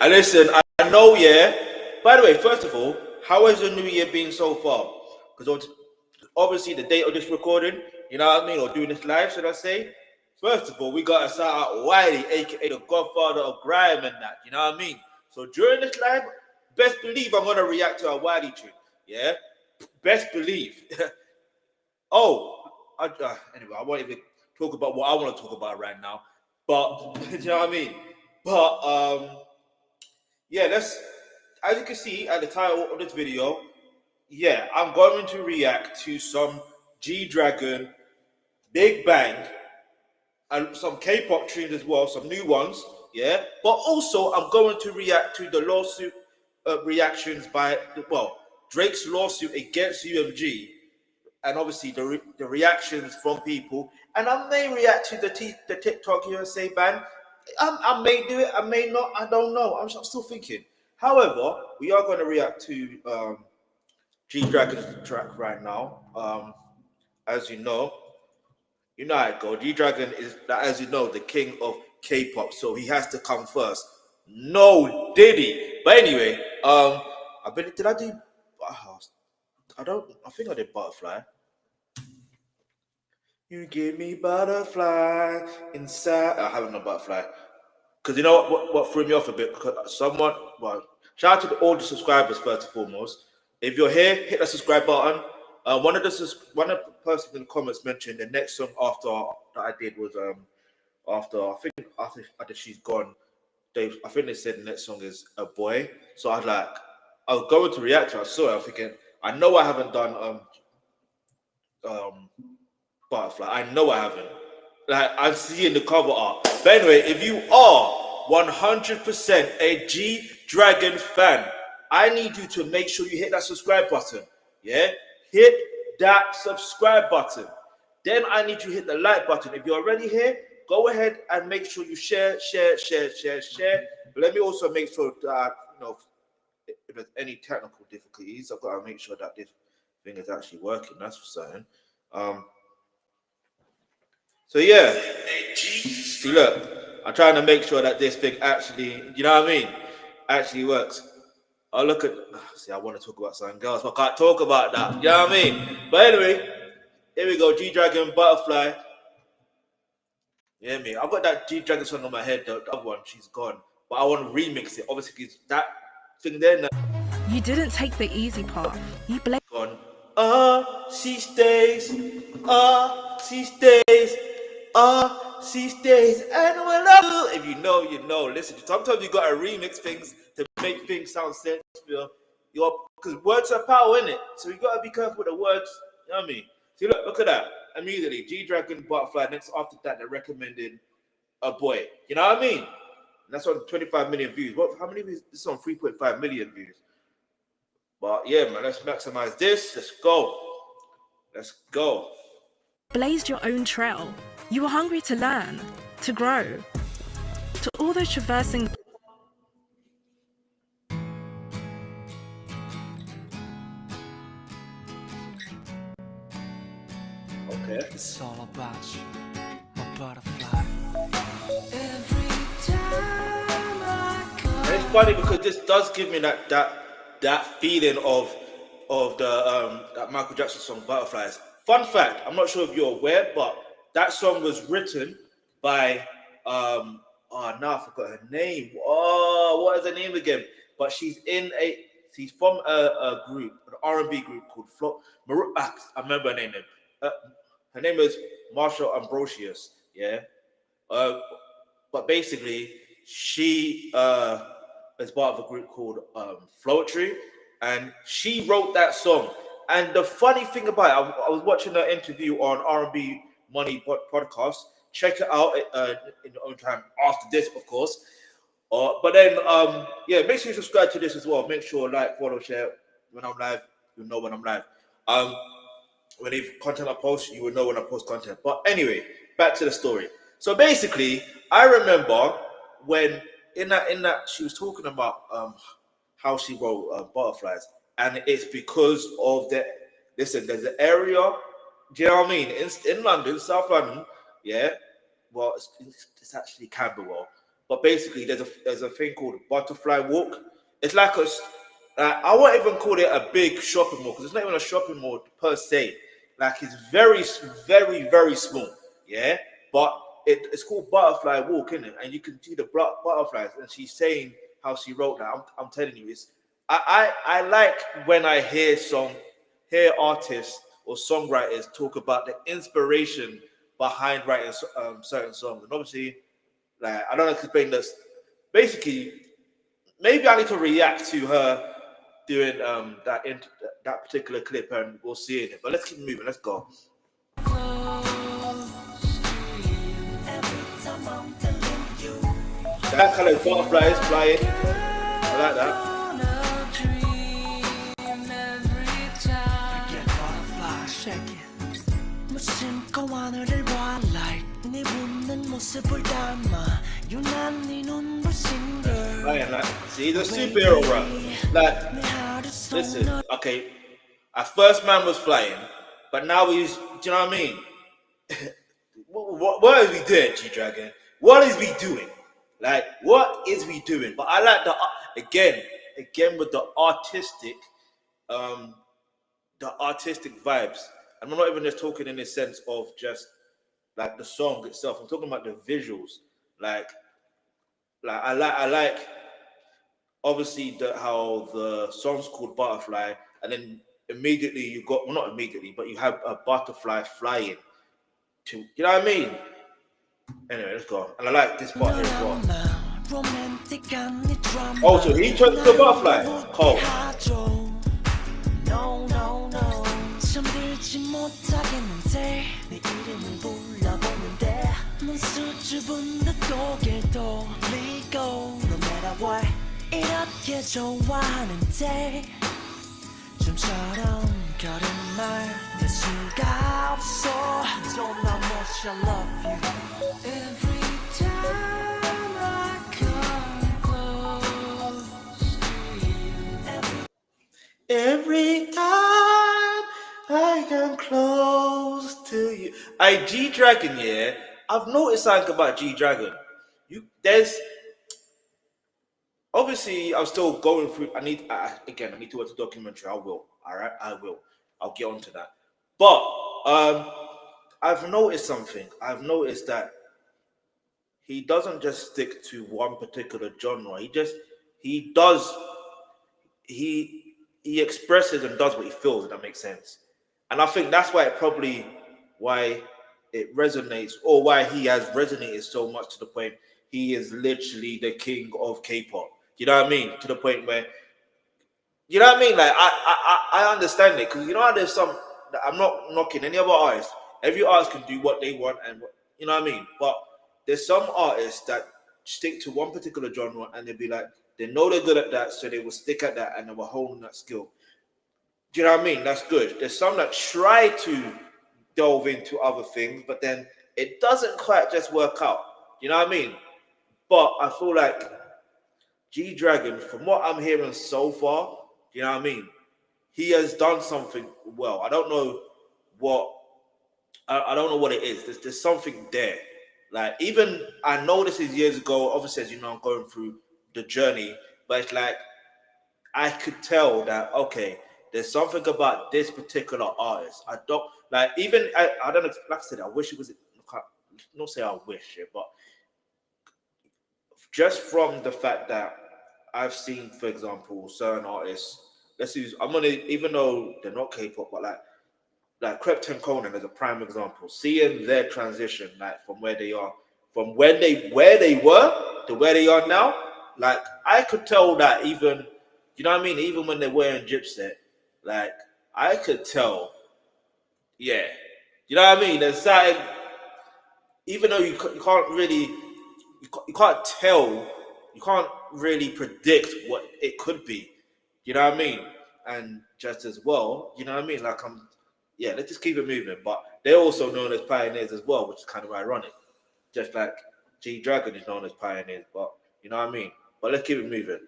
And listen, I know, yeah. By the way, first of all, how has the new year been so far? Because obviously the date of this recording, you know what I mean, or doing this live, should I say? First of all, we got to shout out Wiley, aka the Godfather of Grime and that. You know what I mean? So during this live, best believe I'm gonna react to a Wiley tune. Yeah, best believe. Anyway, I won't even talk about what I want to talk about right now. But you know what I mean? But yeah, let's. As you can see at the title of this video, yeah, I'm going to react to some G-Dragon, Big Bang, and some K-pop tunes as well, some new ones, yeah. But also, I'm going to react to the lawsuit reactions by, well, Drake's lawsuit against UMG, and obviously the reactions from people. And I may react to the TikTok USA ban. I may do it, I may not, I don't know. I'm still thinking. However, we are going to react to G-Dragon's track right now. As you know how it goes. G-Dragon is, as you know, the king of K-pop, so he has to come first. No Diddy. But anyway, did I do? I think I did Butterfly. You give me butterfly inside. I haven't done Butterfly. Because you know what threw me off a bit? Because shout out to all the subscribers first and foremost. If you're here, hit the subscribe button. One of the person in the comments mentioned the next song after that I did was after She's Gone. I think they said the next song is A Boy. So I was going to react to it. I saw it. I was thinking, I know I haven't done Butterfly. I know I haven't. Like, I'm seeing the cover art. But anyway, if you are 100% a G-Dragon fan, I need you to make sure you hit that subscribe button. Yeah? Hit that subscribe button. Then I need you to hit the like button. If you're already here, go ahead and make sure you share. But let me also make sure that, if there's any technical difficulties, I've got to make sure that this thing is actually working. That's for certain. So yeah, see, look, I'm trying to make sure that this thing actually, you know what I mean, actually works. Oh, look at, see, I want to talk about something else, but I can't talk about that, you know what I mean? But anyway, here we go, G-Dragon, Butterfly. Yeah, me, I've got that G-Dragon song on my head, the other one, She's Gone. But I want to remix it, obviously, because that thing there now. You didn't take the easy path. You blame. Gone. She stays, she stays. She stays, and when if you know, you know. Listen, sometimes you gotta remix things to make things sound sensible. Because words are power, innit? So you gotta be careful with the words. You know what I mean? See, look at that. Immediately, G-Dragon, Butterfly. Next, after that, they're recommending A Boy. You know what I mean? And that's on 25 million views. How many views? This is on 3.5 million views. But yeah, man, let's maximize this. Let's go. Let's go. Blazed your own trail. You were hungry to learn, to grow. To all those traversing. Okay. It's all about you, my butterfly. Every time I come. And it's funny because this does give me that feeling of the that Michael Jackson song Butterflies. Fun fact, I'm not sure if you're aware, but that song was written by now I forgot her name. Oh, what is her name again? But she's from a group, an R&B group called I remember her name. Her name is Marshall Ambrosius. Yeah. But basically, she is part of a group called Floetry, and she wrote that song. And the funny thing about it, I was watching an interview on R&B Money podcast. Check it out in your own time after this, of course. But then, yeah, make sure you subscribe to this as well. Make sure, like, follow, share. When I'm live, you know when I'm live. When if content I post, you will know when I post content. But anyway, back to the story. So basically, I remember when in that she was talking about how she wrote Butterflies, and it's because of there's an area, do you know what I mean? In London, South London, yeah. Well, it's actually Camberwell, but basically there's a thing called Butterfly Walk. It's like I won't even call it a big shopping mall because it's not even a shopping mall per se. Like it's very, very, very small. Yeah, but it's called Butterfly Walk, isn't it? And you can see the butterflies. And she's saying how she wrote that. I'm telling you, I like when I hear artists or songwriters talk about the inspiration behind writing certain songs. And obviously, like I don't know how to explain this. Basically, maybe I need to react to her doing that particular clip, and we'll see it. But let's keep moving. Let's go. That kind of butterflies flying. I like that. See, he's a superhero, bro. Like, listen, okay. At first, man was flying, but now he's. Do you know what I mean? What is we doing, G-Dragon? What is we doing? Like, what is we doing? But I like again with the artistic vibes. And I'm not even just talking in the sense of just like the song itself. I'm talking about the visuals. Like I like obviously how the song's called Butterfly, and then immediately you got, well, not immediately, but you have a butterfly flying to, you know what I mean? Anyway, let's go. And I like this part here as well. Oh, so he turned to the butterfly. Cool. Every time I come close to you. G-Dragon, yeah. I've noticed something about G-Dragon. There's obviously I'm still going through. I need to watch the documentary. I will. All right, I will. I'll get onto that. But I've noticed something. I've noticed that he doesn't just stick to one particular genre. He expresses and does what he feels, if that makes sense. And I think that's why it resonates, or why he has resonated so much to the point he is literally the king of K-pop. You know what I mean? To the point where, you know what I mean? Like I understand it, because you know how there's some. I'm not knocking any other artist. Every artist can do what they want, and you know what I mean. But there's some artists that stick to one particular genre, and they'll be like, they know they're good at that, so they will stick at that, and they will hone that skill. Do you know what I mean? That's good. There's some that try to delve into other things, but then it doesn't quite just work out. You know what I mean? But I feel like G-Dragon, from what I'm hearing so far, you know what I mean? He has done something well. I don't know what it is. There's something there. Like, even I know this is years ago. Obviously, as you know, I'm going through the journey, but it's like I could tell that, okay, there's something about this particular artist. I don't like, even I don't know, like I said, I wish it was, not say I wish it, but just from the fact that I've seen, for example, certain artists, even though they're not K-pop, but like Krept and Conan is a prime example. Seeing their transition, like from where they are, from where they were to where they are now, like I could tell that even, you know what I mean? Even when they're wearing Gypset, like I could tell, yeah, you know what I mean? There's something, even though you can't really, you can't tell, you can't really predict what it could be. You know what I mean? And just as well, you know what I mean? Like let's just keep it moving. But they're also known as pioneers as well, which is kind of ironic. Just like G-Dragon is known as pioneers, but you know what I mean? But let's keep it moving.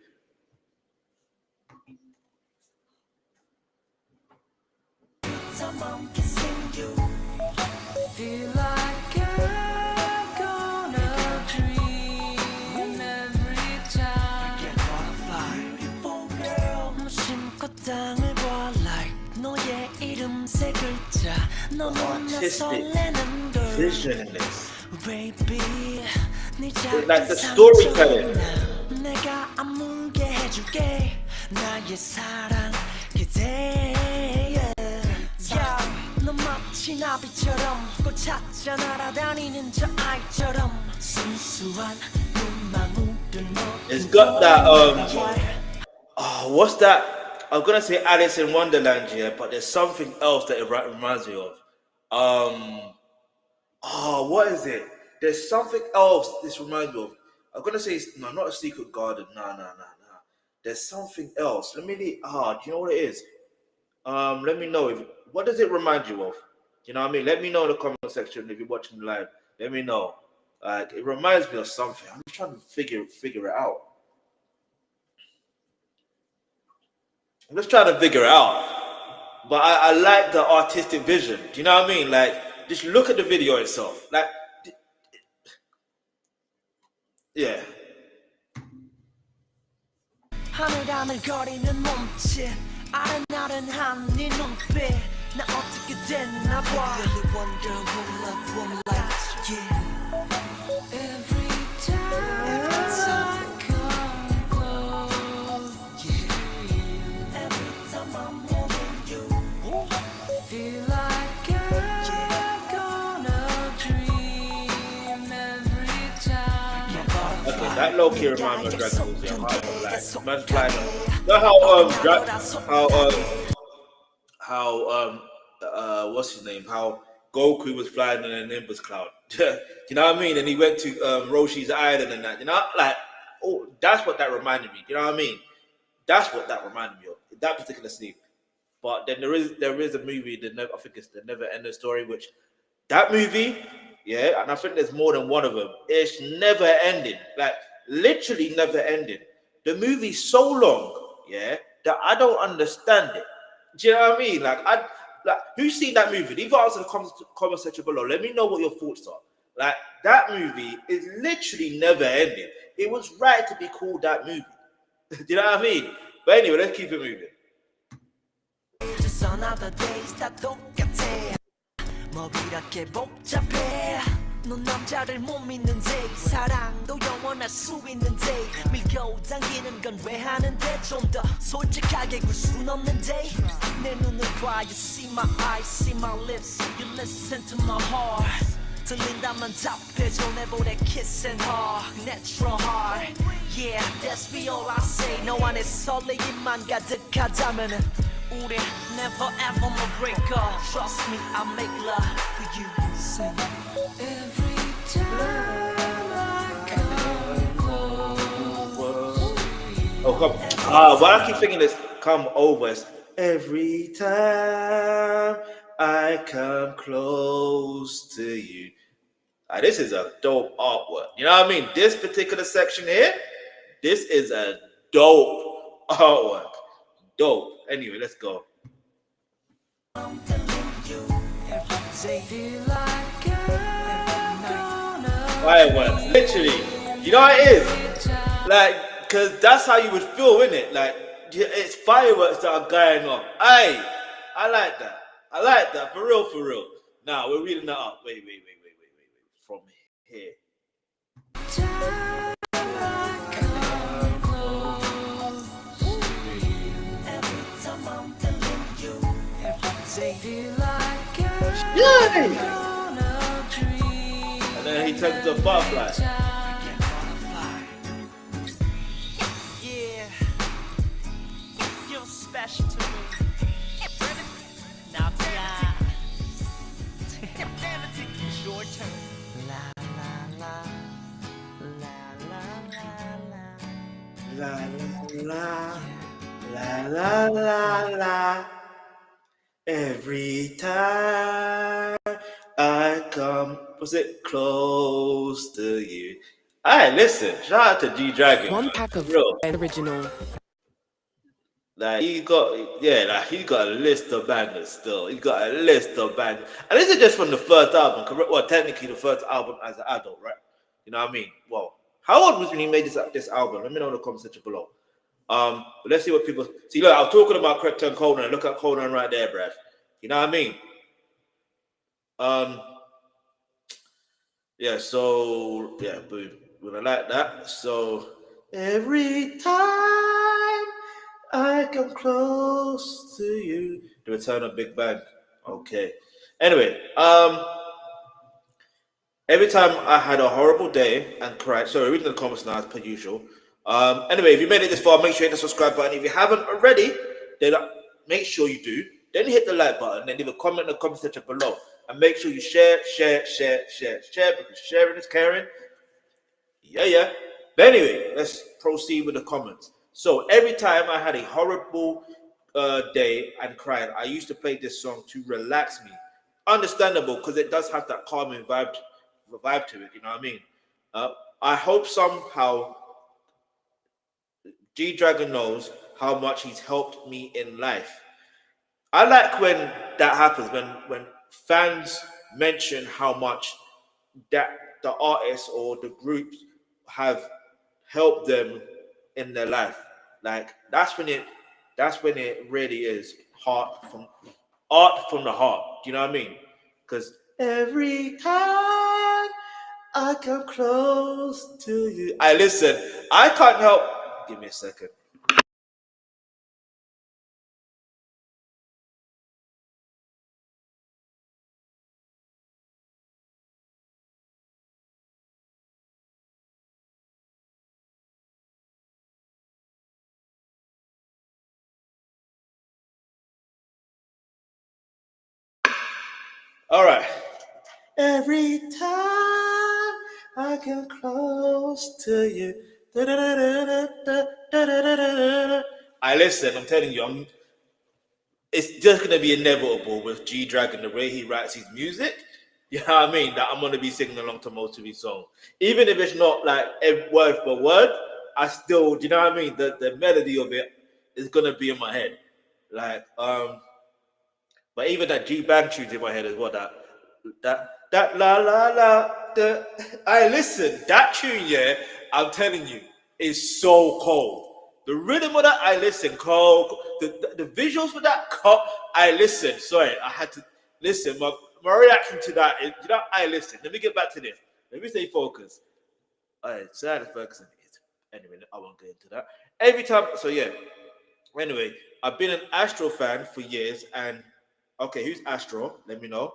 Someone kissing you. Feel like I'm gonna dream 금세 글자 너무나 설레는 걸 Vision in this. Baby 네 Like the 작은 storytelling. 상처나 내가 아물게 해줄게 나의 사랑 기대해 야, 너 마치 나비처럼 꽃 찾아 날아다니는 저 아이처럼 순수한 눈망울을 It's got that what's that? I'm gonna say Alice in Wonderland, yeah, but there's something else that it reminds me of. What is it? There's something else this reminds me of. I'm gonna say no, not a secret garden. Nah. There's something else. Let me. Do you know what it is? Let me know what does it remind you of? You know what I mean? Let me know in the comment section if you're watching live. Let me know. It reminds me of something. I'm just trying to figure it out. I'm just trying to figure it out. But I like the artistic vision. Do you know what I mean? Like, just look at the video itself. Like, yeah. 하늘하늘거리는 몸짓 아른아른한 네 눈빛 나 어떻게 됐나 봐 Really one girl one love one life yeah Every time I come close yeah Every time I'm holding you Feel like I'm gonna dream every time Okay, that low key reminds me of Dragon Ball Z. I'm not gonna lie. Man's flying. You know how what's his name? How Goku was flying in an Nimbus cloud. You know what I mean? And he went to Roshi's island and that. You know, like, oh, that's what that reminded me. You know what I mean? That's what that reminded me of. That particular scene. But then there is a movie I think it's the Never Ending Story, which that movie, yeah, and I think there's more than one of them. It's never ending, like literally never ending. The movie's so long, yeah, that I don't understand it. Do you know what I mean? Like who's seen that movie? Leave answer in the comment section below. Let me know what your thoughts are. Like, that movie is literally never ending. It was right to be called that movie. Do you know what I mean? But anyway, let's keep it moving. Just another day's 다 똑같아 뭐 이렇게 복잡해 넌 남자를 못 믿는데 사랑도 영원할 수 있는데 밀고 당기는 건 왜 하는데 좀 더 솔직하게 굴 순 없는데 내 눈을 봐 You see my eyes, see my lips You listen to my heart 들린다면 답해줘 내보내 kiss and hug Natural heart Yeah, that's be all I say 너 안에 설레임만 가득하다면 우리 never ever more break up Trust me, I'll make love for you Sing Every time I come close Oh, come. Why I keep thinking this? Come over. It's every time I come close to you. This is a dope artwork. You know what I mean? This particular section here, this is a dope artwork. Dope. Anyway, let's go. Why one? Literally, you know what it is? Like, cause that's how you would feel, innit? Like, it's fireworks that are going on. Aye, I like that. I like that, for real, for real. Now, we're reading that up. Wait. From here. Yay! And then he turns to a butterfly. Yeah, you're special to me. Now fly. It's your turn. La la la, la la la. Every time I come, close to you. Alright, listen, shout out to G-Dragon. One pack of real. original. Like, he's got a list of bangers still. He's got a list of bangers. And this is just from the first album, correct? Well, technically the first album as an adult, right? You know what I mean? Well, how old was when he made this album? Let me know in the comment section below. But let's see what people see. Look, I was talking about Krypton Conan. Look at Conan right there, bruv. You know what I mean? Yeah, so yeah, boom. Would I like that? So every time I come close to you. The return of Big Bang. Okay. Anyway, every time I had a horrible day and cried. Sorry, reading the comments now as per usual. Anyway, if you made it this far, make sure you hit the subscribe button. If you haven't already, then make sure you do. Then hit the like button and leave a comment in the comment section below. And make sure you share, because sharing is caring. Yeah. But anyway, let's proceed with the comments. So every time I had a horrible day and cried, I used to play this song to relax me. Understandable, because it does have that calming vibe to it. You know what I mean? I hope somehow G-Dragon knows how much he's helped me in life. I like when that happens, when fans mention how much that the artists or the groups have helped them in their life. Like that's when it really is art from the heart. Do you know what I mean? Because every time I come close to you, I listen. I can't help. Give me a second. All right. Every time I come close to you. I listen, I'm telling you, it's just gonna be inevitable with G-Dragon, the way he writes his music. You know what I mean? That I'm gonna be singing along to most of his songs. Even if it's not like word for word, I still, you know what I mean? The melody of it is gonna be in my head. Like, but even that G-Bang tune's in my head as well. That la la la. I listen. That tune, yeah, I'm telling you, is so cold. The rhythm of that, I listen. Cold. The visuals for that, cold. I listen. Sorry, I had to listen. My reaction to that is, you know, I listen. Let me get back to this. Let me stay focused. All right, so the Ferguson is. Anyway, I won't get into that. Every time, so yeah. Anyway, I've been an Astro fan for years, and okay, who's Astro? Let me know.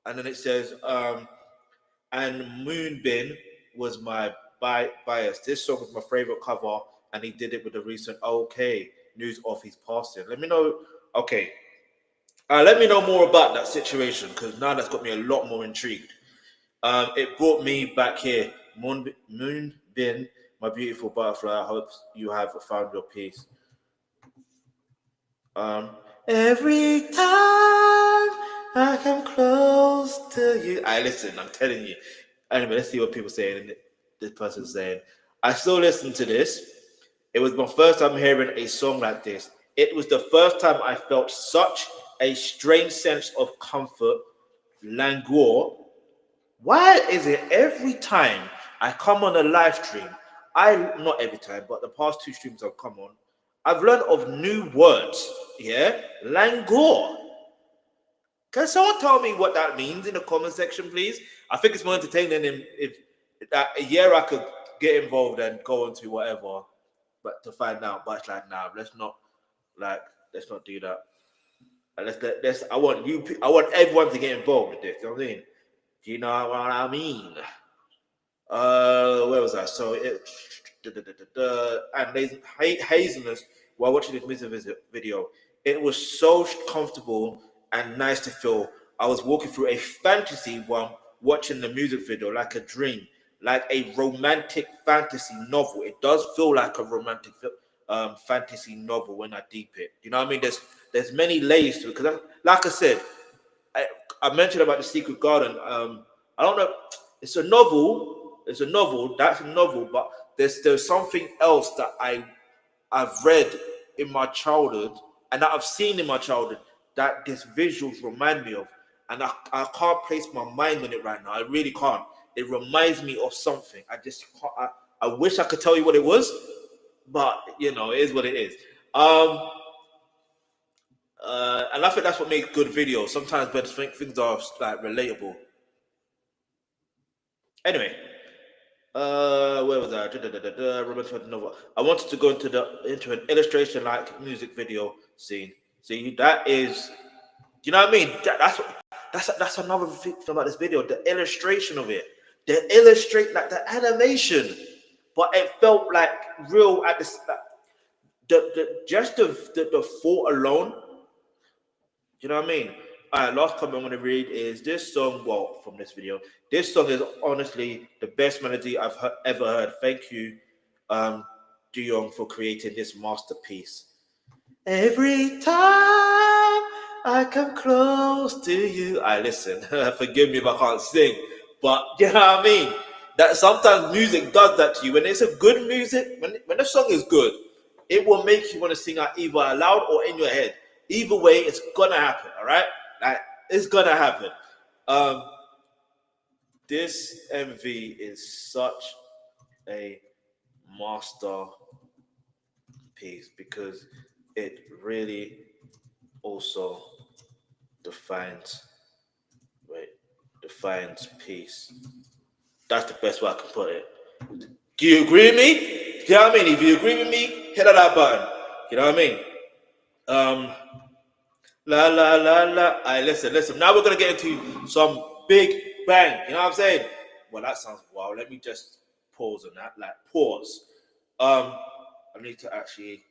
And then it says, and Moonbin was my bias. This song was my favorite cover, and he did it with the recent OK news of his passing. Let me know. Okay, let me know more about that situation, because now that's got me a lot more intrigued. It brought me back here. Moonbin, my beautiful butterfly. I hope you have found your peace. Um, every time I come close to you. I listen, I'm telling you. Anyway, let's see what people say. And this person's saying, I still listen to this. It was my first time hearing a song like this. It was the first time I felt such a strange sense of comfort, languor. Why is it every time I come on a live stream, not every time, but the past two streams I've come on, I've learned of new words. Yeah, languor. Can someone tell me what that means in the comment section, please? I think it's more entertaining if that a year I could get involved and go into whatever, but to find out. But it's like, nah, let's not do that. Let's. I want everyone to get involved with this. You know what I mean? Do you know what I mean? Where was I? So it and haziness while watching this music video. It was so comfortable and nice to feel. I was walking through a fantasy while watching the music video, like a dream, like a romantic fantasy novel. It does feel like a romantic fantasy novel when I deep it. You know what I mean? There's many layers to it, because like I said, I mentioned about the Secret Garden. I don't know. It's a novel. It's a novel. That's a novel. But there's something else that I've read in my childhood and that I've seen in my childhood that these visuals remind me of, and I can't place my mind on it right now. I really can't. It reminds me of something. I just can't. I wish I could tell you what it was, but you know, it is what it is. And I think that's what makes good videos. Sometimes when things are like relatable. Anyway, where was I? I wanted to go into an illustration like music video scene. See, that is, you know what I mean? That's another thing about this video. The illustration of it, the animation, but it felt like real at the thought alone. You know what I mean? All right, last comment I'm going to read is this song. Well, from this video, this song is honestly the best melody I've ever heard. Thank you, Young, for creating this masterpiece. Every time I come close to you, I listen. Forgive me if I can't sing, but you know what I mean. That sometimes music does that to you. When it's a good music, when the song is good, it will make you want to sing out either aloud or in your head. Either way, it's gonna happen. All right, like it's gonna happen. This MV is such a masterpiece because it really also defines peace. That's the best way I can put it. Do you agree with me? You know what I mean? If you agree with me, hit that button. You know what I mean? La la la la. Alright, listen. Now we're gonna get into some big bang. You know what I'm saying? Well, that sounds wow. Let me just pause on that. Like pause. I need to actually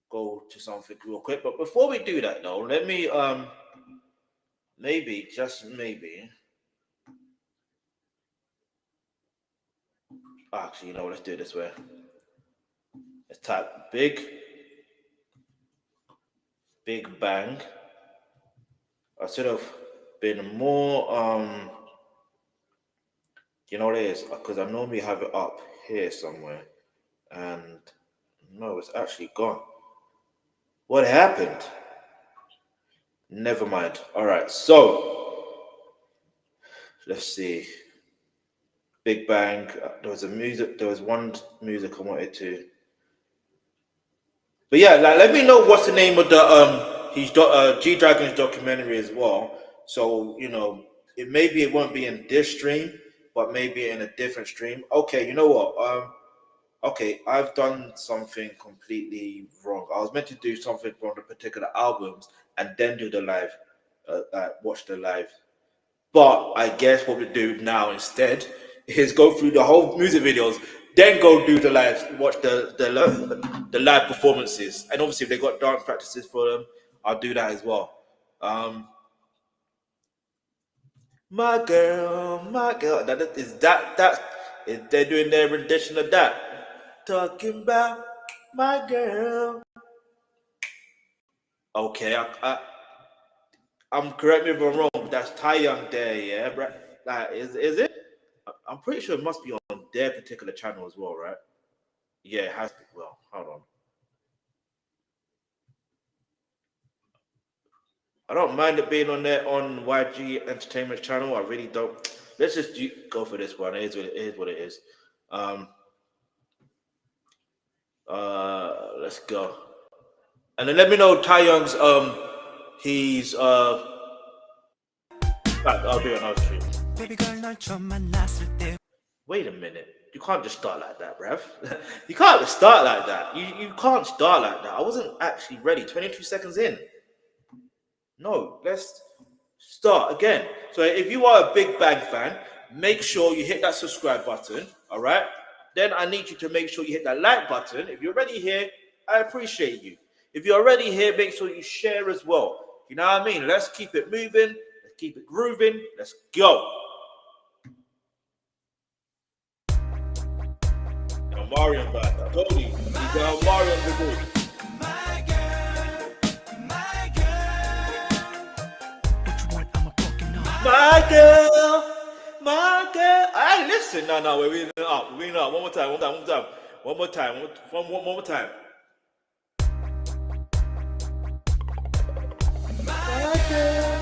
go to something real quick. But before we do that though, let me maybe, just maybe. Actually, you know, let's do it this way. Let's type big bang. I should have been more you know what it is, because I normally have it up here somewhere, and no, it's actually gone. What happened? Never mind. All right, so let's see. Big Bang. There was one music I wanted to. But yeah, like, let me know what's the name of the G-Dragon's documentary as well. So, you know, it won't be in this stream, but maybe in a different stream. Okay, you know what? Okay, I've done something completely wrong. I was meant to do something from the particular albums and then do the live, watch the live. But I guess what we do now instead is go through the whole music videos, then go do the lives, watch the live performances, and obviously if they got dance practices for them, I'll do that as well. My girl, they're doing their rendition of that. Talking about my girl. Okay, I'm correct me if I'm wrong, but that's Taeyang there, yeah, bro. Like, is it? I'm pretty sure it must be on their particular channel as well, right? Yeah, it has to. Well, hold on. I don't mind it being on YG Entertainment channel. I really don't. Let's just go for this one. It is what it is. Let's go. And then let me know Taeyang's he's I'll do another stream. Wait a minute. You can't just start like that, bruv. You can't just start like that. You can't start like that. I wasn't actually ready. 22 seconds in. No, let's start again. So if you are a Big Bang fan, make sure you hit that subscribe button. All right. Then I need you to make sure you hit that like button. If you're already here, I appreciate you. If you're already here, make sure you share as well. You know what I mean? Let's keep it moving. Let's keep it grooving. Let's go. Mario back. I told you. He's got Mario in the group. My girl. Hey, listen. No, we're winning up. We're winning up. One more time. My girl.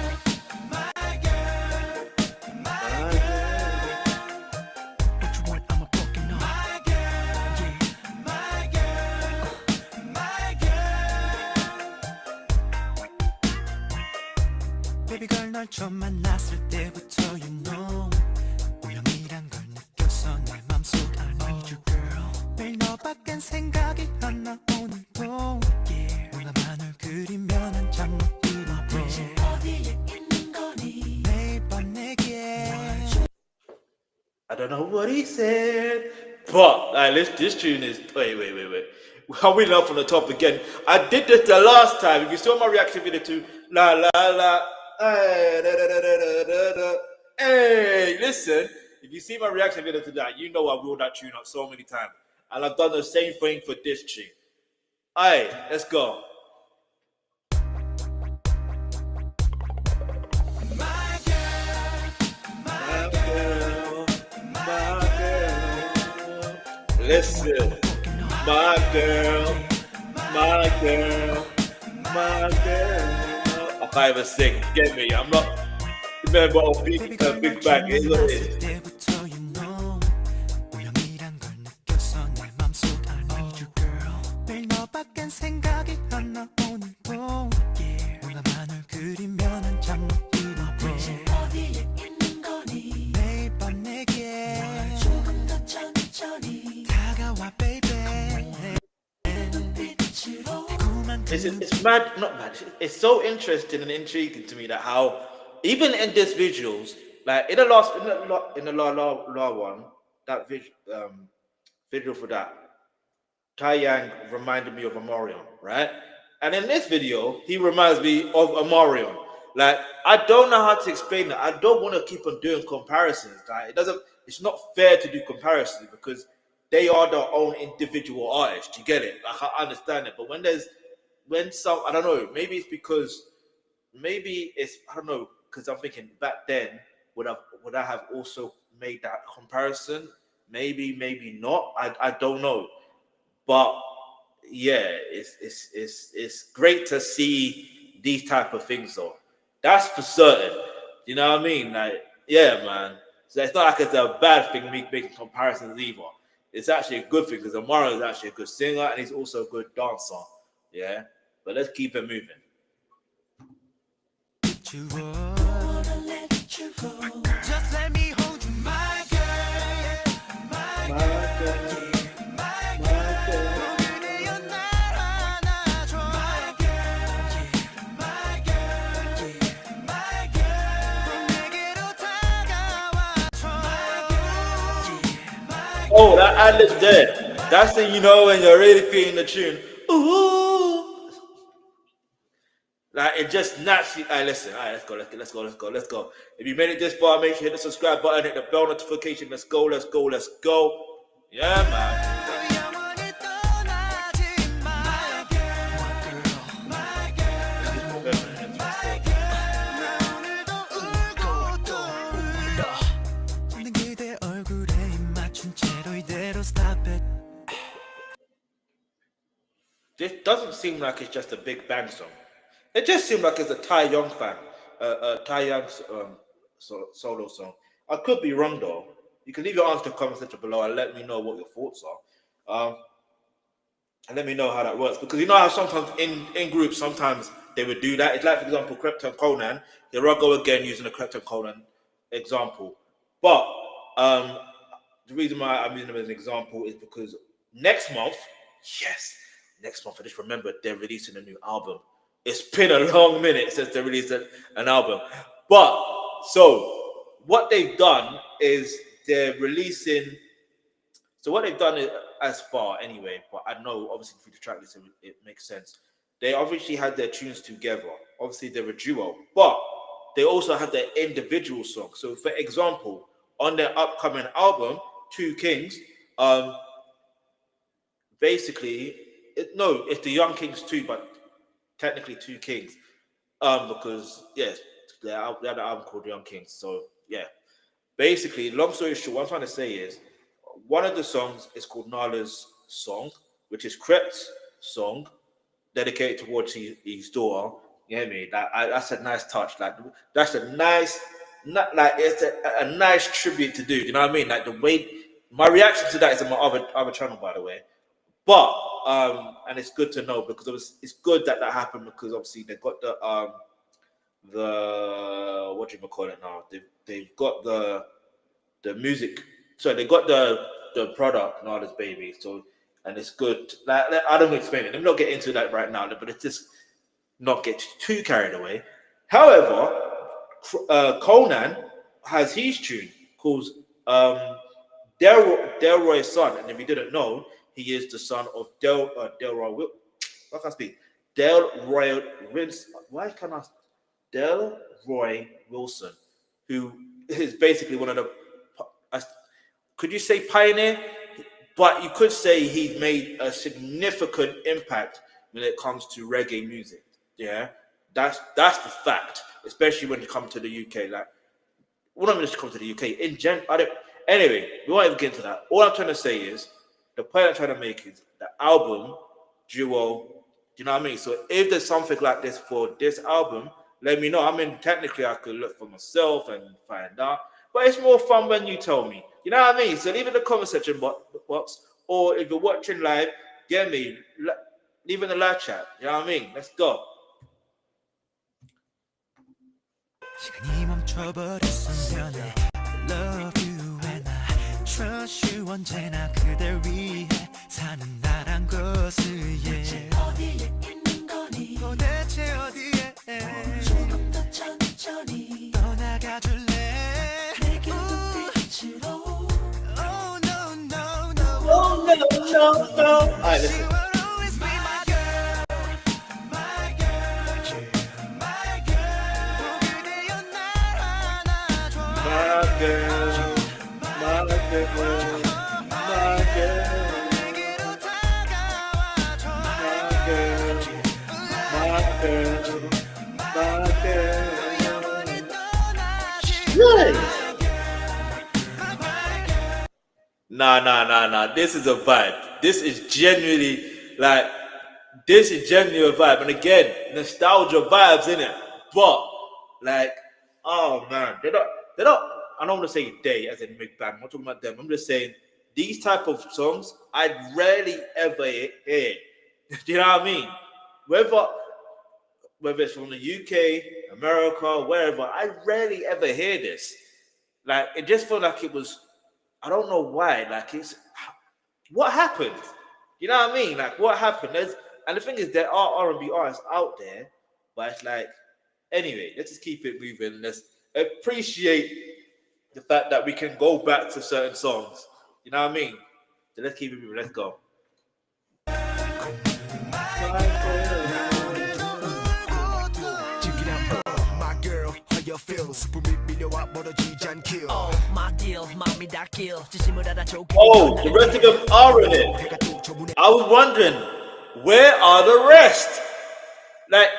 널 처음 만났을 때부터 you know 우연이란 걸 느꼈어 내 맘속 I need you girl 매일 너밖엔 생각이 안 나 오늘도 나만을 그리면 한참 못 들어 어디에 있는 거니 매일 밤 내게 I don't know what he said, but this tune is. Wait. How we learn from the top again? I did this the last time. If you saw my reaction video to la la la, hey, da, da, da, da, da, da. Hey, listen. If you see my reaction video to that, you know I rolled that tune up so many times, and I've done the same thing for this tune. Alright, let's go. Listen, my girl. I can't even sing, get me? I'm not. Remember, big bang is what it is. It's mad, not mad. It's so interesting and intriguing to me that how even in this visuals, like in the la one, that visual for that, Taeyang reminded me of Amorion, right? And in this video, he reminds me of Amorion. Like I don't know how to explain that. I don't want to keep on doing comparisons. Like it's not fair to do comparisons because they are their own individual artists. You get it? I understand it, but I don't know, maybe it's because I don't know, because I'm thinking back then would I have also made that comparison? Maybe not. I don't know. But yeah, it's great to see these type of things though. That's for certain. You know what I mean? Like, yeah, man. So it's not like it's a bad thing me making comparisons either. It's actually a good thing because Amaro is actually a good singer and he's also a good dancer. Yeah. But let's keep it moving. Just let me hold you, my girl, my girl. Oh, that ad-lib's there. That's the, when you're really feeling the tune. Ooh. Like it just naturally. All right, listen. All right, let's go. If you made it this far, make sure you hit the subscribe button, hit the bell notification. Let's go. Yeah, man. This doesn't seem like it's just a Big Bang song. It just seemed like it's a Tai Young solo song. I could be wrong though. You can leave your answer in the comment section below and let me know what your thoughts are. And let me know how that works. Because you know how sometimes in groups, sometimes they would do that. It's like, for example, Krypton Conan. Here I go again using the Krypton Conan example. But the reason why I'm using them as an example is because next month, I just remembered they're releasing a new album. It's been a long minute since they released an album. But, so, what they've done is they're releasing... So what they've done is, as far anyway, but I know, obviously, through the track list, it makes sense. They obviously had their tunes together. Obviously, they're a duo. But they also have their individual songs. So, for example, on their upcoming album, Two Kings, basically... it's the Young Kings too, but technically Two Kings. Because yes, they had an album called Young Kings. So yeah. Basically, long story short, what I'm trying to say is one of the songs is called Nala's Song, which is Krep's song, dedicated towards his daughter. You hear me? That's a nice touch. Like that's a nice, it's a nice tribute to do. You know what I mean? Like the way my reaction to that is on my other channel, by the way. But and it's good to know because it's good that happened because obviously they got the what do you call it now? They've got the music. So they got the product now, this baby. So and it's good. Like I don't explain it. Let me not get into that right now, but it's just not get too carried away. However, Conan has his tune called Delroy's son, and if you didn't know, he is the son of Delroy. I can't speak. Delroy Wilson. Why can't I? Delroy Wilson, who is basically one of the. Could you say pioneer? But you could say he's made a significant impact when it comes to reggae music. Yeah, that's the fact. Especially when it comes to the UK. Like, we're not even just come to the UK in general. Anyway, we won't even get into that. All I'm trying to say is the point I'm trying to make is the album duo. You know what I mean? So if there's something like this for this album, let me know. I mean, technically, I could look for myself and find out. But it's more fun when you tell me. You know what I mean? So leave it in the comment section box. Or if you're watching live, get me. Leave in the live chat. You know what I mean? Let's go. 시간이 멈춰버렸어 면에 Love you and I Trust you 언제나 그댈 위해 사는 나란 것을 yeah. 어디에 있는 거니 도대체 어디에 조금 더 천천히 떠나가줄래 내게 눈빛으로 Oh no no no Oh no no no. Alright, listen. Nah. This is a vibe. This is genuinely a vibe. And again, nostalgia vibes in it. But like, oh man, they're not. I don't want to say they as in BIGBANG. I'm not talking about them. I'm just saying these type of songs I'd rarely ever hear. Do you know what I mean? Whether it's from the UK, America, wherever, I rarely ever hear this. Like, it just felt like it was, I don't know why. Like, what happened? You know what I mean? Like, what happened? And the thing is, there are R&B artists out there, but it's like, anyway, let's just keep it moving. Let's appreciate the fact that we can go back to certain songs. You know what I mean? So let's keep it moving. Let's go. Oh, the rest of them are in it. I was wondering, where are the rest? Like,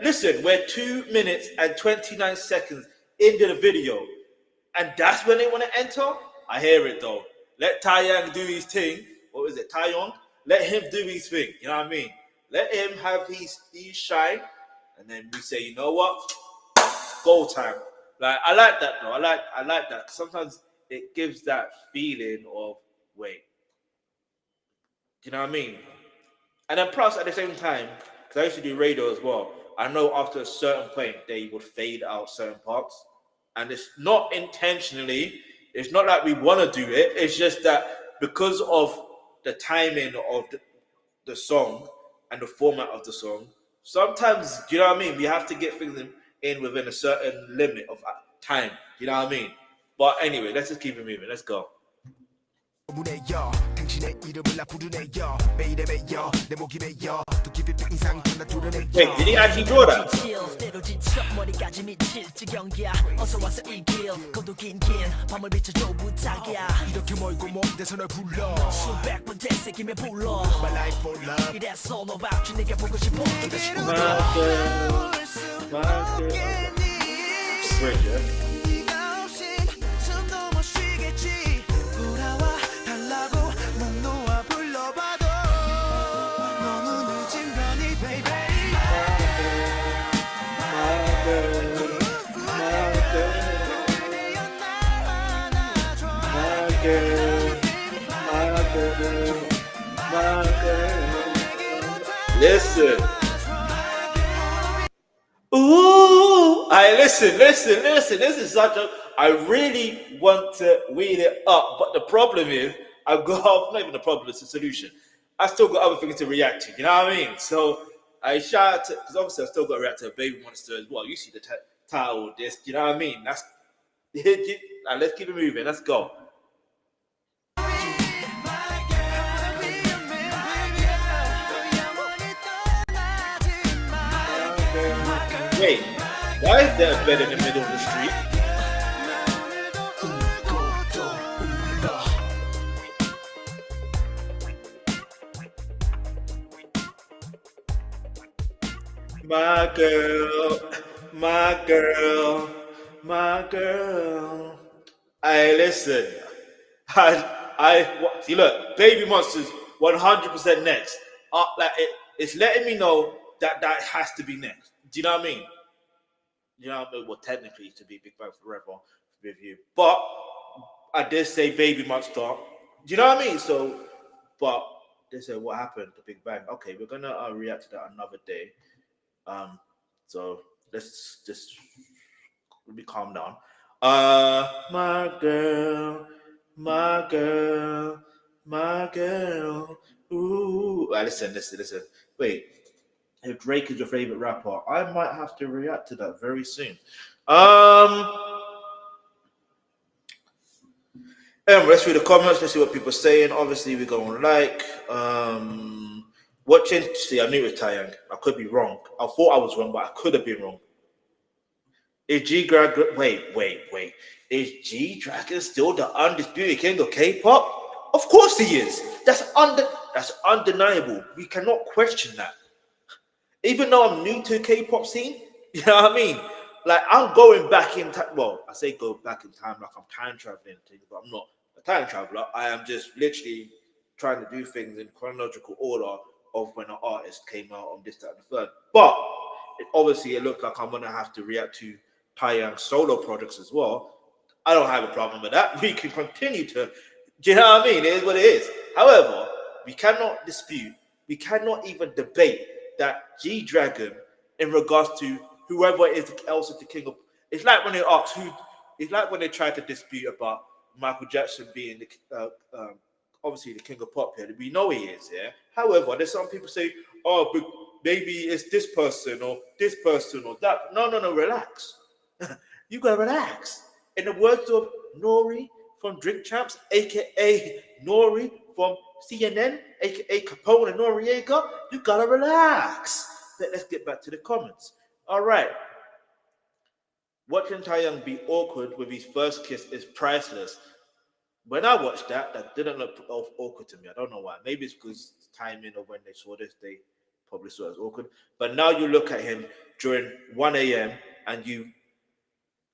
listen, we're 2 minutes and 29 seconds into the video, and that's when they want to enter? I hear it though. Let Taeyang do his thing. What was it, Taeyong? Let him do his thing. You know what I mean? Let him have his shine, and then we say, you know what? Go time. Like, I like that though. I like that. Sometimes it gives that feeling of wait. Do you know what I mean? And then plus at the same time, because I used to do radio as well, I know after a certain point they would fade out certain parts, and it's not intentionally. It's not like we want to do it. It's just that because of the timing of the song and the format of the song, sometimes, do you know what I mean? We have to get things in within a certain limit of time. You know what I mean? But anyway, let's just keep it moving. Let's go. Wait, did he actually draw that? Great, yeah. Listen. Ooh. I listen. This is such a. I really want to wheel it up, but the problem is, I've got not even the problem. It's a solution. I still got other things to react to. You know what I mean? So I shout because obviously I still got to react to Baby Monster as well. You see the title of this. You know what I mean? That's. Let's keep it moving. Let's go. Wait, why is there a bed in the middle of the street? My girl, my girl, my girl. I listen. See. Look, Baby Monsters 100% next. It's letting me know that has to be next. Do you know what I mean? You know what I mean? Well, technically, it should be Big Bang Forever review, but I did say Baby Monster. Do you know what I mean? So, but they said what happened to Big Bang. Okay, we're gonna react to that another day. So let's just let me calm down. My girl, my girl, my girl. Ooh, listen. Wait, if Drake is your favorite rapper, I might have to react to that very soon. Let's read the comments. Let's see what people are saying. Obviously, we're going like. Watching. See, I knew it was Taeyang. I could be wrong. I thought I was wrong, but I could have been wrong. Is G-Dragon? Wait. Is G-Dragon still the undisputed king of K-pop? Of course he is. That's undeniable. We cannot question that. Even though I'm new to the K-pop scene, you know what I mean? Like, I'm going back in time. Well, I say go back in time like I'm time traveling, but I'm not a time traveler. I am just literally trying to do things in chronological order of when an artist came out on this, that, and the third. But obviously, it looks like I'm going to have to react to Taeyang's solo projects as well. I don't have a problem with that. We can continue to, do you know what I mean? It is what it is. However, we cannot dispute, we cannot even debate that G-Dragon, in regards to whoever else is the king of, it's like when they ask who, it's like when they try to dispute about Michael Jackson being the, obviously the king of pop here. We know he is, yeah. However, there's some people say, oh, but maybe it's this person or that. No, relax. You gotta relax. In the words of Nori from Drink Champs, aka Nori from CNN, aka Capone and Noriega, you gotta relax. Let's get back to the comments. All right. Watching Taeyang be awkward with his first kiss is priceless. When I watched that didn't look awkward to me. I don't know why. Maybe it's because the timing of when they saw this, they probably saw it as awkward. But now you look at him during 1 a.m. and you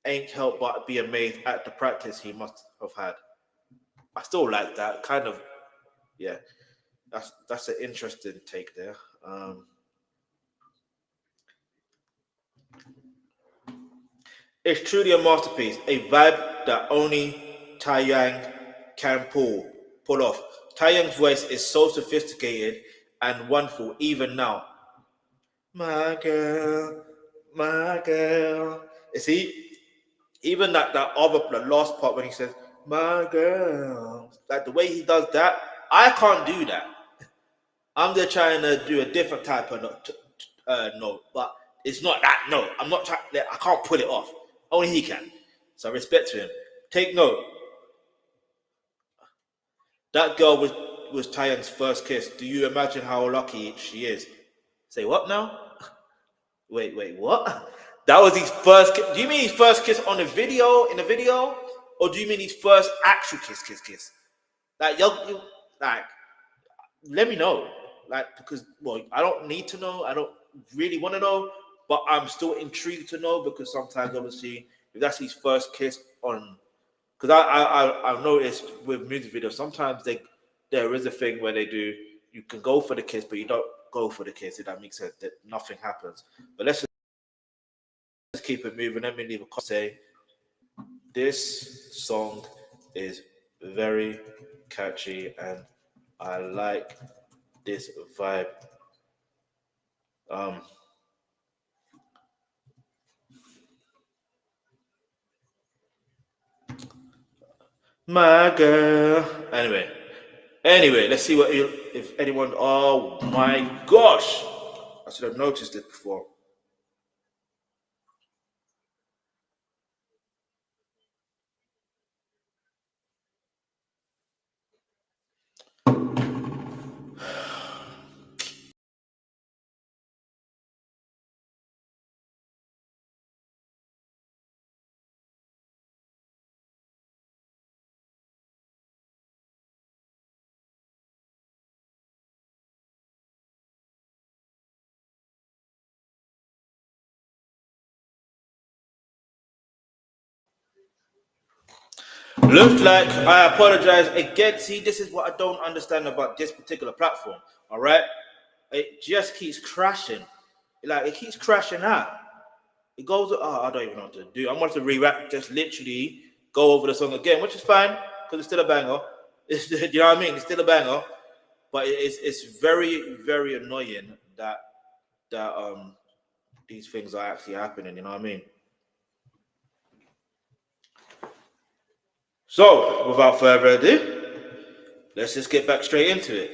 ain't helped but be amazed at the practice he must have had. I still like that. Kind of, yeah. That's an interesting take there. It's truly a masterpiece, a vibe that only Taeyang can pull off. Taeyang's voice is so sophisticated and wonderful even now. My girl, my girl. You see, even the last part when he says, my girl, like the way he does that, I can't do that. I'm just trying to do a different type of note, but it's not that note. I'm not trying, I can't pull it off. Only he can. So respect to him. Take note. That girl was Taeyang's first kiss. Do you imagine how lucky she is? Say what now? Wait, what? That was his first kiss. Do you mean his first kiss on the video, in the video? Or do you mean his first actual kiss? Like, like, let me know. Like, because, well, I don't need to know. I don't really want to know. But I'm still intrigued to know because sometimes, obviously, if that's his first kiss on, because I've noticed with music videos, sometimes there is a thing where they do, you can go for the kiss, but you don't go for the kiss. If that makes sense, that nothing happens. But let's keep it moving. Let me leave a comment. Say, this song is very catchy and I like this vibe. My girl. Anyway, let's see if anyone. Oh my gosh, I should have noticed this before. Looks like I apologize again. See, this is what I don't understand about this particular platform. All right, it just keeps crashing. Like it keeps crashing out. It goes. Oh, I don't even know what to do. I want to re-rap, just literally go over the song again, which is fine because it's still a banger. You know what I mean? It's still a banger, but it's very very annoying that these things are actually happening. You know what I mean? So, without further ado, let's just get back straight into it.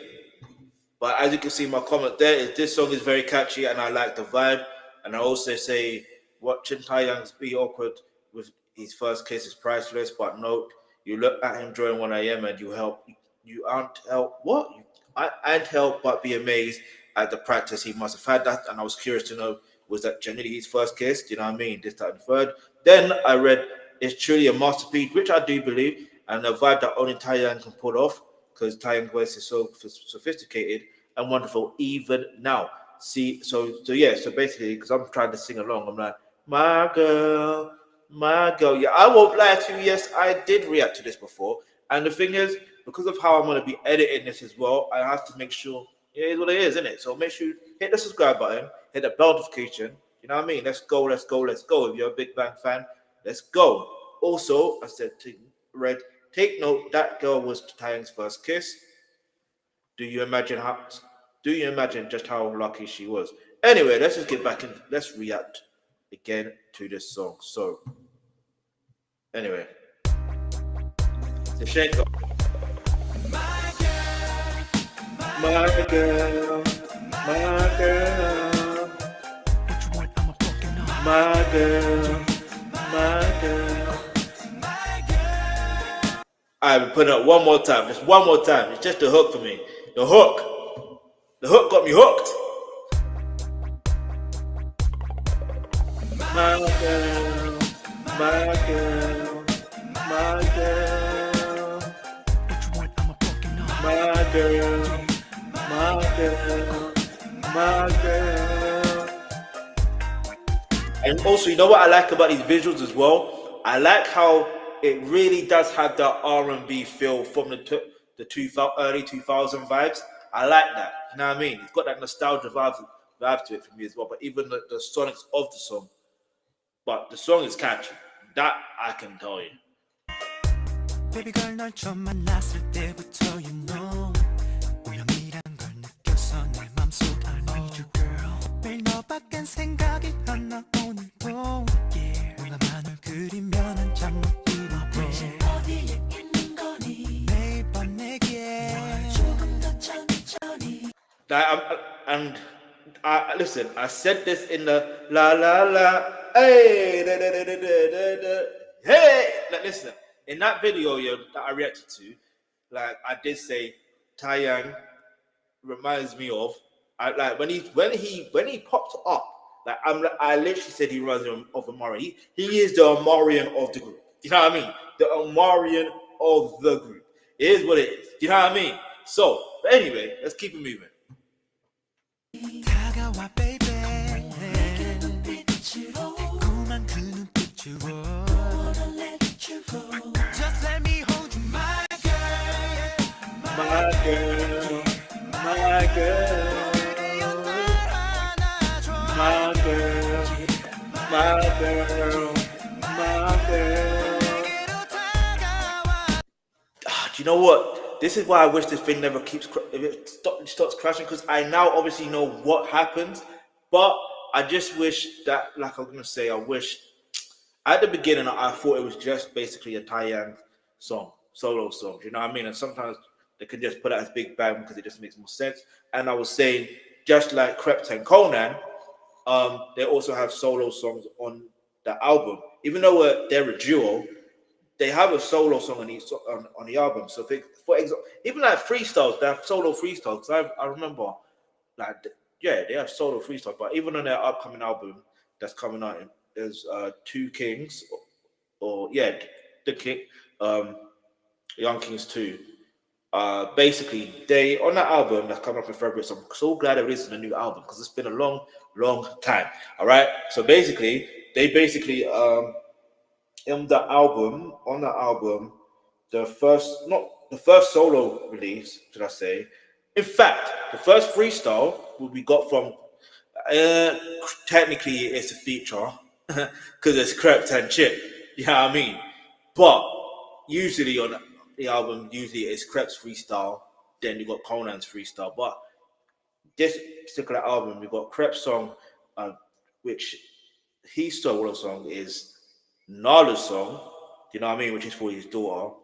But as you can see, my comment there is this song is very catchy and I like the vibe. And I also say watching Taeyang's be awkward with his first kiss is priceless. But note, you look at him during 1 a.m. and you aren't help what? I can't help but be amazed at the practice he must have had that. And I was curious to know, was that genuinely his first kiss? Do you know what I mean? This, that, and third. Then I read it's truly a masterpiece, which I do believe, and a vibe that only Taeyang can pull off because Taeyang's voice is so sophisticated and wonderful even now. See, so yeah, so basically, because I'm trying to sing along, I'm like, my girl, my girl. Yeah, I won't lie to you. Yes, I did react to this before, and the thing is, because of how I'm going to be editing this as well, I have to make sure it is what it is, isn't it? So make sure you hit the subscribe button, hit the bell notification. You know what I mean? Let's go, let's go, let's go. If you're a Big Bang fan, let's go. Also, I said to Red, take note that girl was Taeyang's first kiss. Do you imagine how? Do you imagine just how lucky she was? Anyway, let's just get back in. Let's react again to this song. So, anyway, the shake up. My girl, my girl, my girl, my girl. I will put it up one more time. Just one more time. It's just the hook for me. The hook. The hook got me hooked. My girl, my girl, my girl, my girl, my girl, my girl. And also, you know what I like about these visuals as well? I like how it really does have that R&B feel from the 2000, early 2000 vibes. I like that. You know what I mean? It's got that nostalgia vibe to it for me as well. But even the sonics of the song. But the song is catchy. That I can tell you. Baby girl 널 처음 만났을 때부터 you know 우연이란 걸 느꼈어 내 맘속 I need you girl 매일 너밖엔 생각이 안 나 오늘도 yeah 너나만을 그리면 한참 못 이루고 어디에 있는 거니 매일 밤 내게 조금 더 천천히 And listen, I said this in the la la la hey da, da, da, da, da, da, hey. Like, listen, in that video that I reacted to, like I did say, Taeyang reminds me of like when he popped up. Like I literally said he reminds me of Omarion. He is the Omarion of the group. You know what I mean? The Omarion of the group. It is what it is. You know what I mean? So, but anyway, let's keep it moving. 다가와 baby 내게 눈빛으로 달콤한 그 눈빛으로 wanna let you go Just let me hold you my girl My girl, my girl, my girl, my girl, my girl. Do you know what? This is why I wish this thing never keeps. If it starts crashing, because I now obviously know what happens, but I just wish that, like I'm gonna say, I wish at the beginning I thought it was just basically a Taeyang song. solo songs. You know what I mean? And sometimes they can just put it as Big Bang because it just makes more sense. And I was saying, just like Krept and Conan, they also have solo songs on the album. Even though they're a duo, they have a solo song on each on the album. So, for example, even like freestyles, they have solo freestyles. I remember, like, yeah, they have solo freestyles. But even on their upcoming album that's coming out, there's Two Kings, or yeah, the King, Young Kings 2. Basically, they on that album that's coming up in February. So I'm so glad they're releasing a new album because it's been a long time. All right. So basically, on the album, the first solo release, should I say? In fact, the first freestyle we got from technically it's a feature because it's Krept and Chip. You know what I mean? But usually on the album, it's Krept's freestyle, then you got Conan's freestyle. But this particular album, we got Krept's song, which his solo song is Nala's song, you know what I mean, which is for his daughter,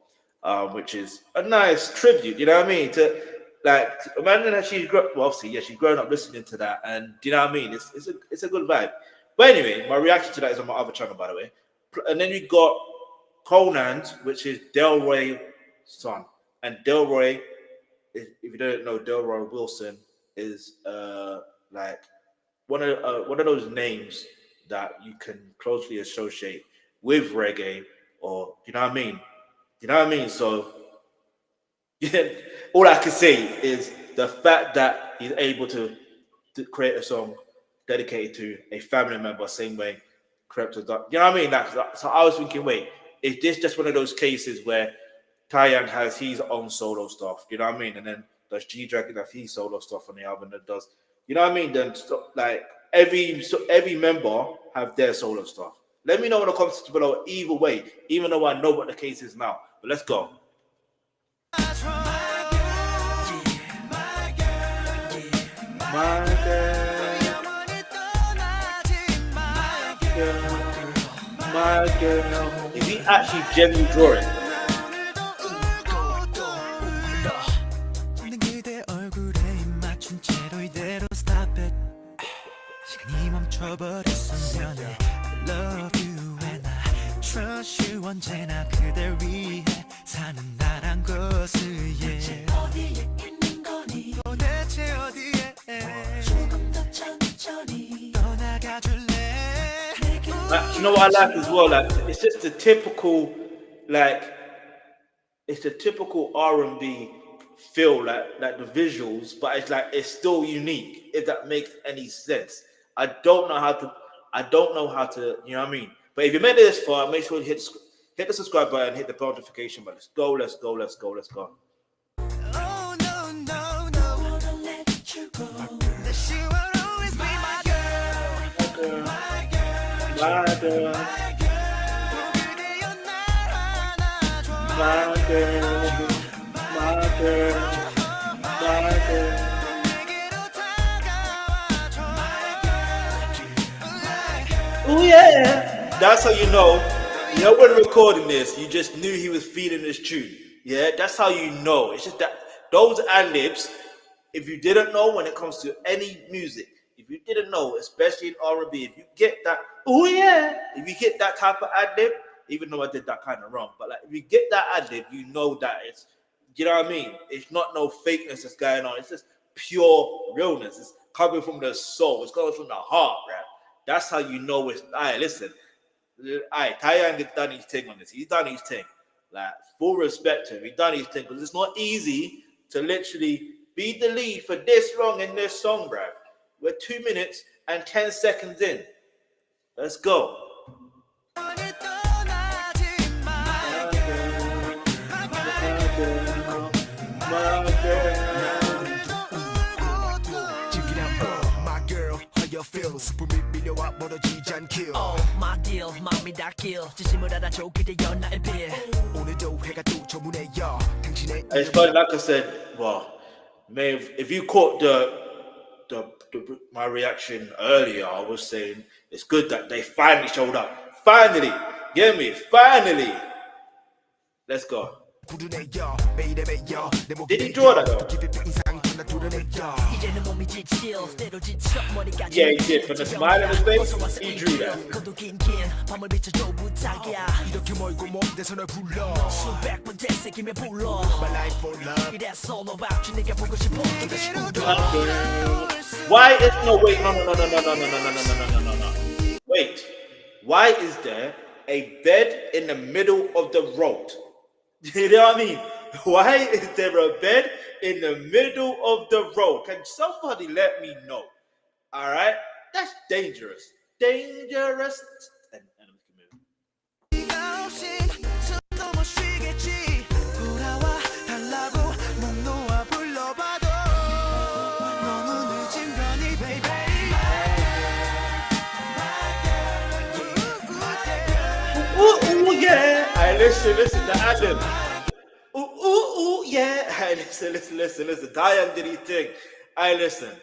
which is a nice tribute, you know what I mean, to like imagine that she's grown up listening to that, and you know what I mean, it's a good vibe. But anyway, my reaction to that is on my other channel, by the way. And then you got Conan's, which is Delroy's son, and Delroy, if you don't know, Delroy Wilson is like one of those names that you can closely associate with reggae, or you know what I mean. You know what I mean? So yeah, all I can say is the fact that he's able to create a song dedicated to a family member, same way Krept has done. You know what I mean? So I was thinking, wait, is this just one of those cases where Taeyang has his own solo stuff? You know what I mean? And then does G-Dragon have his solo stuff on the album that does? You know what I mean? Then like every member have their solo stuff. Let me know in the comments below. Either way, even though I know what the case is now, but let's go. My girl. Is he actually genuinely drawing? You know what I like as well? Like it's just the typical, it's the typical R&B feel, like the visuals, but it's still unique. If that makes any sense, I don't know how to, you know what I mean. But if you made it this far, make sure you hit the subscribe button, hit the notification button. Let's go. Oh, no, wanna let you go. That you will always be my girl. My girl. Oh yeah, that's how you know. You know when recording this, you just knew he was feeling this tune. Yeah, that's how you know. It's just that those ad-libs, if you didn't know when it comes to any music, if you didn't know, especially in R&B, if you get that, oh yeah, if you get that type of ad-lib, even though I did that kind of wrong, but like if you get that ad-lib, you know that it's, you know what I mean? It's not no fakeness that's going on. It's just pure realness. It's coming from the soul. It's coming from the heart, right? That's how you know it's, listen, Taeyang has done his thing on this. He's done his thing. Like, full respect to him. He's done his thing. Because it's not easy to literally be the lead for this long in this song, bruv. We're 2 minutes and 10 seconds in. Let's go. Oh, my deal, 마음이 닿길 진심을 알아줘 그대여 나의 빌 오늘도 해가 또 저문에여 당신의 It's funny, like I said, well, if you caught my reaction earlier, I was saying it's good that they finally showed up. Finally, get me? Finally. Let's go. Did he draw that though? Yeah, he did. From the smile on his face, he drew that. Why is no wait no. Wait. Why is there a bed in the middle of the road? You know what I mean? Why is there a bed in the middle of the road? Can somebody let me know? All right, that's dangerous. Dangerous. And ooh, yeah. I listen, the Adam. Ooh, yeah. I listen. Diane did he thing. I listen.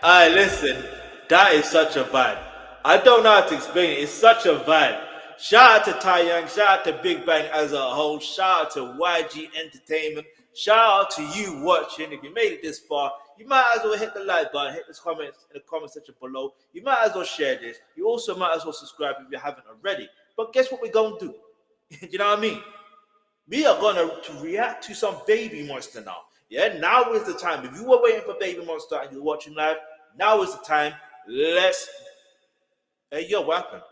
I listen. That is such a vibe. I don't know how to explain it. It's such a vibe. Shout out to Tai Young. Shout out to Big Bang as a whole. Shout out to YG Entertainment. Shout out to you watching. If you made it this far, you might as well hit the like button, hit the comments in the comment section below. You might as well share this. You also might as well subscribe if you haven't already. But guess what we're going to do? You know what I mean? We are going to react to some Baby Monster now. Yeah, now is the time. If you were waiting for Baby Monster and you're watching live, now is the time. Let's. Hey, yo, what happened?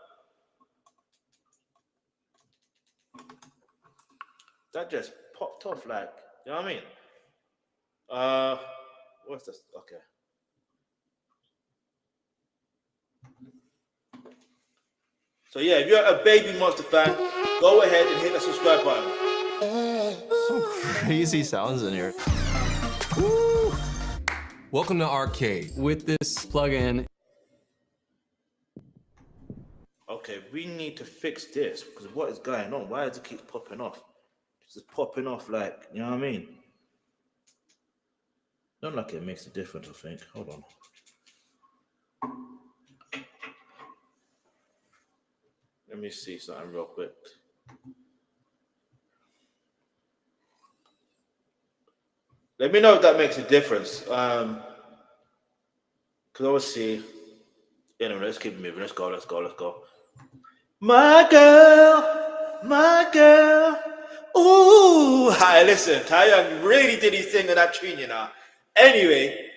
That just popped off, like, you know what I mean? What's this? Okay. So yeah, if you're a Baby Monster fan, go ahead and hit the subscribe button. Some crazy sounds in here. Woo! Welcome to Arcade. With this plugin. Okay, we need to fix this because what is going on? Why does it keep popping off? It's just popping off like, you know what I mean? Not like it makes a difference, I think. Hold on. Let me see something real quick. Let me know if that makes a difference. Because obviously, anyway, let's keep moving. Let's go. My girl. Ooh, hi, listen. Taeyang really did his thing on that tune, you know. Anyway,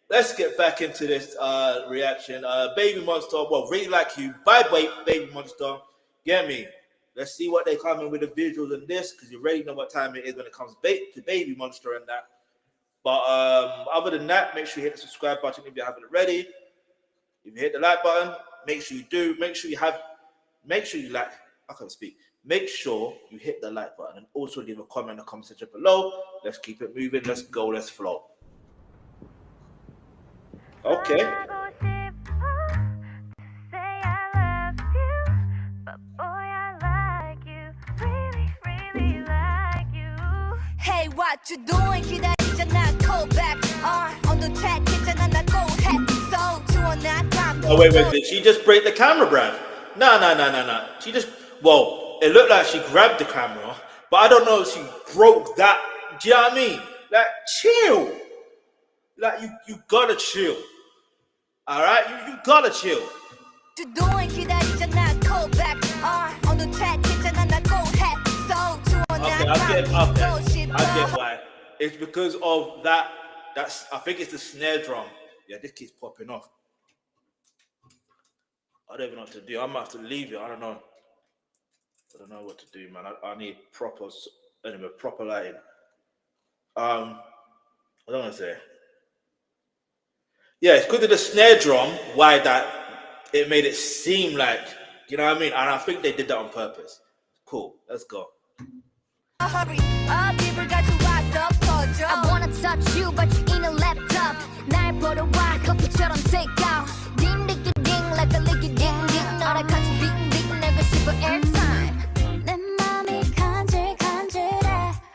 let's get back into this reaction. Baby Monster, well, really like you. Bye, Baby Monster. Get me? Let's see what they come in with the visuals in this, because you already know what time it is when it comes to Baby Monster and that. But other than that, make sure you hit the subscribe button if you haven't already. If you hit the like button, make sure you do. Make sure you like. I can't speak. Make sure you hit the like button and also leave a comment in the comment section below. Let's keep it moving. Let's go. Let's flow. Okay. Hey, what you doing? 기다리잖아, call back. On the track, 괜찮아, 나 go ahead. So, 주원아, 감. Oh, wait. Did she just break the camera, bruv? No. She just, well, it looked like she grabbed the camera, but I don't know if she broke that. Do you know what I mean? Like, chill. Like, you gotta chill. All right? You gotta chill. What you doing? 기다리잖아, call back. On the track, 괜찮아, 나 go ahead. So, 주원아, Okay, I get why. It's because of that. I think it's the snare drum. Yeah, this keeps popping off. I don't even know what to do. I might have to leave it. I don't know what to do, man. I need proper lighting. I don't want to say. Yeah, it's because of the snare drum. Why that? It made it seem like, you know what I mean? And I think they did that on purpose. Cool. Let's go. Hurry up, 입을 가져와 더 퍼져. I wanna touch you, but you in a laptop. 날 보러 와, 커피처럼 take out. Ding, ding, ding, like a licky ding, ding. 너랑 같이 빙, 빙, 내고 싶어 airtime. 내 맘이 간질간질해.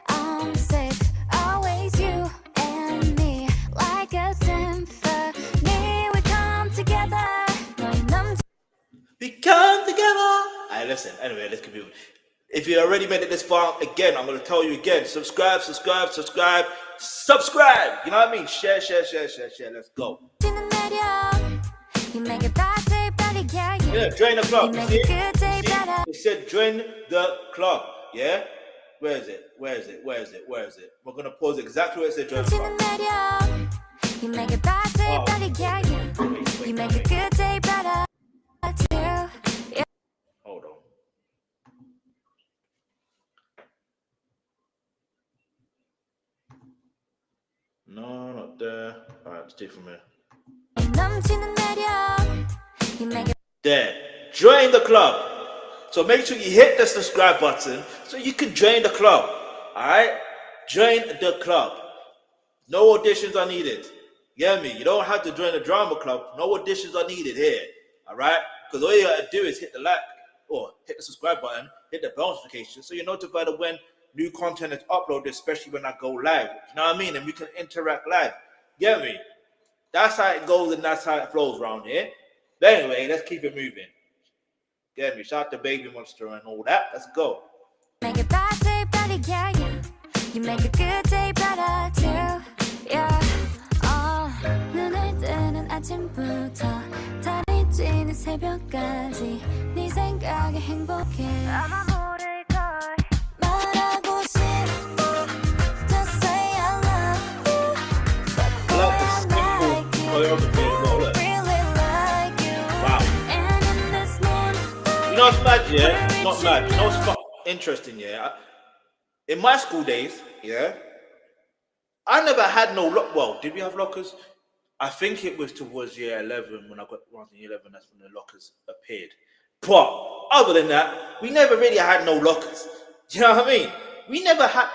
I'm sick, always you and me, like a symphony. We come together. 너의 남자. We come together. Alright, listen. Anyway, let's keep moving. If you already made it this far, again, I'm going to tell you again. Subscribe, subscribe, subscribe, subscribe. You know what I mean? Share, share, share, share, share. Let's go. Yeah, join the club. You see? It said join the club. Yeah? Where is it? Where is it? Where is it? Where is it? We're going to pause exactly where it said join the club. You make a bad day better, yeah, yeah. You make a good day better, too. Hold on. No, not there. Alright, let's take it from here. There. Join the club. So make sure you hit the subscribe button so you can join the club. Alright? Join the club. No auditions are needed. You get me? You don't have to join the drama club. No auditions are needed here. Alright? Because all you gotta do is hit the like or hit the subscribe button, hit the bell notification so you're notified of when new content is uploaded, especially when I go live. You know what I mean? And we can interact live. Get me? That's how it goes and that's how it flows around here. But anyway, let's keep it moving. Get me? Shout out to BABYMONSTER and all that. Let's go. Make a bad day better, yeah, yeah. You make a good day better too, yeah. 눈을 뜨는 아침부터 달이 지는 새벽까지 네 생각에 행복해. 아마 모를걸. 말하고 싶어. Just say I love you. I like the simple choreography as well. Look. Really like you. Wow. And in this mood, You know what's mad, yeah? Not mad. You know what's interesting, yeah? In my school days, yeah, I never had no lock. Well, did we have lockers? I think it was towards year 11 when I got around year 11. That's when the lockers appeared. But other than that, we never really had no lockers. Do you know what I mean? We never had,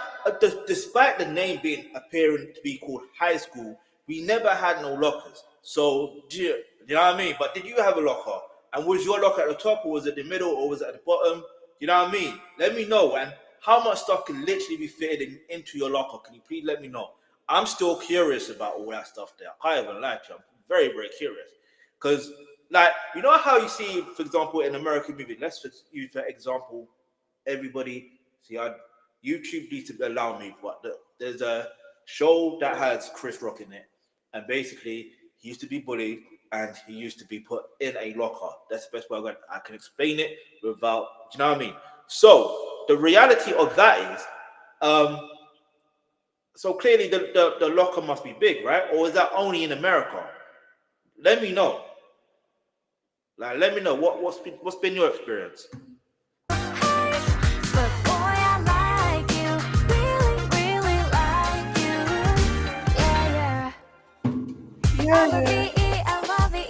despite the name being appearing to be called high school, we never had no lockers. So, do you know what I mean? But did you have a locker? And was your locker at the top, or was it the middle, or was it at the bottom? You know what I mean? Let me know. And how much stuff can literally be fitted into your locker? Can you please let me know? I'm still curious about all that stuff there. I can't even lie to you. I'm very, very curious. Because, like, you know how you see, for example, in American movies, let's just use for example, everybody, see, YouTube needs to allow me, but there's a show that has Chris Rock in it. And basically, he used to be bullied and he used to be put in a locker. That's the best way I can explain it without, do you know what I mean? So, the reality of that is, so clearly the locker must be big, right? Or is that only in America? Let me know. Like, let me know what's been your experience. but boy, I like you. Really, really like you. Yeah, yeah. I love it.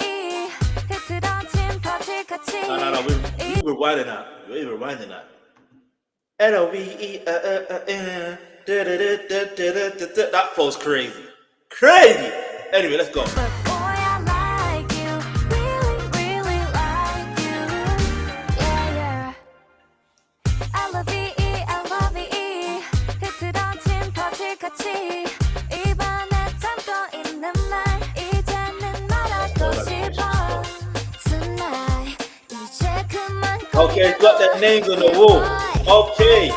흐트러진 퍼즐같이. No, we rewinding that. We're rewinding that. L-O-V-E, that flows crazy. Crazy! Anyway, let's go. But boy, I like you. Really, really like you. Yeah, yeah. I love it. 흐트러진 퍼즐같이. 입안에 담고 있는 말. 이제는 말하고 싶어. Tonight. 이제 그만. Okay, it's got their names on the wall. Okay.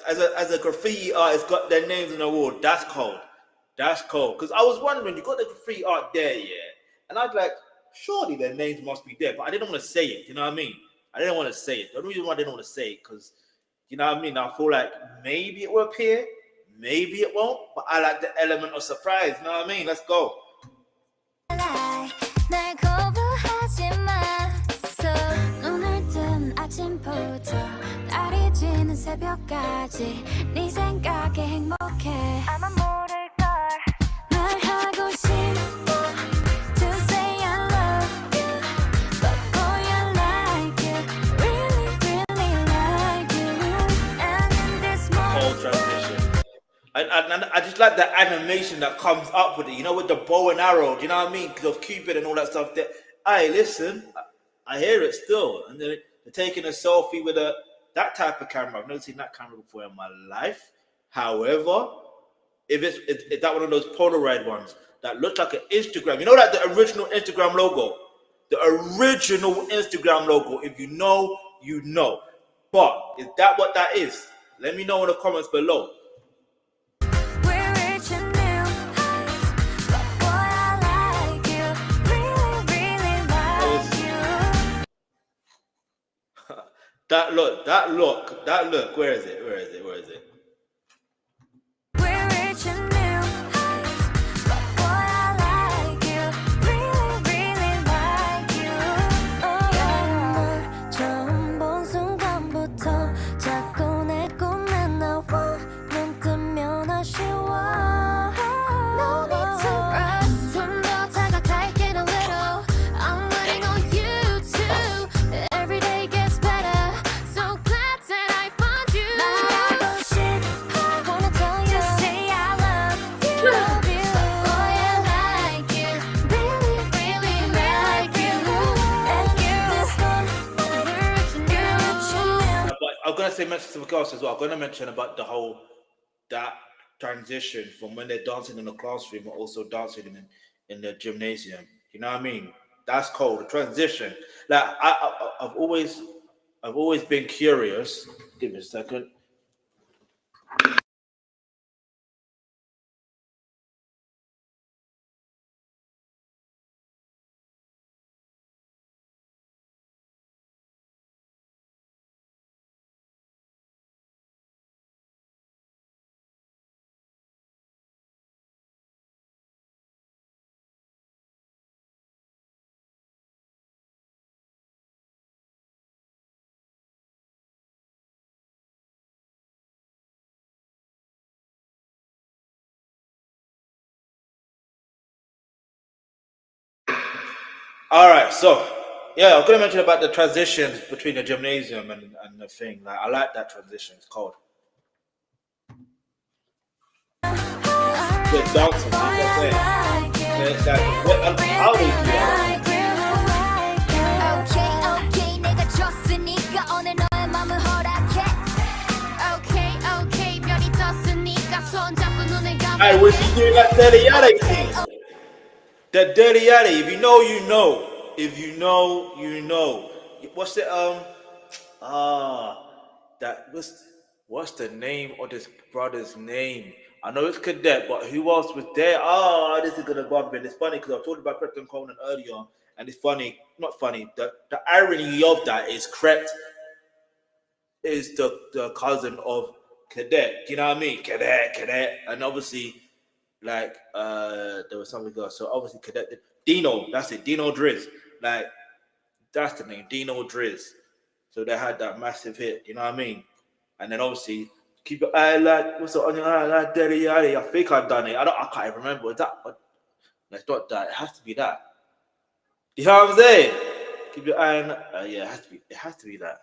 As a graffiti artist, got their names on the wall. That's cold. That's cold. Because I was wondering, you got the graffiti art there, yeah? And I was like, surely their names must be there. But I didn't want to say it. You know what I mean? I didn't want to say it. The only reason why I didn't want to say it, because, you know what I mean? I feel like maybe it will appear, maybe it won't. But I like the element of surprise. You know what I mean? Let's go. 날 거부하지 마서 눈을 뜬 아침부터 달이 지는 새벽까지 네 생각에 행복해 아마 모를걸 말하고 싶어 to say I love you but boy I like you really really like I just like the animation that comes up with it, you know, with the bow and arrow, do you know what I mean? Because of Cupid and all that stuff. Hey, listen, I hear it still. And they're taking a selfie with that type of camera. I've never seen that camera before in my life. However, if that one of those Polaroid ones that looks like an Instagram, you know, like the original Instagram logo, the original Instagram logo. If you know, you know. But is that what that is? Let me know in the comments below. We're reaching new heights, but boy, I like you. Really, really like you. That look. Where is it? We're reaching new heights, but boy, I like you. Really, like you. 널 처음 본 순간부터 자꾸 내 꿈에 나와. 눈 뜨면 아쉬워. No need to rush. 좀 더 다가갈게 a little. I'm waiting on you too. Every day gets better. So glad that I found you. 말하고 싶어. Wanna tell you. Just say I love you. Love you. Boy, I like you. Really, like you. Like you. This one, you're reaching new. But I'm gonna mention something else as well. I'm gonna mention about that transition from when they're dancing in the classroom and also dancing in the gymnasium. You know what I mean? That's cool. The transition. Like I've always been curious. Give me a second. All right, so yeah, I'm gonna mention about the transitions between the gymnasium and the thing. Like I like that transition. It's called the dancing. You know what I'm saying? And it's like, how do you do that? Okay, 내가 졌으니까 오늘 너의 맘을 허락해. Okay, 별이 떴으니까 손 잡고 눈을 감을게. Hey, was she doing that dirty yada thing? That dirty yada. If you know, you know. If you know, you know. What's the what's the name of this brother's name? I know it's Cadet, but who else was there? This is gonna bother me. It's funny because I talked about Krypton Conan earlier, and it's funny, not funny. The irony of that is Krept is the cousin of Cadet. You know what I mean? Cadet, and obviously, like there was something else. So obviously, Cadet Dino. That's it. Dino Driz. Like that's the name. Dino Driz. So they had that massive hit. You know what I mean? And then obviously. Keep your eye like what's on your eye like dirty yada. I think I've done it. I can't even remember. Is that? It's not that. It has to be that. You know what I'm saying? Keep your eye on. Yeah, it has to be. It has to be that.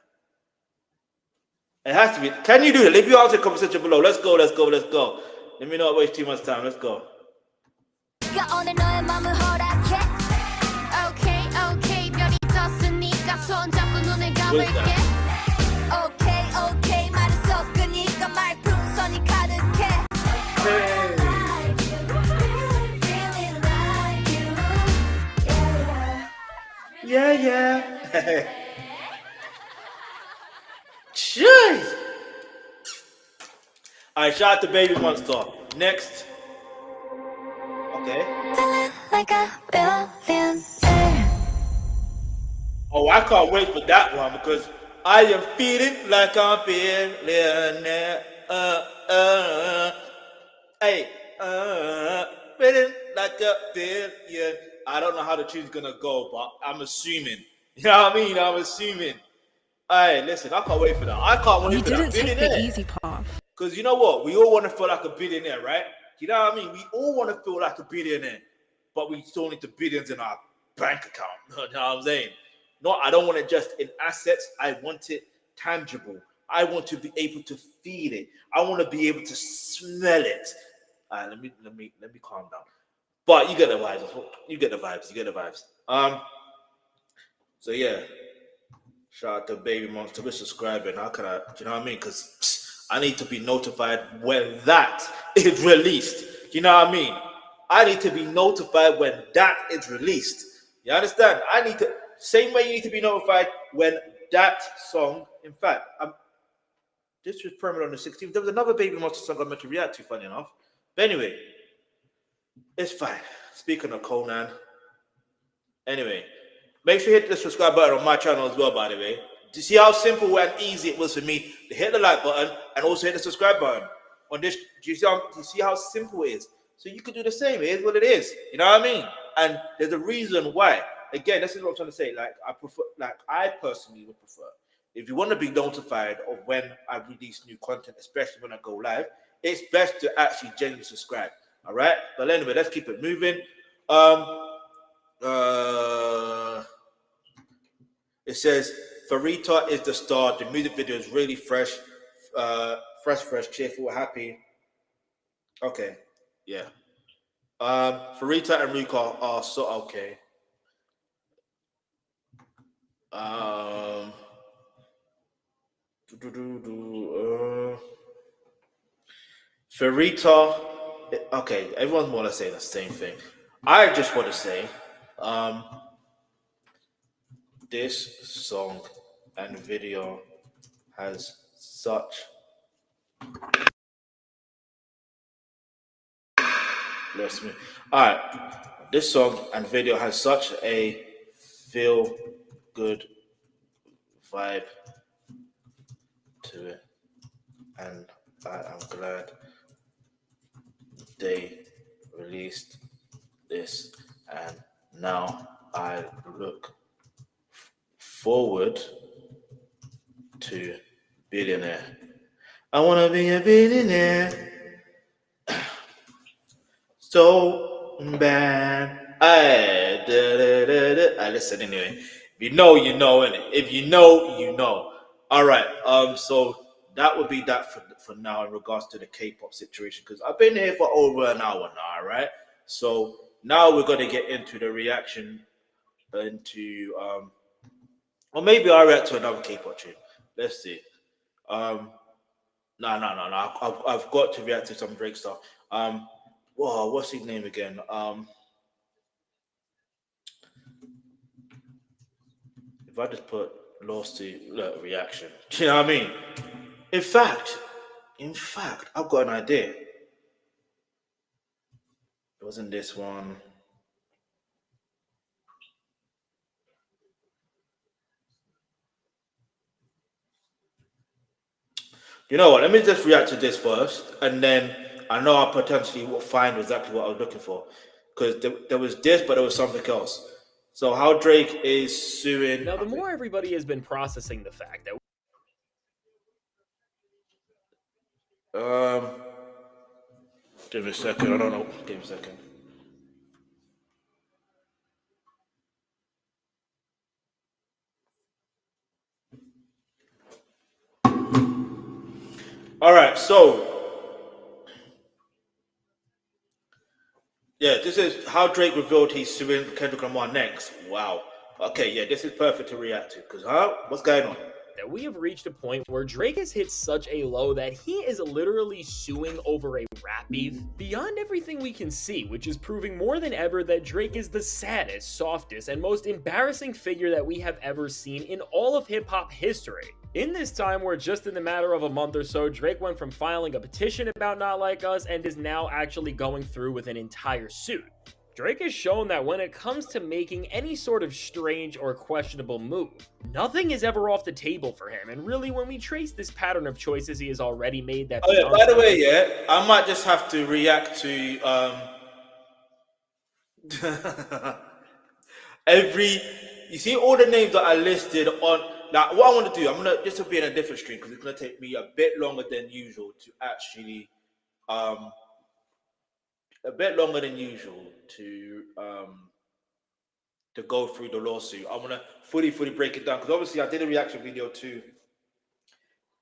It has to be. Can you do it? Leave your answer in the comment section below. Let's go. Let me not waste too much time. Let's go. 오늘 너의 맘을 허락해. Okay, 별이 떴으니까 손 잡고 눈을 감을게. Okay, 말을 섞으니까 말풍선이 가득해. Yeah. Jeez. All right, shout out to Baby Monster. Next. Okay. Like a billionaire. Oh, I can't wait for that one because I am feeling like I'm a billionaire. Hey, feeling like a billion. I don't know how the tune's gonna go, but I'm assuming. You know what I mean? I'm assuming. Hey, listen, I can't wait for that. I can't wait You for that. didn't take the Billionaire. easy path. Because you know what? We all want to feel like a billionaire, right? You know what I mean? We all want to feel like a billionaire, but we still need the billions in our bank account. You know what I'm saying? No, I don't want it just in assets. I want it tangible. I want to be able to feel it. I want to be able to smell it. Let me calm down. But you get the vibes. You get the vibes. You get the vibes. So yeah, shout out to Baby Monster for subscribing. How can I? Do you know what I mean? Because I need to be notified when that is released. Do you know what I mean? I need to be notified when that is released. You understand? I need to, same way you need to be notified when that song. In fact, this was premiered on the 16th. There was another Baby Monster song I meant to react to, funny enough. But anyway, it's fine. Speaking of Conan, anyway, make sure you hit the subscribe button on my channel as well, by the way. Do you see how simple and easy it was for me to hit the like button and also hit the subscribe button on this? Do you see how simple it is? So you can do the same. It is what it is. You know what I mean? And there's a reason why. Again, this is what I'm trying to say. I personally would prefer, if you want to be notified of when I release new content, especially when I go live, it's best to actually genuinely subscribe. All right? But anyway, let's keep it moving. It says Farita is the star. The music video is really fresh, cheerful, happy. Okay, yeah. Farita and Rika are so okay. Farita, okay, everyone's more or less saying the same thing. I just want to say, this song and video has such bless me. All right, this song and video has such a feel good vibe to it, and I am glad they released this, and now I look forward to billionaire. I want to be a billionaire so bad. Listen anyway. If you know, you know, innit? If you know, you know. All right. So that would be that for now in regards to the K-pop situation, because I've been here for over an hour now. All right. So now we're gonna get into the reaction into or maybe I'll react to another K-pop tune. Let's see. No. I've got to react to some Drake stuff. Whoa, what's his name again? If I just put lost to reaction, do you know what I mean? In fact, I've got an idea. It wasn't this one. You know what? Let me just react to this first, and then I know I potentially will find exactly what I was looking for. Because there was this, but there was something else. So how Drake is suing. Now, the more everybody has been processing the fact that give me a second. I don't know. Give me a second. All right, so yeah, this is how Drake revealed he's suing Kendrick Lamar next. Wow. Okay, yeah, this is perfect to react to. Because, what's going on? that we have reached a point where Drake has hit such a low that he is literally suing over a rap beef beyond everything we can see, which is proving more than ever that Drake is the saddest, softest, and most embarrassing figure that we have ever seen in all of hip-hop history. In this time where just in the matter of a month or so, Drake went from filing a petition about Not Like Us and is now actually going through with an entire suit. Drake has shown that when it comes to making any sort of strange or questionable move, nothing is ever off the table for him, and really when we trace this pattern of choices he has already made that... Oh yeah, by the way, yeah, I might just have to react to you see all the names that I listed on, like what I want to do, I'm gonna just to be in a different stream because it's gonna take me a bit longer than usual to actually to go through the lawsuit. I'm gonna fully break it down because obviously I did a reaction video to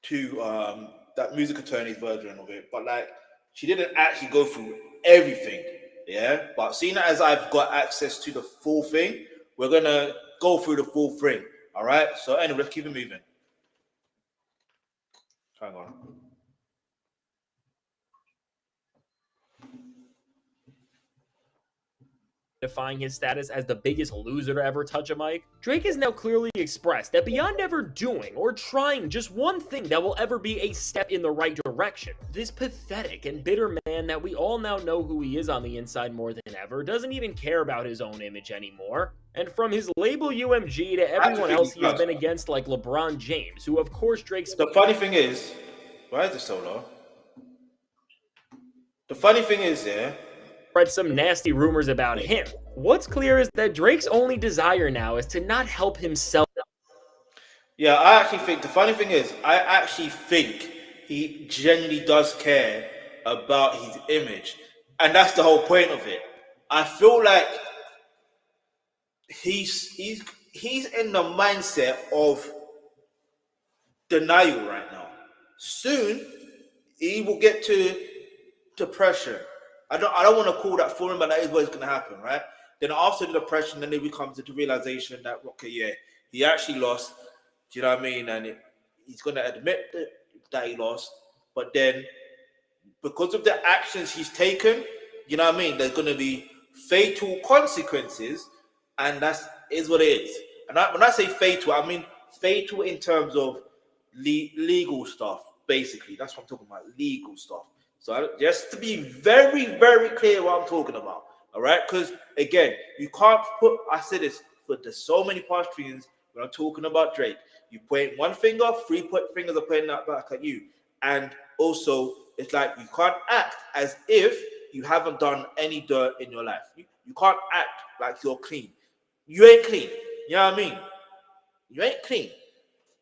to that music attorney's version of it, but like she didn't actually go through everything. Yeah, but seeing as I've got access to the full thing, we're gonna go through the full thing. All right. So anyway, let's keep it moving. Hang on. Defying his status as the biggest loser to ever touch a mic, Drake has now clearly expressed that beyond ever doing or trying just one thing that will ever be a step in the right direction, this pathetic and bitter man that we all now know who he is on the inside more than ever doesn't even care about his own image anymore. And from his label UMG to everyone else he has been against, like LeBron James, who of course Drake's... The funny thing is, why is this so low? The funny thing is, yeah, spread some nasty rumors about him. What's clear is that Drake's only desire now is to not help himself. Yeah, I actually think the funny thing is, I actually think he genuinely does care about his image, and that's the whole point of it. I feel like he's in the mindset of denial right now. Soon he will get to depression. I don't want to call that for him, but that is what is going to happen, right? Then after the depression, then he comes into realization that, okay, yeah, he actually lost. Do you know what I mean? And he's going to admit that he lost. But then, because of the actions he's taken, you know what I mean? There's going to be fatal consequences, and that is what it is. And when I say fatal, I mean fatal in terms of legal stuff, basically. That's what I'm talking about, legal stuff. So just to be very, very clear what I'm talking about, all right? Because, again, you can't put, I said this, but there's so many past things when I'm talking about Drake. You point one finger, three fingers are pointing that back at you. And also, it's like you can't act as if you haven't done any dirt in your life. You can't act like you're clean. You ain't clean. You know what I mean? You ain't clean.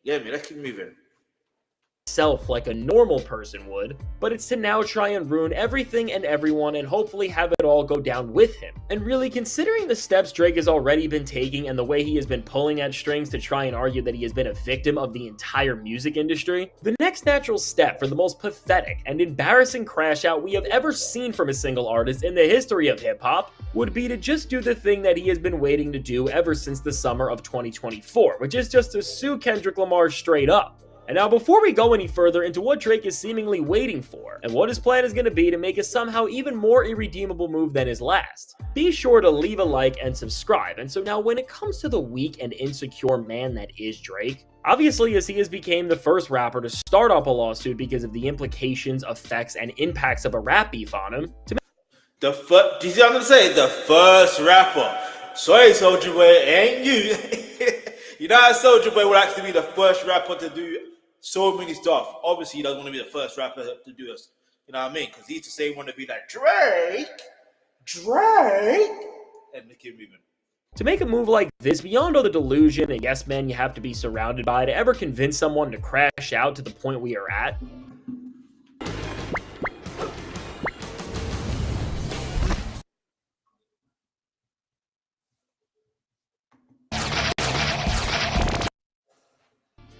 Yeah, man, let's keep moving. Self like a normal person would, but it's to now try and ruin everything and everyone and hopefully have it all go down with him. And really, considering the steps Drake has already been taking and the way he has been pulling at strings to try and argue that he has been a victim of the entire music industry, the next natural step for the most pathetic and embarrassing crash out we have ever seen from a single artist in the history of hip-hop would be to just do the thing that he has been waiting to do ever since the summer of 2024, which is just to sue Kendrick Lamar straight up. And now, before we go any further into what Drake is seemingly waiting for, and what his plan is going to be to make a somehow even more irredeemable move than his last, be sure to leave a like and subscribe. And so now, when it comes to the weak and insecure man that is Drake, obviously as he has become the first rapper to start up a lawsuit because of the implications, effects, and impacts of a rap beef on him, did you see what I'm going to say? The first rapper. Sorry, Soulja Boy, ain't you? You know how Soulja Boy would actually be the first rapper to do so many stuff. Obviously, he doesn't want to be the first rapper to do this. You know what I mean? Because he used to say he wanted to be like Drake, and keep moving. To make a move like this, beyond all the delusion and yes men you have to be surrounded by to ever convince someone to crash out to the point we are at,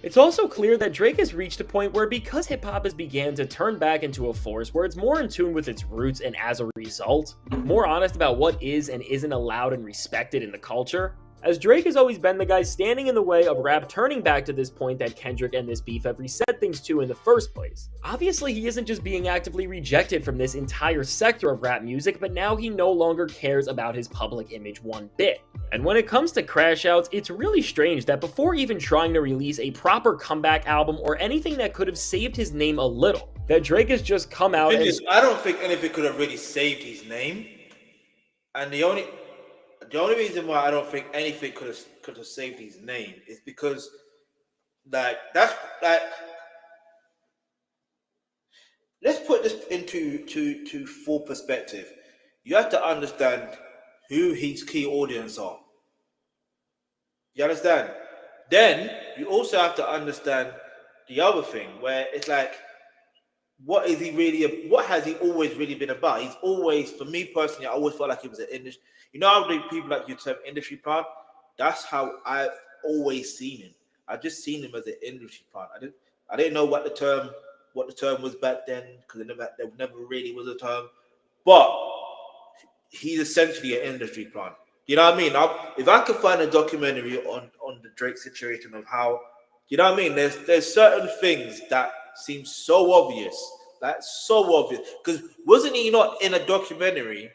it's also clear that Drake has reached a point where, because hip-hop has began to turn back into a force where it's more in tune with its roots and as a result, more honest about what is and isn't allowed and respected in the culture, as Drake has always been the guy standing in the way of rap turning back to this point that Kendrick and this beef have reset things to in the first place. Obviously, he isn't just being actively rejected from this entire sector of rap music, but now he no longer cares about his public image one bit. And when it comes to crash outs, it's really strange that before even trying to release a proper comeback album or anything that could have saved his name a little, that Drake has just come out and... I don't think anything could have really saved his name. And the only reason why I don't think anything could have saved his name is because, let's put this into full perspective. You have to understand who his key audience are. You understand? Then you also have to understand the other thing, where it's like, what has he always really been about? He's always, for me personally, I always felt like he was an industry. You know how the people like you term industry plant? That's how I've always seen him. I've just seen him as an industry plant. I didn't know what the term was back then, because there never really was a term. But he's essentially an industry plant. You know what I mean? If I could find a documentary on the Drake situation of how, you know what I mean? There's certain things that seem so obvious. That's so obvious. Because wasn't he not in a documentary?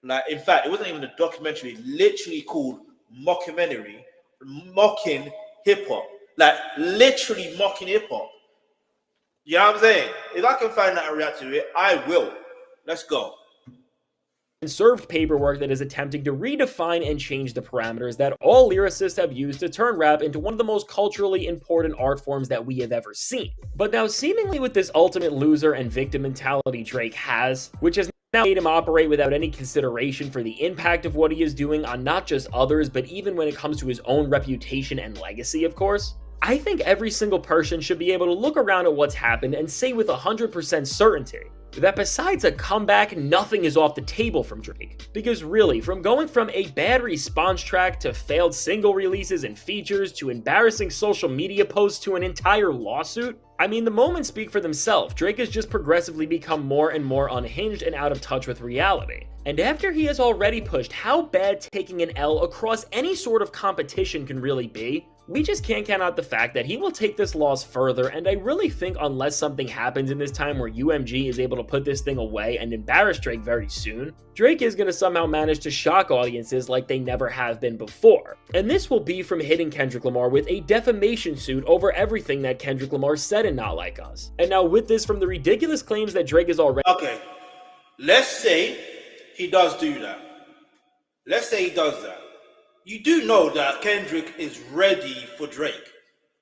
Like, in fact, it wasn't even a documentary, literally called Mockumentary, mocking hip hop. Like, literally mocking hip hop. You know what I'm saying? If I can find that and react to it, I will. Let's go. And served paperwork that is attempting to redefine and change the parameters that all lyricists have used to turn rap into one of the most culturally important art forms that we have ever seen. But now, seemingly with this ultimate loser and victim mentality Drake has, which has now made him operate without any consideration for the impact of what he is doing on not just others, but even when it comes to his own reputation and legacy, of course, I think every single person should be able to look around at what's happened and say with 100% certainty that besides a comeback, nothing is off the table from Drake. Because really, from going from a bad response track to failed single releases and features to embarrassing social media posts to an entire lawsuit, I mean, the moments speak for themselves. Drake has just progressively become more and more unhinged and out of touch with reality. And after he has already pushed how bad taking an L across any sort of competition can really be, we just can't count out the fact that he will take this loss further, and I really think unless something happens in this time where UMG is able to put this thing away and embarrass Drake very soon, Drake is going to somehow manage to shock audiences like they never have been before. And this will be from hitting Kendrick Lamar with a defamation suit over everything that Kendrick Lamar said in Not Like Us. And now with this from the ridiculous claims that Drake is already... Okay, let's say he does do that. Let's say he does that. You do know that Kendrick is ready for Drake.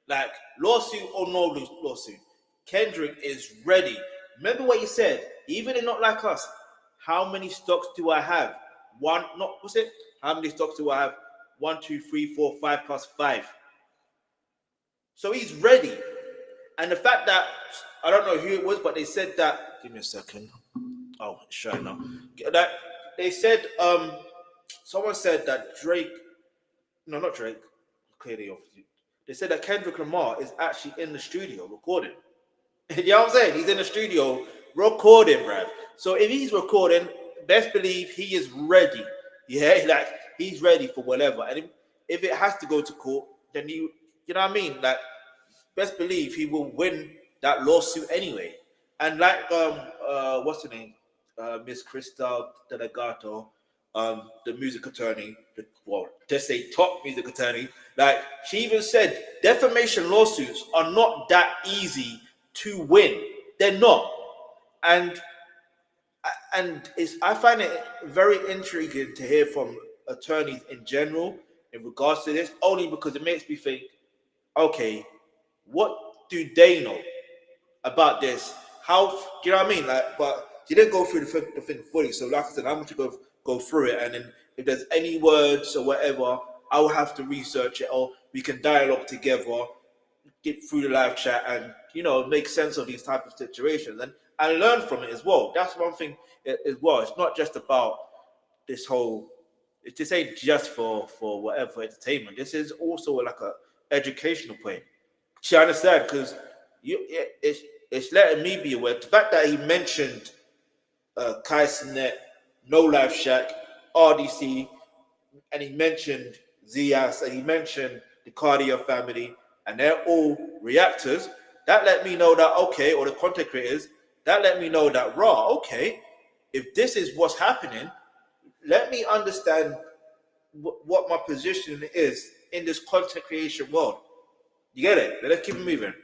Like, lawsuit or no lawsuit, Kendrick is ready. Remember what he said, even in Not Like Us, how many stocks do I have? How many stocks do I have? 1, 2, 3, 4, 5 plus 5. So he's ready. And the fact that, I don't know who it was, but they said that, give me a second. Oh, it's showing now. That they said, someone said that Drake, no, not Drake, clearly obviously. They said that Kendrick Lamar is actually in the studio recording. You know what I'm saying? He's in the studio recording, bruv. So if he's recording, best believe he is ready. Yeah, like he's ready for whatever. And if it has to go to court, then you know what I mean? Like, best believe he will win that lawsuit anyway. And like what's her name? Miss Crystal Delegato, the music attorney, just say top music attorney, like she even said defamation lawsuits are not that easy to win. They're not. And I find it very intriguing to hear from attorneys in general in regards to this, only because it makes me think, okay, what do they know about this? How, do you know what I mean? Like, but she didn't go through the thing fully. So like I said, I'm going to go through it, and then if there's any words or whatever, I will have to research it, or we can dialogue together, get through the live chat, and make sense of these type of situations and learn from it as well. That's one thing as well. It's not just about this whole. This ain't just for whatever entertainment. This is also like a educational point. Do you understand? Because it's letting me be aware. The fact that he mentioned Kai Cenat, No Life Shack, RDC, and he mentioned Zias, and he mentioned the Cardia family, and they're all reactors, that let me know that, okay, or the content creators, that let me know that, okay, if this is what's happening, let me understand what my position is in this content creation world. You get it? Let's keep it moving.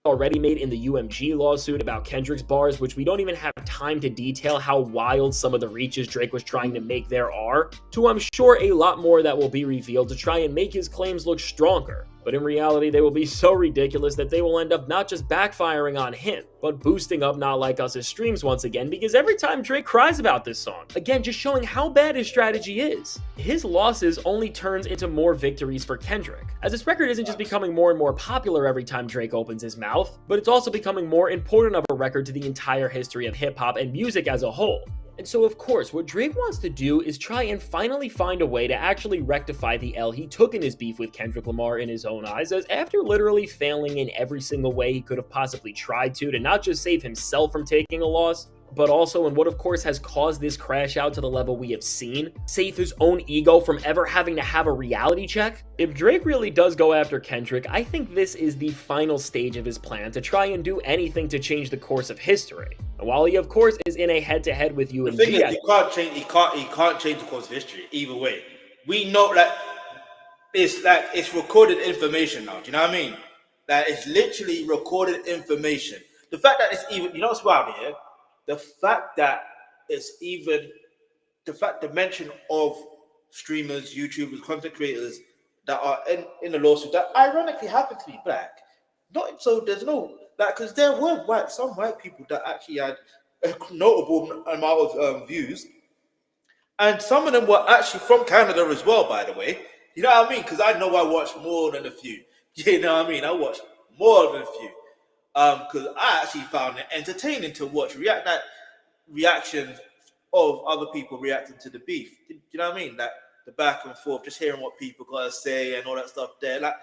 Already made in the UMG lawsuit about Kendrick's bars, which we don't even have time to detail how wild some of the reaches Drake was trying to make there are, to I'm sure a lot more that will be revealed to try and make his claims look stronger. But in reality, they will be so ridiculous that they will end up not just backfiring on him, but boosting up Not Like Us' streams once again, because every time Drake cries about this song, again, just showing how bad his strategy is. His losses only turns into more victories for Kendrick, as this record isn't just becoming more and more popular every time Drake opens his mouth, but it's also becoming more important of a record to the entire history of hip-hop and music as a whole. And so, of course, what Drake wants to do is try and finally find a way to actually rectify the L he took in his beef with Kendrick Lamar in his own eyes, as after literally failing in every single way he could have possibly tried to not just save himself from taking a loss, but also in what of course has caused this crash out to the level we have seen, save his own ego from ever having to have a reality check. If Drake really does go after Kendrick, I think this is the final stage of his plan to try and do anything to change the course of history. And while he of course is in a head-to-head with UMG, the thing is, he can't change the course of history either way. We know that it's recorded information now. Do you know what I mean? That it's literally recorded information. The fact that it's even, you know what's wild here? The fact that the mention of streamers, YouTubers, content creators that are in the lawsuit that ironically happen to be black. Not so there's no because there were some white people that actually had a notable amount of views, and some of them were actually from Canada as well. By the way, you know what I mean? Because I know I watched more than a few. You know what I mean? I watched more than a few. Because I actually found it entertaining to watch reactions of other people reacting to the beef. Do you know what I mean? Like the back and forth, just hearing what people gotta say and all that stuff there.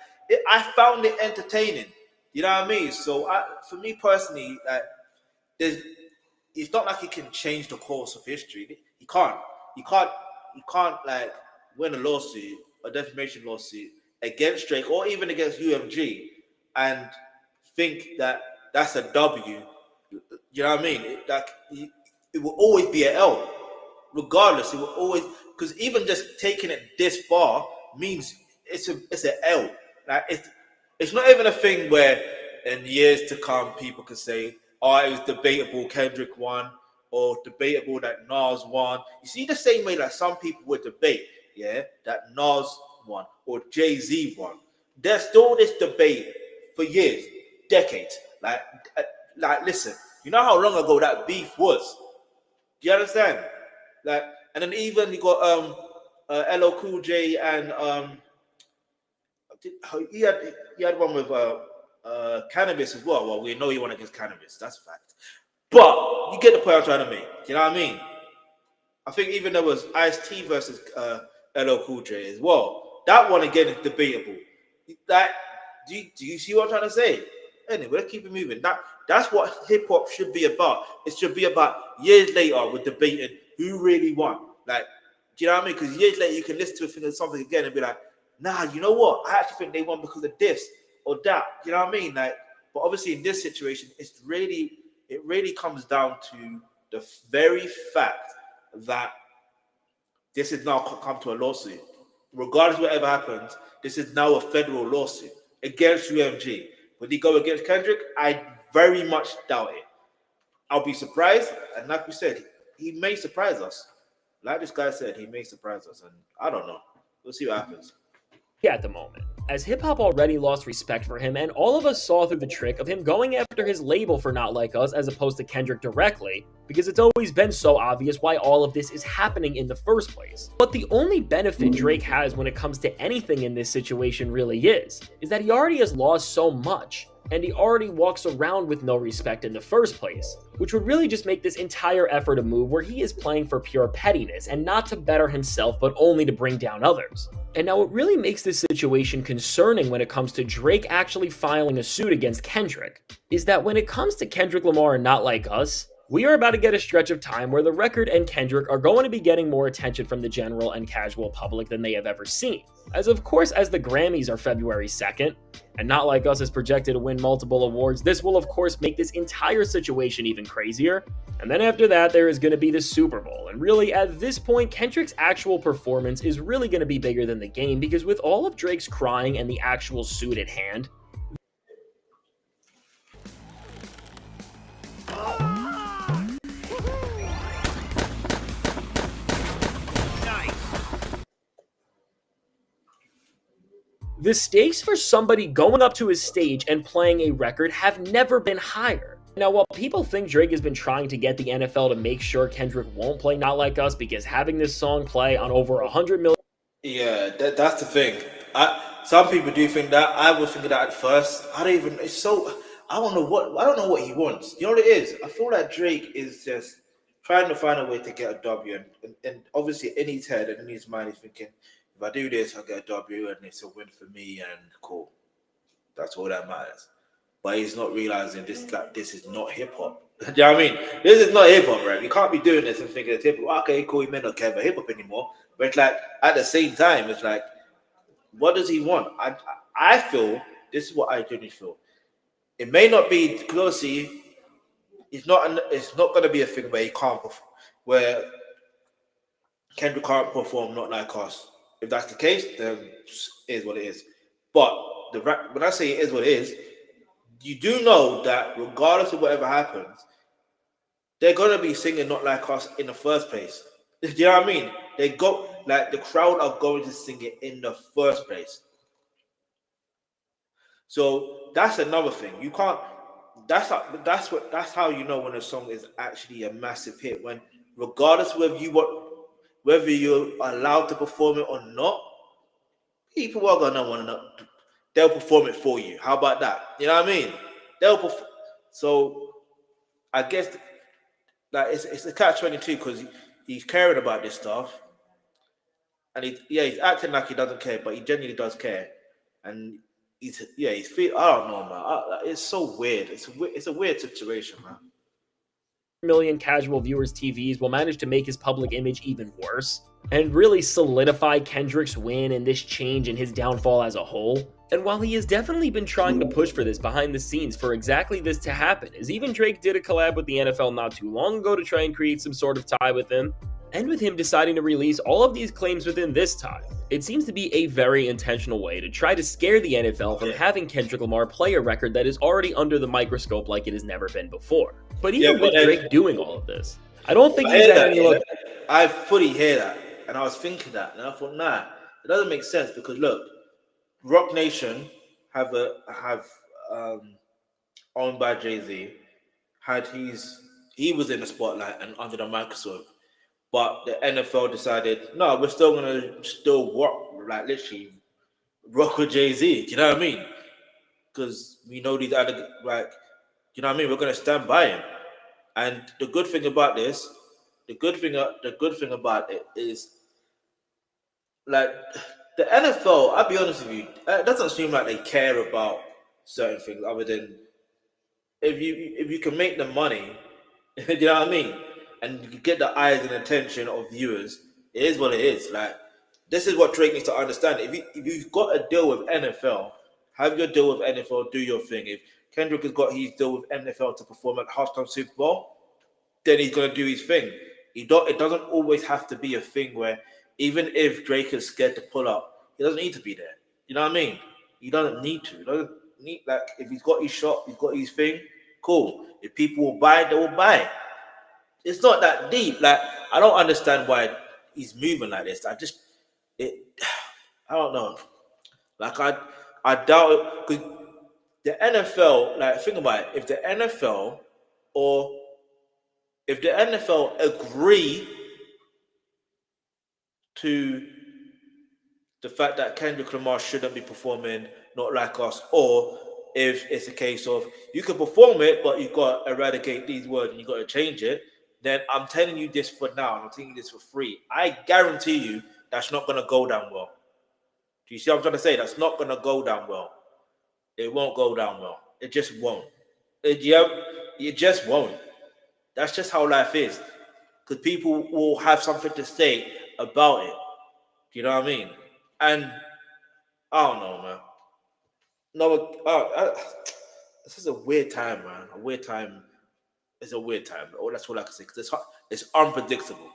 I found it entertaining. You know what I mean? So for me personally, it's not like he can change the course of history. He can't. You can't like win a lawsuit, a defamation lawsuit against Drake or even against UMG and think that that's a W. You know what I mean? It will always be an L, regardless. It will always, because even just taking it this far means it's an L. Like it's not even a thing where in years to come people can say, "Oh, it was debatable Kendrick won," or debatable that Nas won. You see, the same way that some people would debate, that Nas won or Jay-Z won. There's still this debate for years. Decades, like listen, you know how long ago that beef was? Do you understand? Like, and then even you got LL Cool J and he had one with cannabis as well. Well, we know he won against cannabis, that's a fact. But you get the point I'm trying to make. You know what I mean? I think even there was Ice-T versus LL Cool J as well. That one again is debatable. That do you see what I'm trying to say? Anyway, let's keep it moving. That's what hip hop should be about. It should be about years later we're debating who really won. Like, do you know what I mean? Because years later you can listen to something again and be like, nah, you know what? I actually think they won because of this or that. You know what I mean? Like, but obviously in this situation, it really comes down to the very fact that this has now come to a lawsuit. Regardless of whatever happens, this is now a federal lawsuit against UMG. Would he go against Kendrick? I very much doubt it. I'll be surprised, and like we said, he may surprise us. Like this guy said, he may surprise us, and I don't know. We'll see what happens. At the moment, as hip-hop already lost respect for him, and all of us saw through the trick of him going after his label for Not Like Us as opposed to Kendrick directly, because it's always been so obvious why all of this is happening in the first place. But the only benefit Drake has when it comes to anything in this situation really is that he already has lost so much, and he already walks around with no respect in the first place, which would really just make this entire effort a move where he is playing for pure pettiness and not to better himself but only to bring down others. And now what really makes this situation concerning when it comes to Drake actually filing a suit against Kendrick is that when it comes to Kendrick Lamar and Not Like Us, we are about to get a stretch of time where the record and Kendrick are going to be getting more attention from the general and casual public than they have ever seen. As of course, as the Grammys are February 2nd, and Not Like Us is projected to win multiple awards, this will of course make this entire situation even crazier. And then after that, there is going to be the Super Bowl. And really, at this point, Kendrick's actual performance is really going to be bigger than the game, because with all of Drake's crying and the actual suit at hand, the stakes for somebody going up to his stage and playing a record have never been higher. Now, while people think Drake has been trying to get the NFL to make sure Kendrick won't play Not Like Us because having this song play on over 100 million... Yeah, that's the thing. Some people do think that. I was thinking that at first. I don't know what he wants. You know what it is? I feel like Drake is just trying to find a way to get a W, and obviously in his head and in his mind, he's thinking, if I do this, I'll get a W, and it's a win for me, and cool. That's all that matters. But he's not realizing this is not hip hop. Do you know what I mean? This is not hip hop, right? You can't be doing this and thinking it's hip hop. Okay, cool, he may not care about hip hop anymore. But it's like at the same time, it's like, what does he want? I feel this is what I genuinely feel. It may not be closely. It's not going to be a thing where he can't where Kendrick can't perform Not Like Us. If that's the case, then it is what it is. But when I say it is what it is, you do know that regardless of whatever happens, they're going to be singing Not Like Us in the first place. Do you know what I mean? The crowd are going to sing it in the first place. So that's another thing. You can't. That's how you know when a song is actually a massive hit. When regardless whether you're allowed to perform it or not, people are gonna want to know. They'll perform it for you. How about that? You know what I mean? So I guess it's a catch-22 because he's caring about this stuff, and he's acting like he doesn't care, but he genuinely does care, and he's I don't know, man. It's so weird. It's a weird situation, man. Million casual viewers TVs will manage to make his public image even worse and really solidify Kendrick's win and this change in his downfall as a whole. And while he has definitely been trying to push for this behind the scenes for exactly this to happen, as even Drake did a collab with the NFL not too long ago to try and create some sort of tie with him, and with him deciding to release all of these claims within this time, it seems to be a very intentional way to try to scare the NFL from having Kendrick Lamar play a record that is already under the microscope like it has never been before. But even with Drake doing all of this, I don't think he's had any look. I fully hear that, and I was thinking that, and I thought, nah, it doesn't make sense because look, Rock Nation owned by Jay-Z, he was in the spotlight and under the microscope. But the NFL decided, no, we're still gonna literally rock with Jay-Z. Do you know what I mean? Because we know these other you know what I mean? We're gonna stand by him. And the good thing about this, the good thing about it is, like, the NFL, I'll be honest with you, it doesn't seem like they care about certain things other than if you can make the money, you know what I mean? And you get the eyes and attention of viewers, it is what it is. Like, this is what Drake needs to understand. If you've got a deal with NFL, have your deal with NFL, do your thing. If Kendrick has got his deal with NFL to perform at halftime Super Bowl, then he's gonna do his thing. It doesn't always have to be a thing where even if Drake is scared to pull up, he doesn't need to be there. You know what I mean? He doesn't need to. He doesn't need, like, if he's got his shot, he's got his thing, cool. If people will buy, they will buy. It's not that deep. Like, I don't understand why he's moving like this. I don't know. Like, I doubt it, because the NFL, like, think about it. If the NFL agree to the fact that Kendrick Lamar shouldn't be performing Not Like Us, or if it's a case of you can perform it, but you've got to eradicate these words and you've got to change it, then I'm telling you this for now, and I'm telling you this for free. I guarantee you that's not going to go down well. Do you see what I'm trying to say? That's not going to go down well. It won't go down well. It just won't. It just won't. That's just how life is. Because people will have something to say about it. Do you know what I mean? And I don't know, man. No, this is a weird time, man. A weird time. It's a weird time. Oh, that's all I can say. Because it's unpredictable.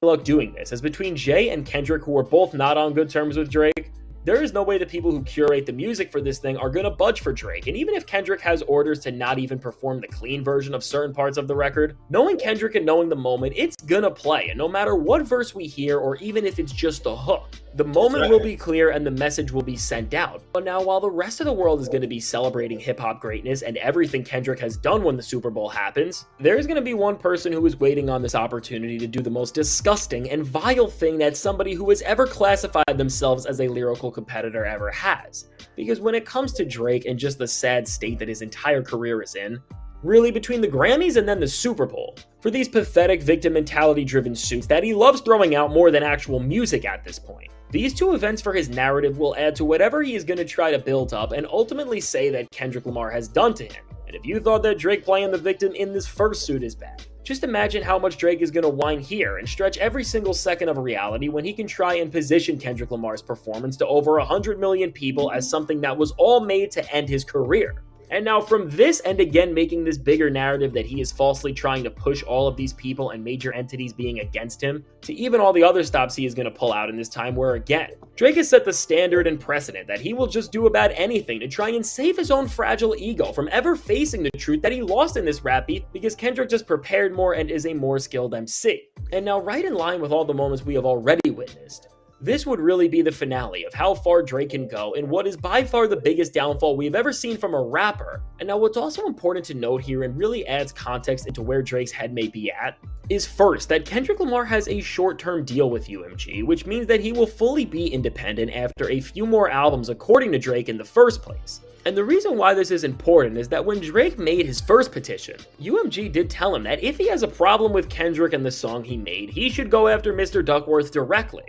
Look, doing this, as between Jay and Kendrick, who are both not on good terms with Drake, there is no way the people who curate the music for this thing are going to budge for Drake. And even if Kendrick has orders to not even perform the clean version of certain parts of the record, knowing Kendrick and knowing the moment, it's gonna play. And no matter what verse we hear, or even if it's just the hook, the moment will be clear and the message will be sent out. But now, while the rest of the world is going to be celebrating hip-hop greatness and everything Kendrick has done when the Super Bowl happens, there's going to be one person who is waiting on this opportunity to do the most disgusting and vile thing that somebody who has ever classified themselves as a lyrical competitor ever has. Because when it comes to Drake and just the sad state that his entire career is in, really between the Grammys and then the Super Bowl, for these pathetic victim mentality driven suits that he loves throwing out more than actual music at this point. These two events for his narrative will add to whatever he is going to try to build up and ultimately say that Kendrick Lamar has done to him. And if you thought that Drake playing the victim in this first suit is bad, just imagine how much Drake is going to whine here and stretch every single second of reality when he can try and position Kendrick Lamar's performance to over 100 million people as something that was all made to end his career. And now from this, and again making this bigger narrative that he is falsely trying to push all of these people and major entities being against him, to even all the other stops he is going to pull out in this time where, again, Drake has set the standard and precedent that he will just do about anything to try and save his own fragile ego from ever facing the truth that he lost in this rap beef because Kendrick just prepared more and is a more skilled MC. And now, right in line with all the moments we have already witnessed, this would really be the finale of how far Drake can go in what is by far the biggest downfall we've ever seen from a rapper. And now what's also important to note here and really adds context into where Drake's head may be at, is first that Kendrick Lamar has a short-term deal with UMG, which means that he will fully be independent after a few more albums according to Drake in the first place. And the reason why this is important is that when Drake made his first petition, UMG did tell him that if he has a problem with Kendrick and the song he made, he should go after Mr. Duckworth directly.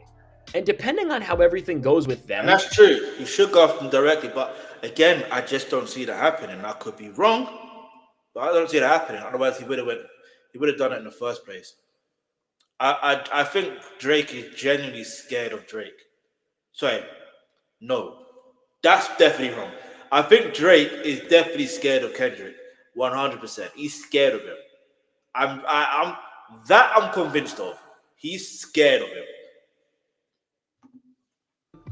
And depending on how everything goes with them... And that's true. You should go after them directly. But again, I just don't see that happening. I could be wrong, but I don't see that happening. Otherwise, he would have done it in the first place. I think Drake is genuinely scared of Drake. Sorry. No. That's definitely wrong. I think Drake is definitely scared of Kendrick. 100%. He's scared of him. I'm convinced of. He's scared of him.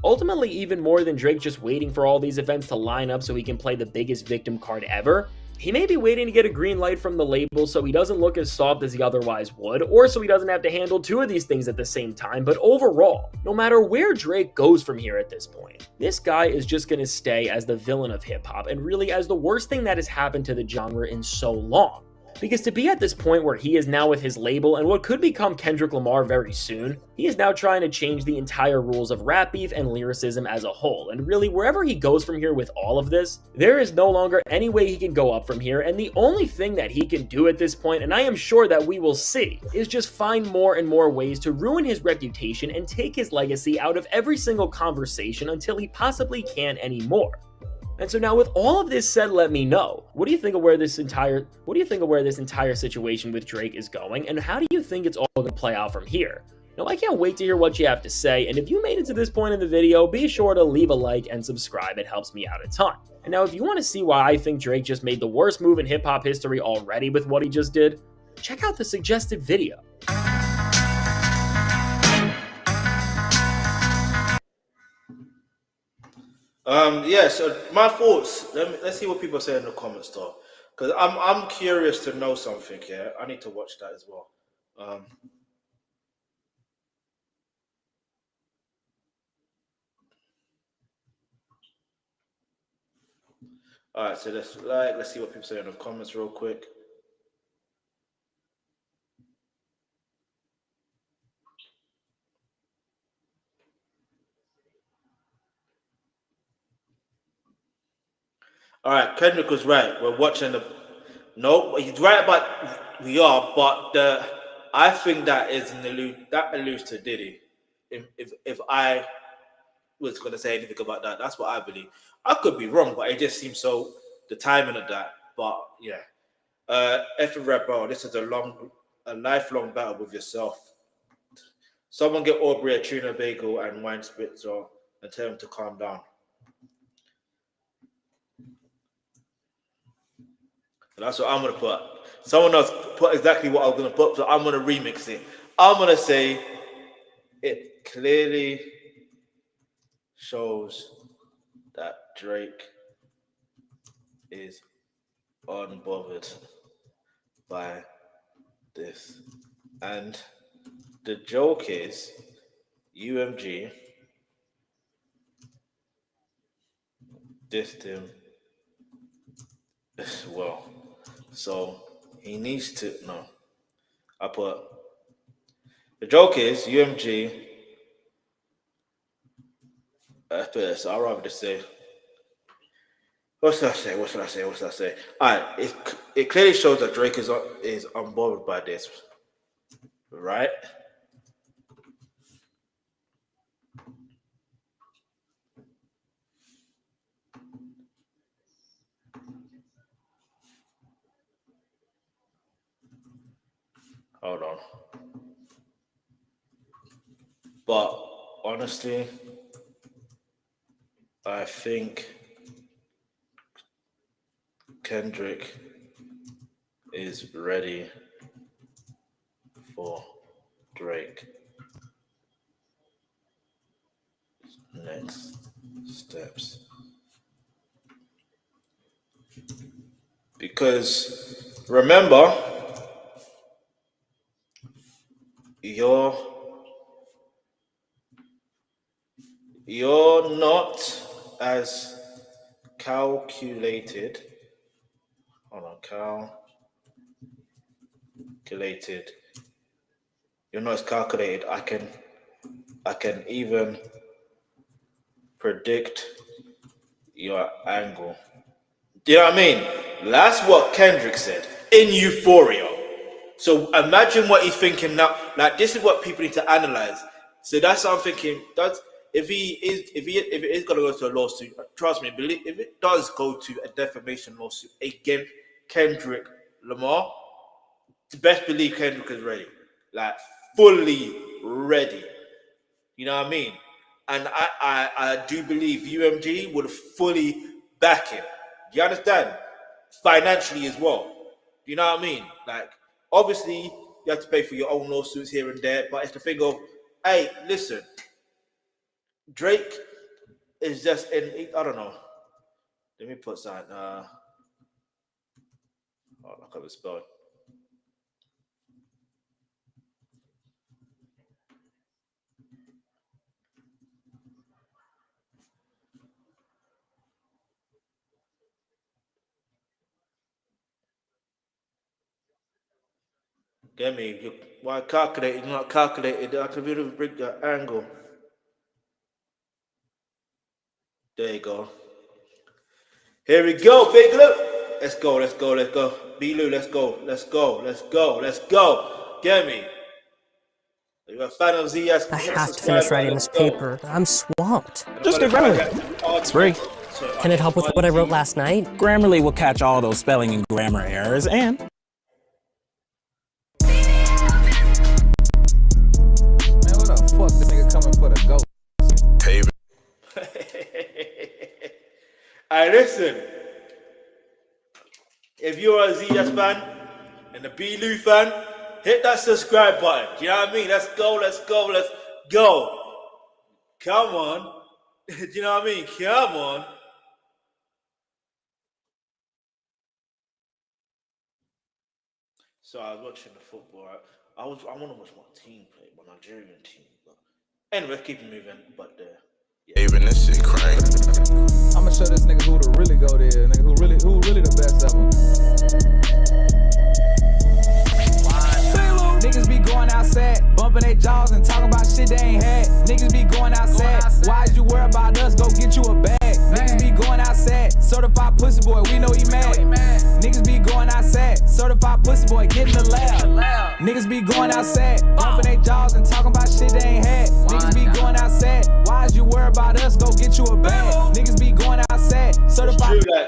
Ultimately, even more than Drake just waiting for all these events to line up so he can play the biggest victim card ever, he may be waiting to get a green light from the label so he doesn't look as soft as he otherwise would, or so he doesn't have to handle two of these things at the same time. But overall, no matter where Drake goes from here at this point, this guy is just going to stay as the villain of hip-hop and really as the worst thing that has happened to the genre in so long. Because to be at this point where he is now with his label and what could become Kendrick Lamar very soon, he is now trying to change the entire rules of rap beef and lyricism as a whole. And really, wherever he goes from here with all of this, there is no longer any way he can go up from here. And the only thing that he can do at this point, and I am sure that we will see, is just find more and more ways to ruin his reputation and take his legacy out of every single conversation until he possibly can anymore. And so now with all of this said, let me know, what do you think of where this entire situation with Drake is going, and how do you think it's all going to play out from here? Now, I can't wait to hear what you have to say, and if you made it to this point in the video, be sure to leave a like and subscribe. It helps me out a ton. And now if you want to see why I think Drake just made the worst move in hip-hop history already with what he just did, check out the suggested video. Yeah, so my thoughts. Let's see what people say in the comments, though, because I'm curious to know something. Yeah, I need to watch that as well. All right, so let's see what people say in the comments real quick. All right, Kendrick was right. We're watching the. No, he's right about we are, but I think that alludes to Diddy. If I was going to say anything about that, that's what I believe. I could be wrong, but it just seems so the timing of that. But yeah, F rap, bro. This is a lifelong battle with yourself. Someone get Aubrey a tuna bagel and wine spritzer and tell him to calm down. And that's what I'm going to put. Someone else put exactly what I was going to put, so I'm going to remix it. I'm going to say it clearly shows that Drake is unbothered by this. And the joke is UMG dissed him as well. So he needs to I put the joke is UMG. So I'd rather just say, What should I say? What should I say? What should I say? All right, it clearly shows that Drake is unbothered by this, right? Hold on. But honestly, I think Kendrick is ready for Drake next steps. Because remember, you're not as calculated. Hold on, calculated. You're not as calculated. I can even predict your angle. Do you know what I mean? That's what Kendrick said in Euphoria. So imagine what he's thinking now. Like, this is what people need to analyze. So that's what I'm thinking. That's if it is gonna go to a lawsuit, trust me, believe if it does go to a defamation lawsuit against Kendrick Lamar, to best believe Kendrick is ready. Like, fully ready. You know what I mean? And I do believe UMG would fully back him. Do you understand? Financially as well. Do you know what I mean? Like, obviously, you have to pay for your own lawsuits here and there, but it's the thing of, hey, listen, Drake is just in, I don't know. Let me put something. I can't spell it. Get me? Why calculate? You're not calculated. I can really bring the angle. There you go. Here we go, Big Lou. Let's go. B Lou, let's go. Get me? You're a fan of Z. I have to finish writing this paper. I'm swamped. Just get Grammarly. It's free. Can it help with what I wrote last night? Grammarly will catch all those spelling and grammar errors and... Man, what the fuck this nigga coming for the goat? Alright, listen. If you're a ZS fan and a B Lou fan, hit that subscribe button. Do you know what I mean? Let's go. Come on. Do you know what I mean? Come on. So I was watching the football. I want to watch my team play, my Nigerian team. But anyway, keep it moving. But Even this shit crazy. I'ma show this nigga who to really go there, nigga who really the best of them. Niggas be going outside, bumping their jaws and talking about shit they ain't had. Niggas be going outside, why'd you worry about us? Go get you a bag. Niggas be going outside, certified pussy boy, we know he mad. Niggas be going outside, certified pussy boy, get in the lab. Niggas be going outside, bumping their jaws and talking about shit they ain't had. Niggas be going outside, why'd you worry about us? Go get you a bag. Niggas be going outside, certified. it's true,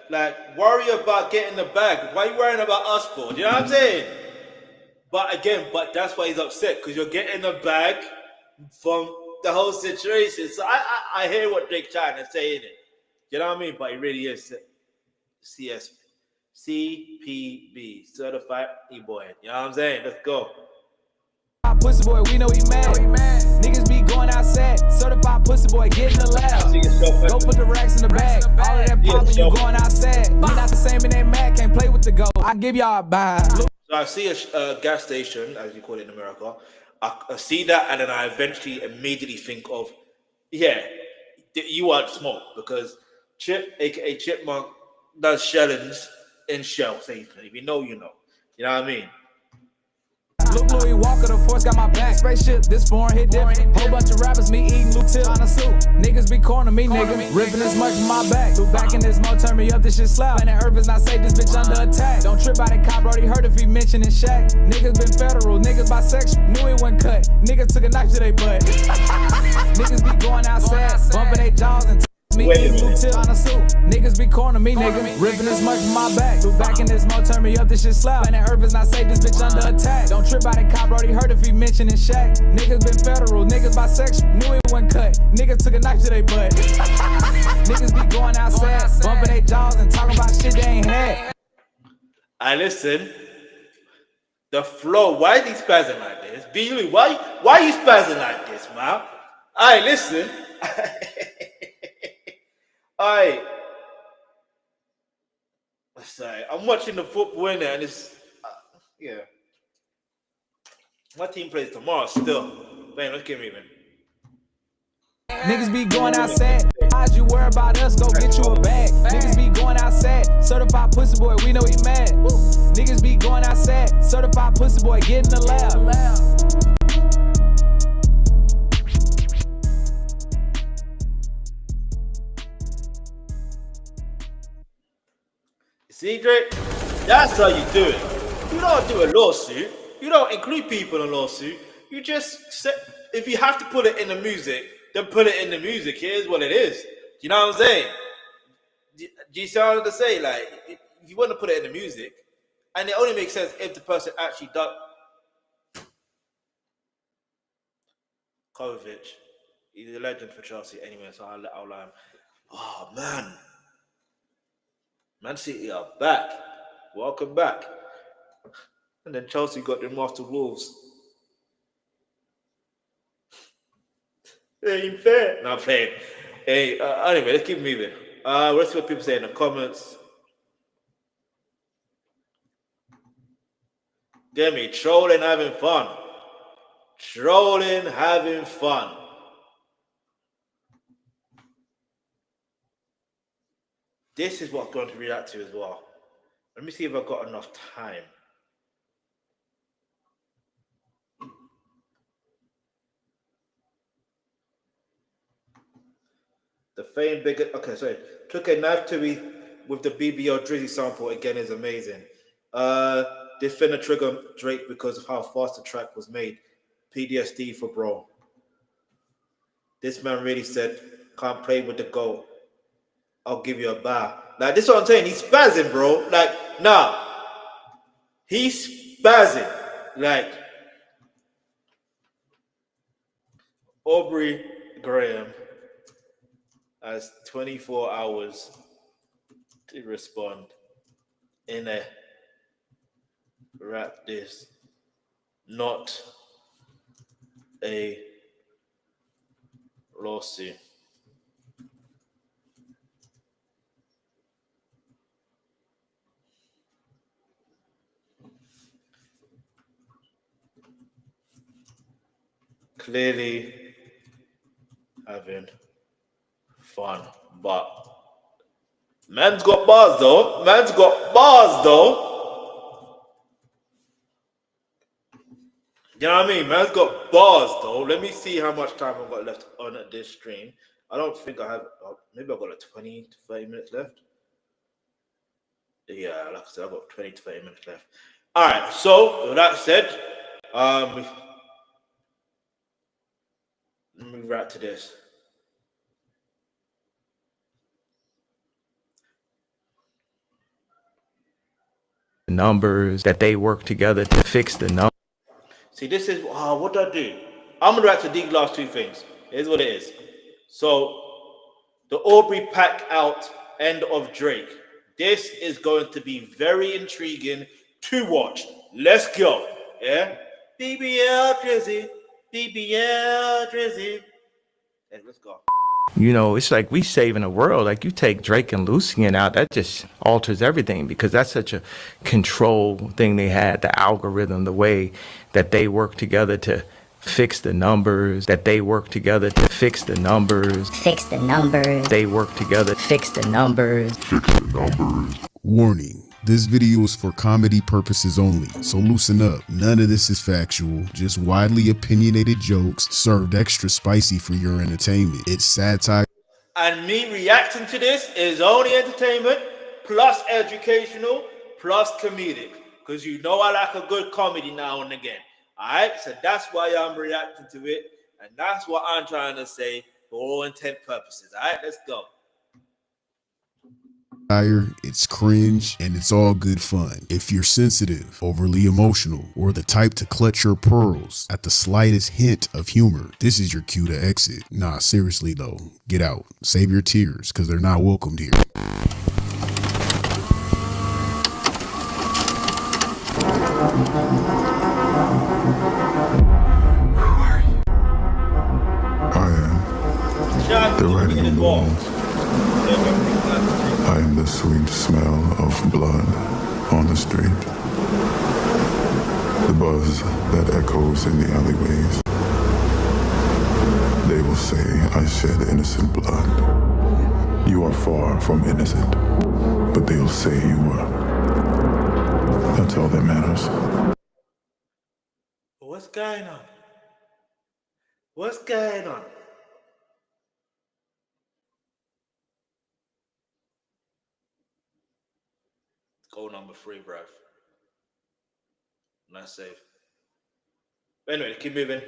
like worry about getting the bag. Why you worrying about us for? Do you know what I'm saying? But that's why he's upset, because you're getting the bag from the whole situation. So I hear what Drake's trying to say in it. You know what I mean? But it really is CPB, certified e-boy. You know what I'm saying? Let's go. Pussy boy, we know he mad. Niggas be going outside, certified pussy boy, get in the lab. Go put the racks in the bag. All of that poppin', you going outside. We not the same in that mad, can't play with the goat. I give y'all a bye. So I see a gas station, as you call it in America. I see that, and then I eventually immediately think of, you want smoke, because Chip, aka Chipmunk, does shellings in Shell. So if you know, you know. You know what I mean? Look, Louis Walker, the force got my back. Spaceship, this foreign hit different. Whole bunch of rappers, me eating Lou Tip on a suit. Niggas be cornering me, nigga. Ripping as much from my back. Look back in this mo, turn me up, this shit slap. Planet Earth is not safe, this bitch under attack. Don't trip out of cop, already heard if he mentioning Shaq. Niggas been federal, niggas bisexual. Knew he wasn't cut. Niggas took a knife to their butt. Niggas be going outside, bumping their jaws and me eating Lou Tip on a suit. Niggas be cornering me, nigga. Ripping as much from my back. Look back in this mo, turn me up, this shit slap. Planet Earth is not safe, this bitch under attack. Don't trip out of cop, already heard if he mentioning Shaq. Niggas been federal, niggas bisexual. Knew he wasn't cut. Niggas took a knife to their butt. Niggas be going outside, bumping their jaws and talking about shit they ain't had. I listen. The flow. Why is he spazzing like this? B. Why are you spazzing like this, man? I listen. Sorry, I'm watching the football in there, and it's yeah. My team plays tomorrow still. Man, let's get moving. Niggas be going outside. How'd you worry about us? Go get you a bag. Niggas be going outside. Certified pussy boy, we know he mad. Niggas be going outside. Certified pussy boy, get in the lab. See, Drake? That's how you do it. You don't do a lawsuit. You don't include people in a lawsuit. You just say, if you have to put it in the music, then put it in the music. Here's what it is. You know what I'm saying? Do you see what I'm to say? Like, if you want to put it in the music, and it only makes sense if the person actually does. Kovacic, he's a legend for Chelsea anyway, so I'll allow him. Oh, man. Man City are back. Welcome back. And then Chelsea got them off to Wolves. It ain't fair. No, I'm playing. Hey, anyway, let's keep moving. Let's see what people say in the comments. Get me trolling, having fun. Trolling, having fun. This is what I'm going to react to as well. Let me see if I've got enough time. The famed bigger. Okay, sorry. Took a knife to me with the BBO Drizzy sample again is amazing. This finna trigger Drake because of how fast the track was made. PTSD for bro. This man really said, can't play with the GOAT. I'll give you a bar. Like, this is what I'm saying. He's spazzing, bro. Like, nah. He's spazzing. Like, Aubrey Graham has 24 hours to respond in a rap this. Not a lawsuit. Clearly having fun, but man's got bars though. Man's got bars though. You know what I mean? Man's got bars though. Let me see how much time I've got left on this stream. I don't think I have. Maybe I've got like 20 to 30 minutes left. Yeah, like I said, I've got 20 to 30 minutes left. All right. So with that said, let me wrap to this. Numbers that they work together to fix the numbers. See, this is what do I do? I'm gonna react to these last two things. Here's what it is. So the Aubrey pack out end of Drake. This is going to be very intriguing to watch. Let's go. Yeah. BBL Drizzy. BBL Drizzy. Hey, let's go. You know, it's like we saving the world. Like, you take Drake and Lucian out, that just alters everything, because that's such a control thing they had, the algorithm, the way that they work together to fix the numbers, that they work together to fix the numbers. Fix the numbers. They work together. Fix the numbers. Warning. This video is for comedy purposes only, so loosen up. None of this is factual, just widely opinionated jokes served extra spicy for your entertainment. It's satire. And me reacting to this is only entertainment, plus educational, plus comedic. Because you know I like a good comedy now and again. Alright, so that's why I'm reacting to it. And that's what I'm trying to say for all intent purposes. Alright, let's go. It's cringe, and it's all good fun. If you're sensitive, overly emotional, or the type to clutch your pearls at the slightest hint of humor, this is your cue to exit. Nah, seriously though, get out. Save your tears, because they're not welcomed here. The writing on the walls. I am the sweet smell of blood on the street. The buzz that echoes in the alleyways. They will say I shed innocent blood. You are far from innocent, but they'll say you were. That's all that matters. What's going on? What's going on? Goal number 3, bruv. Nice save. But anyway, keep moving.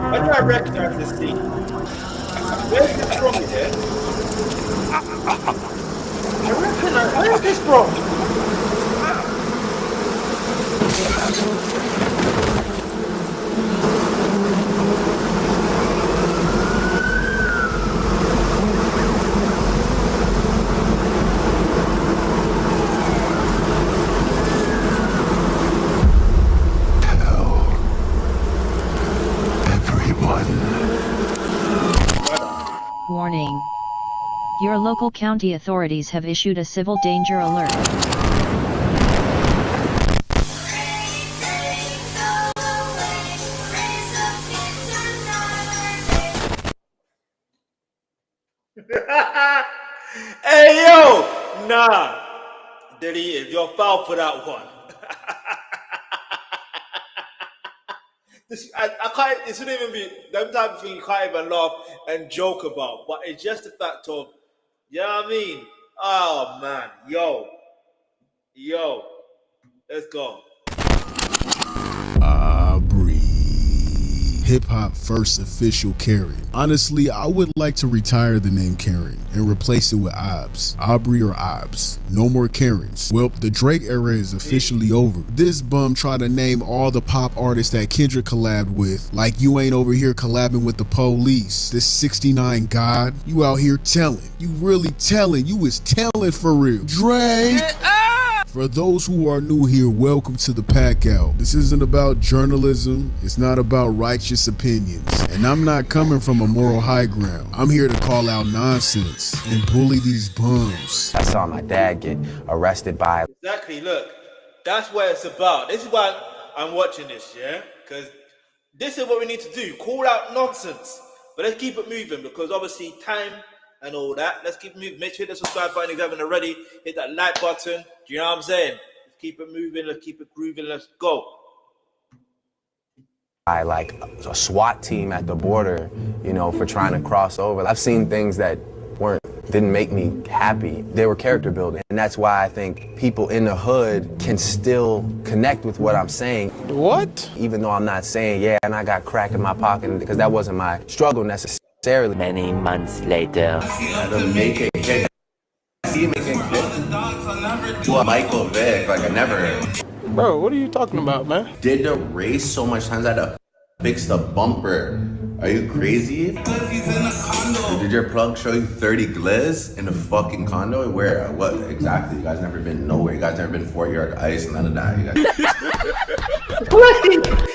Why do I recognize this scene? Where's this from here? I recognize. Where is this from? Warning. Your local county authorities have issued a civil danger alert. Hey yo! Nah. Delete it. You're foul for that one. I can't, it shouldn't even be that type of thing you can't even laugh and joke about, but it's just the fact of, you know what I mean? Oh man, yo, let's go. Hip-hop first official Karen. Honestly, I would like to retire the name Karen and replace it with Obs. Aubrey or Obs. No more Karens. Well, the Drake era is officially over. This bum tried to name all the pop artists that Kendrick collabed with, like you ain't over here collabing with the police. This 69 God, you out here telling. You really telling. You is telling for real. Drake! For those who are new here, welcome to the Pack Out. This isn't about journalism, it's not about righteous opinions. And I'm not coming from a moral high ground. I'm here to call out nonsense and bully these bums. I saw my dad get arrested by... Exactly, look, that's what it's about. This is why I'm watching this, yeah? Because this is what we need to do, call out nonsense. But let's keep it moving because obviously time and all that. Let's keep moving. Make sure you hit the subscribe button if you haven't already. Hit that like button. Do you know what I'm saying? Let's keep it moving. Let's keep it grooving. Let's go. By like a SWAT team at the border, you know, for trying to cross over. I've seen things that didn't make me happy. They were character building. And that's why I think people in the hood can still connect with what I'm saying. What? Even though I'm not saying, yeah, and I got crack in my pocket, because that wasn't my struggle necessarily. Many months later. Making hit. See making hit. Michael Vick, like I never heard. Bro, what are you talking about, man? Did the race so much times I had to fix the bumper. Are you crazy? Did your plug show you 30 glizz in the fucking condo? Where? What exactly? You guys never been nowhere. You guys never been 4 yard ice, none of that. You guys...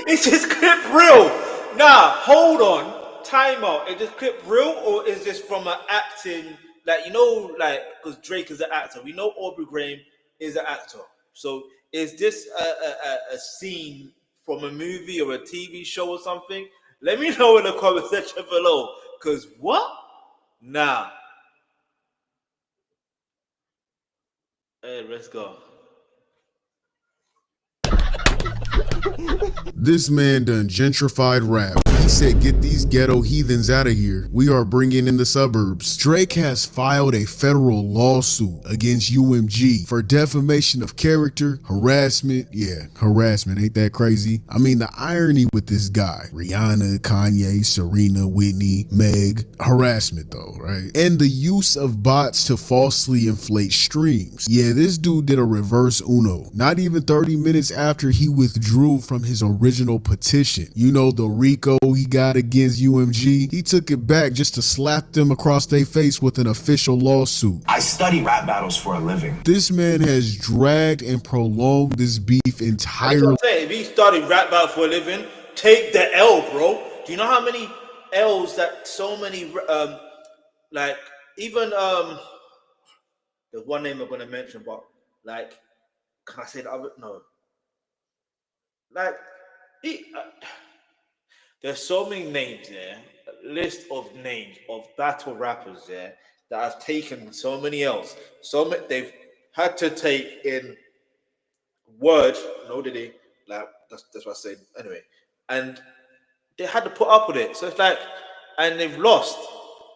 It's just clip real. Nah, hold on. time out. Is this clip real or is this from an acting? Like, you know, like, because Drake is an actor. We know Aubrey Graham is an actor. So is this a scene from a movie or a TV show or something? Let me know in the comment section below. Because what? Nah. Hey, let's go. This man done gentrified rap. He said, get these ghetto heathens out of here. We are bringing in the suburbs. Drake has filed a federal lawsuit against UMG for defamation of character, harassment. Yeah, harassment. Ain't that crazy? I mean, the irony with this guy, Rihanna, Kanye, Serena, Whitney, Meg, harassment though, right? And the use of bots to falsely inflate streams. Yeah, this dude did a reverse Uno. Not even 30 minutes after he withdrew from his original petition. You know, the RICO he got against UMG, he took it back just to slap them across their face with an official lawsuit. I study rap battles for a living. This man has dragged and prolonged this beef entirely. If he started rap battle for a living, take the L, bro. Do you know how many L's that so many like even there's one name I'm gonna mention, but like, can I say the other? No. Like, there's so many names there, a list of names of battle rappers there that have taken so many L's. So many, they've had to take in word, no, did they? Like, that's what I said. Anyway, and they had to put up with it. So it's like, and they've lost.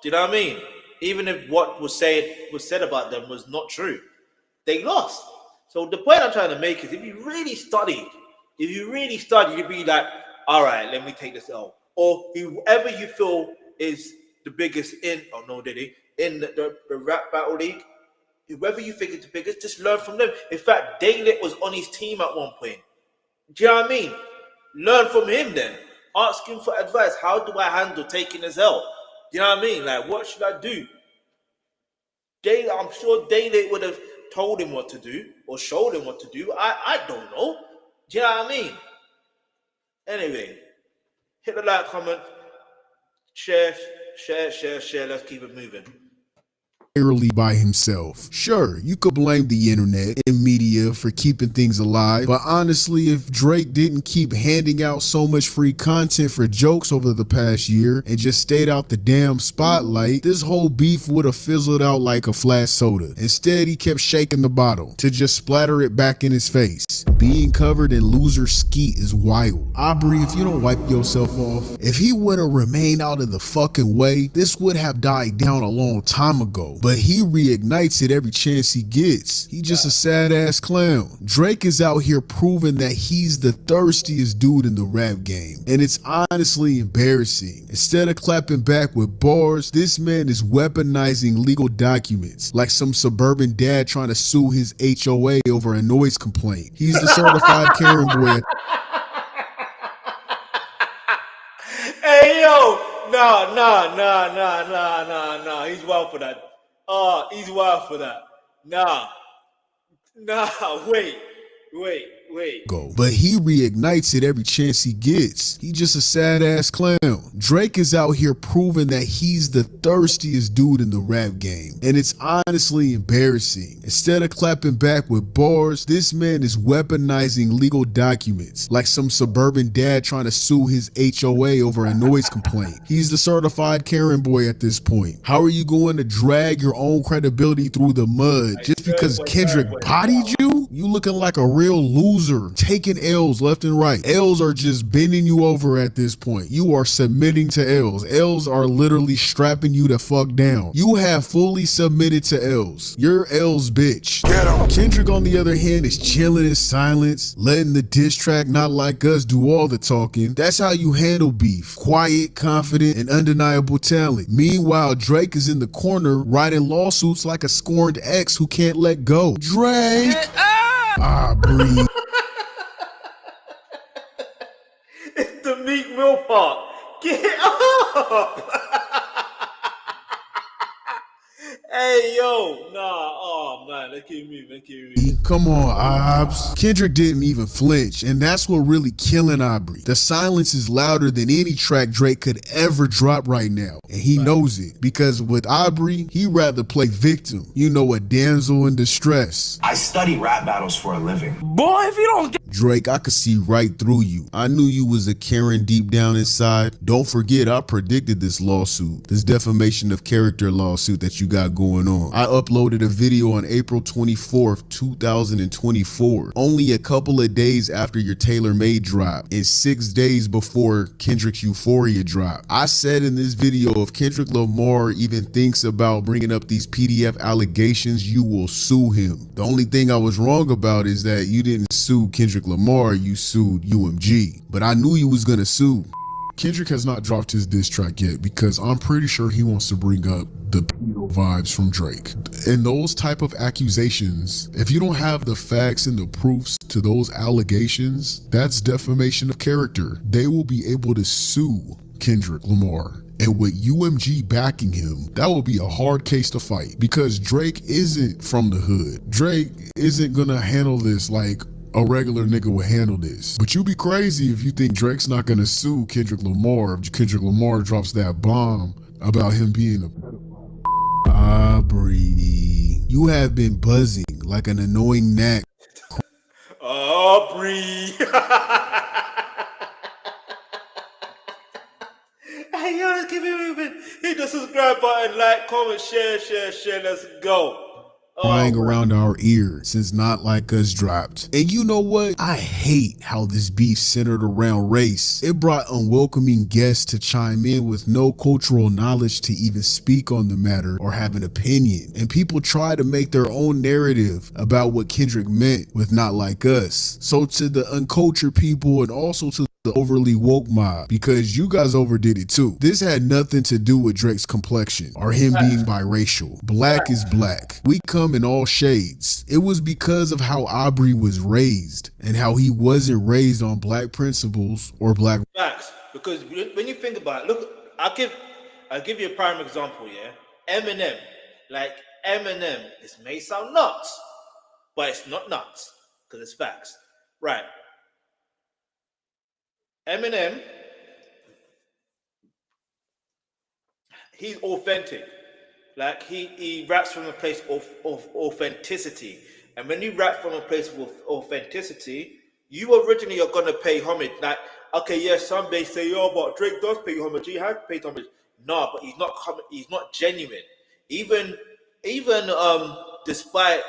Do you know what I mean? Even if what was said about them was not true, they lost. So the point I'm trying to make is, if you really studied, you'd be like, all right, let me take this L. Or whoever you feel is the biggest in the rap battle league, whoever you think is the biggest, just learn from them. In fact, Daylit was on his team at one point. Do you know what I mean? Learn from him then. Ask him for advice. How do I handle taking this L? Do you know what I mean? Like, what should I do? I'm sure Daylit would have told him what to do or showed him what to do. I don't know. Do you know what I mean? Anyway, hit the like, comment, share. Let's keep it moving. By himself. Sure, you could blame the internet and media for keeping things alive, but honestly, if Drake didn't keep handing out so much free content for jokes over the past year and just stayed out the damn spotlight, this whole beef would have fizzled out like a flat soda. Instead, he kept shaking the bottle to just splatter it back in his face. Being covered in loser skeet is wild. Aubrey, if you don't wipe yourself off, if he would have remained out of the fucking way, this would have died down a long time ago. But he reignites it every chance he gets. He just a sad ass clown. Drake is out here proving that he's the thirstiest dude in the rap game. And it's honestly embarrassing. Instead of clapping back with bars, this man is weaponizing legal documents like some suburban dad trying to sue his HOA over a noise complaint. He's the certified Karen boy. Hey, yo. No. He's wild for that. He's wild for that. Nah, wait. But he reignites it every chance he gets. He just a sad ass clown. Drake is out here proving that he's the thirstiest dude in the rap game. And it's honestly embarrassing. Instead of clapping back with bars, this man is weaponizing legal documents like some suburban dad trying to sue his HOA over a noise complaint. He's the certified Karen boy at this point. How are you going to drag your own credibility through the mud just because Kendrick bodied you? You looking like a real loser, taking L's left and right. L's are just bending you over at this point. You are submitting to L's. L's are literally strapping you the fuck down. You have fully submitted to L's. You're L's bitch. Kendrick, on the other hand, is chilling in silence, letting the diss track Not Like Us do all the talking. That's how you handle beef. Quiet, confident, and undeniable talent. Meanwhile, Drake is in the corner writing lawsuits like a scorned ex who can't let go. Drake! Aubrey. It's the Meek Mill part. Get up. Hey, yo, nah, oh man, look at me. Come on, Obs. Kendrick didn't even flinch, and that's what really killing Aubrey. The silence is louder than any track Drake could ever drop right now, and he knows it, because with Aubrey, he'd rather play victim, you know, a damsel in distress. I study rap battles for a living. Boy, if you don't get Drake, I could see right through you. I knew you was a Karen deep down inside. Don't forget, I predicted this lawsuit, this defamation of character lawsuit that you got going on. I uploaded a video on April 24th, 2024, only a couple of days after your Tailor Made drop, and 6 days before Kendrick's Euphoria drop. I said in this video, if Kendrick Lamar even thinks about bringing up these PDF allegations, you will sue him. The only thing I was wrong about is that you didn't sue Kendrick Lamar, you sued UMG. But I knew you was gonna sue. Kendrick has not dropped his diss track yet because I'm pretty sure he wants to bring up the vibes from Drake. And those type of accusations, if you don't have the facts and the proofs to those allegations, that's defamation of character. They will be able to sue Kendrick Lamar. And with UMG backing him, that will be a hard case to fight because Drake isn't from the hood. Drake isn't gonna handle this like a regular nigga would handle this. But you be crazy if you think Drake's not gonna sue Kendrick Lamar if Kendrick Lamar drops that bomb about him being a pedophile. Aubrey, you have been buzzing like an annoying gnat. Aubrey. Hey, yo, let's keep it moving. Hit the subscribe button, like, comment, share. Let's go. Crying around our ear since Not Like Us dropped. And you know what? I hate how this beef centered around race. It brought unwelcoming guests to chime in with no cultural knowledge to even speak on the matter or have an opinion. And people try to make their own narrative about what Kendrick meant with Not Like Us. So to the uncultured people and also to the overly woke mob, because you guys overdid it too. This had nothing to do with Drake's complexion or him being biracial. Black is black. We come in all shades. It was because of how Aubrey was raised and how he wasn't raised on black principles or black facts. Because when you think about it, look, I'll give you a prime example, yeah? Eminem. Like Eminem, this may sound nuts, but it's not nuts because it's facts. Right. Eminem, he's authentic. Like he raps from a place of authenticity. And when you rap from a place of authenticity, you originally are gonna pay homage. Like, okay, yeah, some may say, oh, but Drake does pay homage. He has paid homage. No, but he's not genuine. Even despite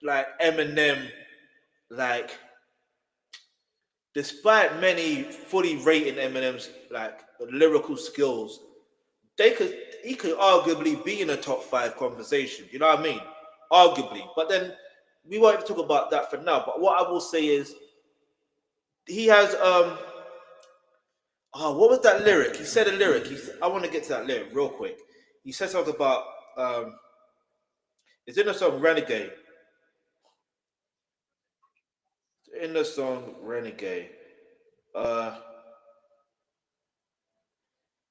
like Eminem, like despite many fully rating Eminem's like lyrical skills, he could arguably be in a top 5 conversation. You know what I mean? Arguably. But then we won't even talk about that for now. But what I will say is he has what was that lyric? He said a lyric. I want to get to that lyric real quick. He said something about it's in the song Renegade. In the song Renegade.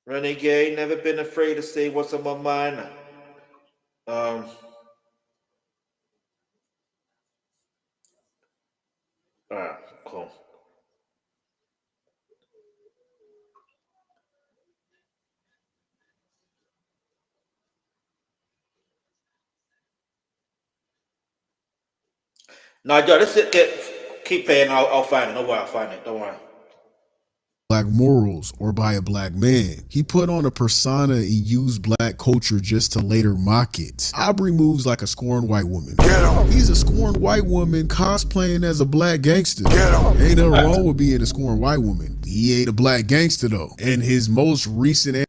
Renegade, never been afraid to say what's on my mind. All right, cool. No, yo, let's keep playing. I'll find it. Don't worry, I'll find it. Don't worry. black morals or by a black man. He put on a persona and used black culture just to later mock it. Aubrey moves like a scorned white woman. He's a scorned white woman cosplaying as a black gangster. Ain't nothing wrong with being a scorned white woman. He ain't a black gangster though. And his most recent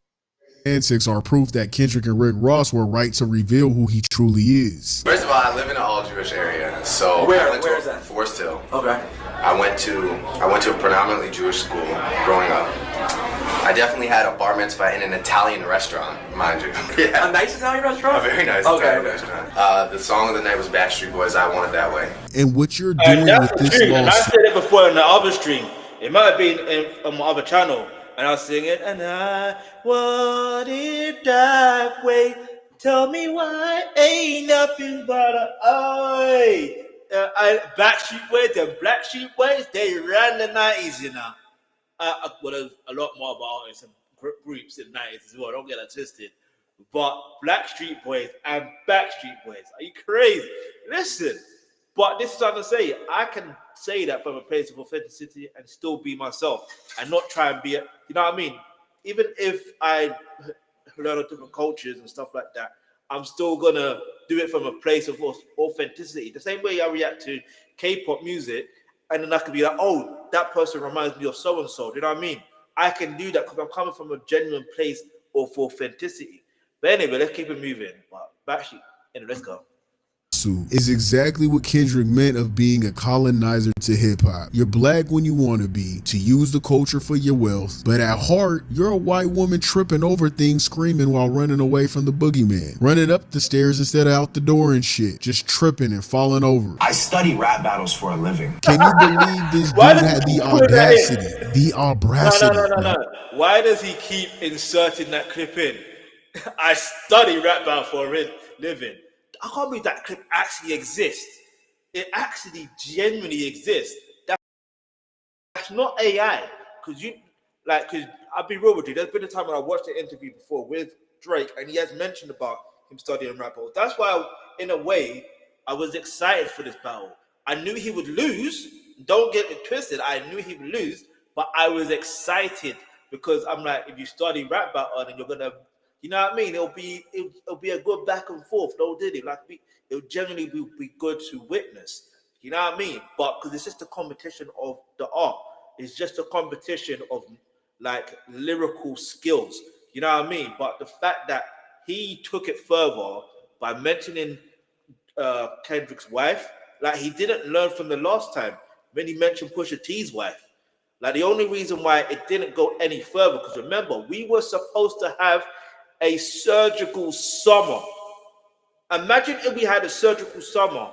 antics are proof that Kendrick and Rick Ross were right to reveal who he truly is. First of all, I live in an all-Jewish area, so where is that? Forest Hill. Okay. I went to a predominantly Jewish school growing up. I definitely had a bar mitzvah in an Italian restaurant, mind you. Yeah. A nice Italian restaurant? A very nice Italian restaurant. The song of the night was Backstreet Boys' I Want It That Way. And what you're doing with this lawsuit. I said it before on the other stream. It might have been on my other channel. And I was singing, and I want it that way. Tell me why ain't nothing but a eye. Backstreet Boys, the Blackstreet Boys, they ran the 90s, you know. Well, there's a lot more of artists and groups in the 90s as well. Don't get that twisted. But Blackstreet Boys and Backstreet Boys, are you crazy? Listen, but this is what I'm gonna say. I can say that from a place of authenticity and still be myself and not try and be, you know what I mean? Even if I learn of different cultures and stuff like that, I'm still gonna do it from a place of authenticity. The same way I react to K-pop music, and then I could be like, oh, that person reminds me of so and so. Do you know what I mean? I can do that because I'm coming from a genuine place of authenticity. But anyway, let's keep it moving. But actually, anyway, let's go. Is exactly what Kendrick meant of being a colonizer to hip-hop. You're black when you want to be, to use the culture for your wealth, but at heart, you're a white woman tripping over things, screaming while running away from the boogeyman, running up the stairs instead of out the door and shit, just tripping and falling over. I study rap battles for a living. Can you believe this dude had the audacity? No. Why does he keep inserting that clip in? I study rap battle for a living. I can't believe that clip actually exists. It actually genuinely exists. That's not AI. Because I'll be real with you. There's been a time when I watched an interview before with Drake, and he has mentioned about him studying rap battle. That's why, in a way, I was excited for this battle. I knew he would lose. Don't get it twisted. I knew he would lose, but I was excited because I'm like, if you study rap battle, then you're gonna. You know what I mean? It'll be a good back and forth. No, did it? It'll generally be good to witness. You know what I mean? But because it's just a competition of the art. It's just a competition of lyrical skills. You know what I mean? But the fact that he took it further by mentioning Kendrick's wife, he didn't learn from the last time when he mentioned Pusha T's wife. The only reason why it didn't go any further, because remember, we were supposed to have a surgical summer. Imagine if we had a surgical summer,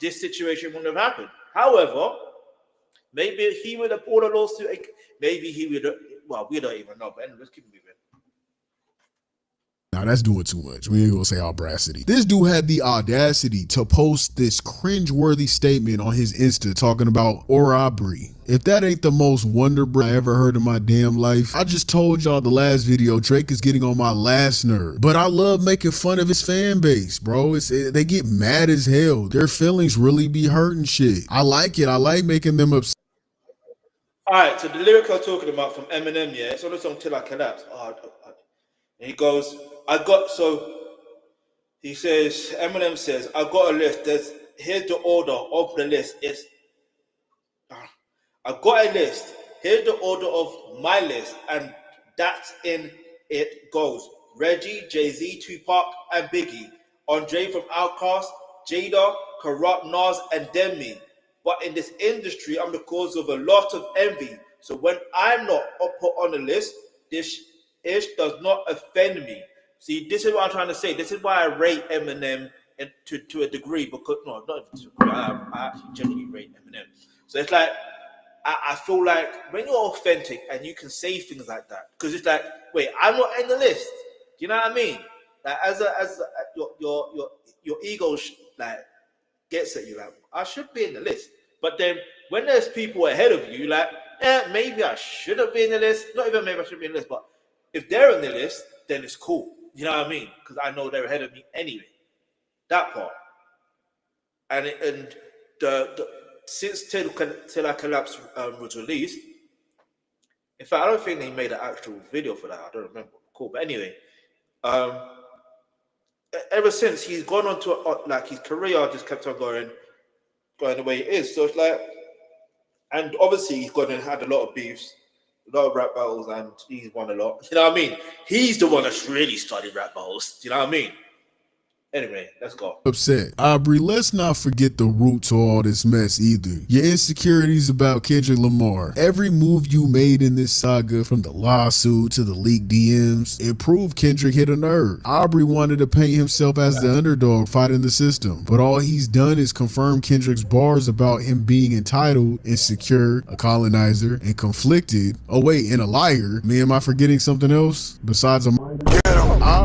this situation wouldn't have happened. However, maybe he would have brought a lawsuit. Maybe he would have, well, we don't even know. But anyway, let's keep moving. Now that's doing too much. We ain't gonna say audacity. This dude had the audacity to post this cringeworthy statement on his Insta talking about Aubrey. If that ain't the most wonder I ever heard in my damn life. I just told y'all the last video, Drake is getting on my last nerve. But I love making fun of his fan base, bro. They get mad as hell. Their feelings really be hurting shit. I like it. I like making them upset. All right, so the lyric I was talking about from Eminem, yeah, it's on the song Till I Collapse. And he goes, he says, Eminem says, I got a list. Here's the order of the list. I got a list. Here's the order of my list. And that's in it goes. Reggie, Jay-Z, Tupac, and Biggie. Andre from Outkast, Jada, Corrupt, Nas, and Demi. But in this industry, I'm the cause of a lot of envy. So when I'm not put on the list, this ish does not offend me. See, this is what I'm trying to say. This is why I rate Eminem to a degree, because not to a degree, I actually genuinely rate Eminem. So it's I feel like when you're authentic and you can say things like that, because it's wait, I'm not in the list. Do you know what I mean? Your ego gets at you I should be in the list. But then when there's people ahead of you, maybe I shouldn't be in the list. Not even maybe I shouldn't be in the list, but if they're on the list, then it's cool. You know what I mean? Because I know they're ahead of me anyway. That part. And since Till I Collapse was released, in fact, I don't think they made an actual video for that. I don't remember. Cool. But anyway, ever since he's gone on to his career just kept on going the way it is. So it's and obviously he's gone and had a lot of beefs, a lot of rap battles, and he's won a lot. You know what I mean? He's the one that's really studied rap battles. You know what I mean? Anyway, let's go. Upset. Aubrey, let's not forget the root to all this mess either. Your insecurities about Kendrick Lamar. Every move you made in this saga, from the lawsuit to the leaked DMs, it proved Kendrick hit a nerve. Aubrey wanted to paint himself as the underdog fighting the system, but all he's done is confirm Kendrick's bars about him being entitled, insecure, a colonizer, and conflicted. Oh wait, and a liar. Am I forgetting something else? Besides a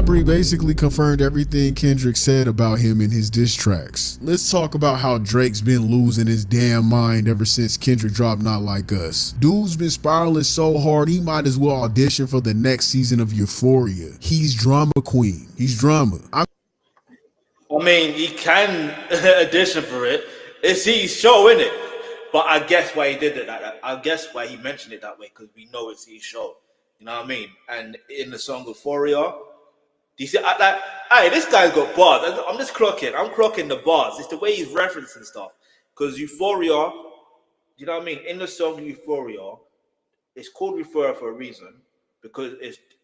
Aubrey basically confirmed everything Kendrick said about him in his diss tracks. Let's talk about how Drake's been losing his damn mind ever since Kendrick dropped Not Like Us. Dude's been spiraling so hard he might as well audition for the next season of Euphoria. He's drama queen. He's drama. I mean, he can audition for it. It's his show, innit? But I guess why he did it that. I guess why he mentioned it that way, because we know it's his show. You know what I mean? And in the song Euphoria, do you see? Hey, this guy's got bars. I'm just clocking. I'm clocking the bars. It's the way he's referencing stuff. Because Euphoria, you know what I mean? In the song Euphoria, it's called Euphoria for a reason, because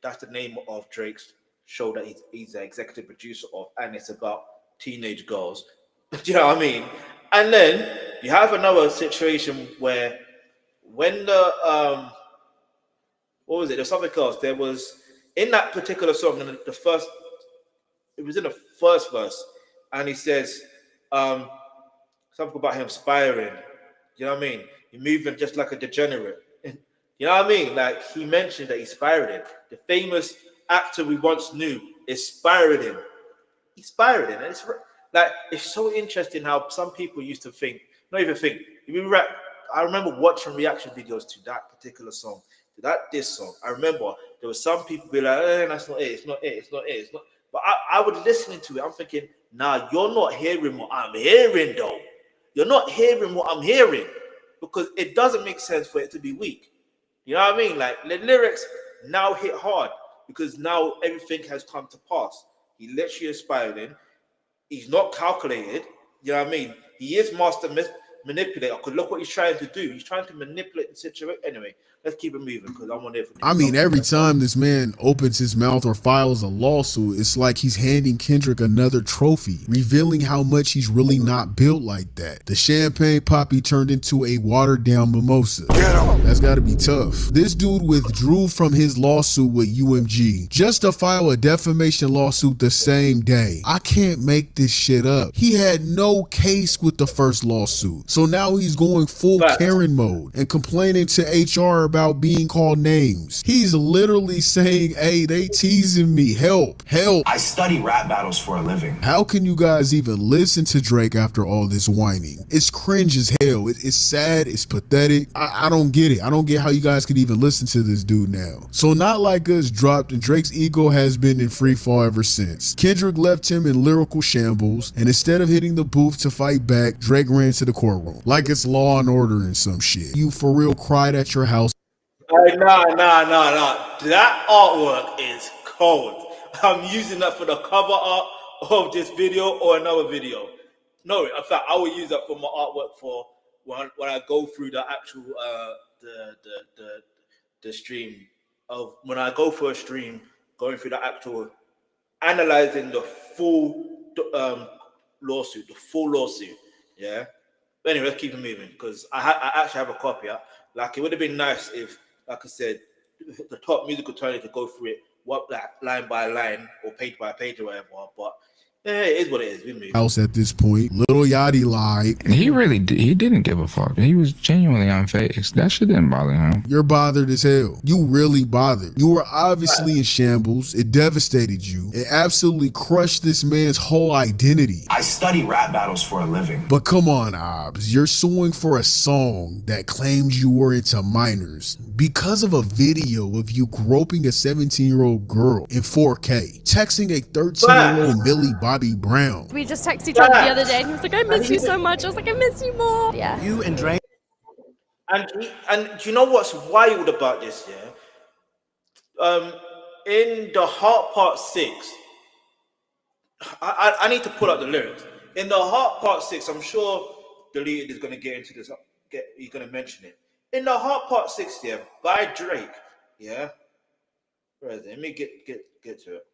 that's the name of Drake's show that he's the executive producer of, and it's about teenage girls. Do you know what I mean? And then you have another situation where when the what was it? There's something else. There was in that particular song, in the first, it was in the first verse, and he says something about him aspiring. You know what I mean? You're moving just like a degenerate. You know what I mean? Like, he mentioned that he inspired him. The famous actor we once knew inspired him. Inspired him. And it's like, it's so interesting how some people used to think, not even think. I remember watching reaction videos to that particular song, to that diss song. I remember there were some people be like, that's not it, it's not it, it's not it, it's not. But I was listening to it, I'm thinking, nah, you're not hearing what I'm hearing though. You're not hearing what I'm hearing, because it doesn't make sense for it to be weak. You know what I mean? Like, the lyrics now hit hard because now everything has come to pass. He literally inspired him. He's not calculated. You know what I mean? He is master manipulator. Because look what he's trying to do. He's trying to manipulate the situation. Anyway, let's keep it moving because I want everything. I mean, every time this man opens his mouth or files a lawsuit, it's like he's handing Kendrick another trophy, revealing how much he's really not built like that. The champagne poppy turned into a watered down mimosa. That's gotta be tough. This dude withdrew from his lawsuit with UMG just to file a defamation lawsuit the same day. I can't make this shit up. He had no case with the first lawsuit. So now he's going full Karen mode and complaining to HR about being called names. He's literally saying, hey, they teasing me. Help, help. I study rap battles for a living. How can you guys even listen to Drake after all this whining? It's cringe as hell. It's sad. It's pathetic. I don't get it. I don't get how you guys could even listen to this dude now. So Not Like Us dropped, and Drake's ego has been in free fall ever since. Kendrick left him in lyrical shambles, and instead of hitting the booth to fight back, Drake ran to the courtroom like it's Law and Order and some shit. You for real cried at your house. Nah. That artwork is cold. I'm using that for the cover art of this video or another video. No, in fact, I will use that for my artwork for when I go through the actual the stream of when I go for a stream, going through the actual analyzing the full lawsuit, yeah. But anyway, let's keep it moving because I actually have a copy. Like, it would have been nice if, like I said, the top music attorney could go through it, line by line or page by page or whatever. But yeah, it is what it is. We move. House at this point. Lil Yachty lied. He didn't give a fuck. He was genuinely unfazed. That shit didn't bother him. You're bothered as hell. You really bothered. You were obviously in shambles. It devastated you. It absolutely crushed this man's whole identity. I study rap battles for a living. But come on, Obs. You're suing for a song that claimed you were into minors because of a video of you groping a 17-year-old girl in 4K, texting a 13-year-old Millie Bobby Brown. We just texted each other the other day and he was like, I miss you so much. I was like, I miss you more. Yeah. You and Drake. And do you know what's wild about this, yeah? In the Heart Part 6, I need to pull up the lyrics. In the Heart Part 6, I'm sure Deleted is going to get into this. He's going to mention it. In the Heart Part 6, yeah, by Drake, yeah? Where is it? Let me get to it.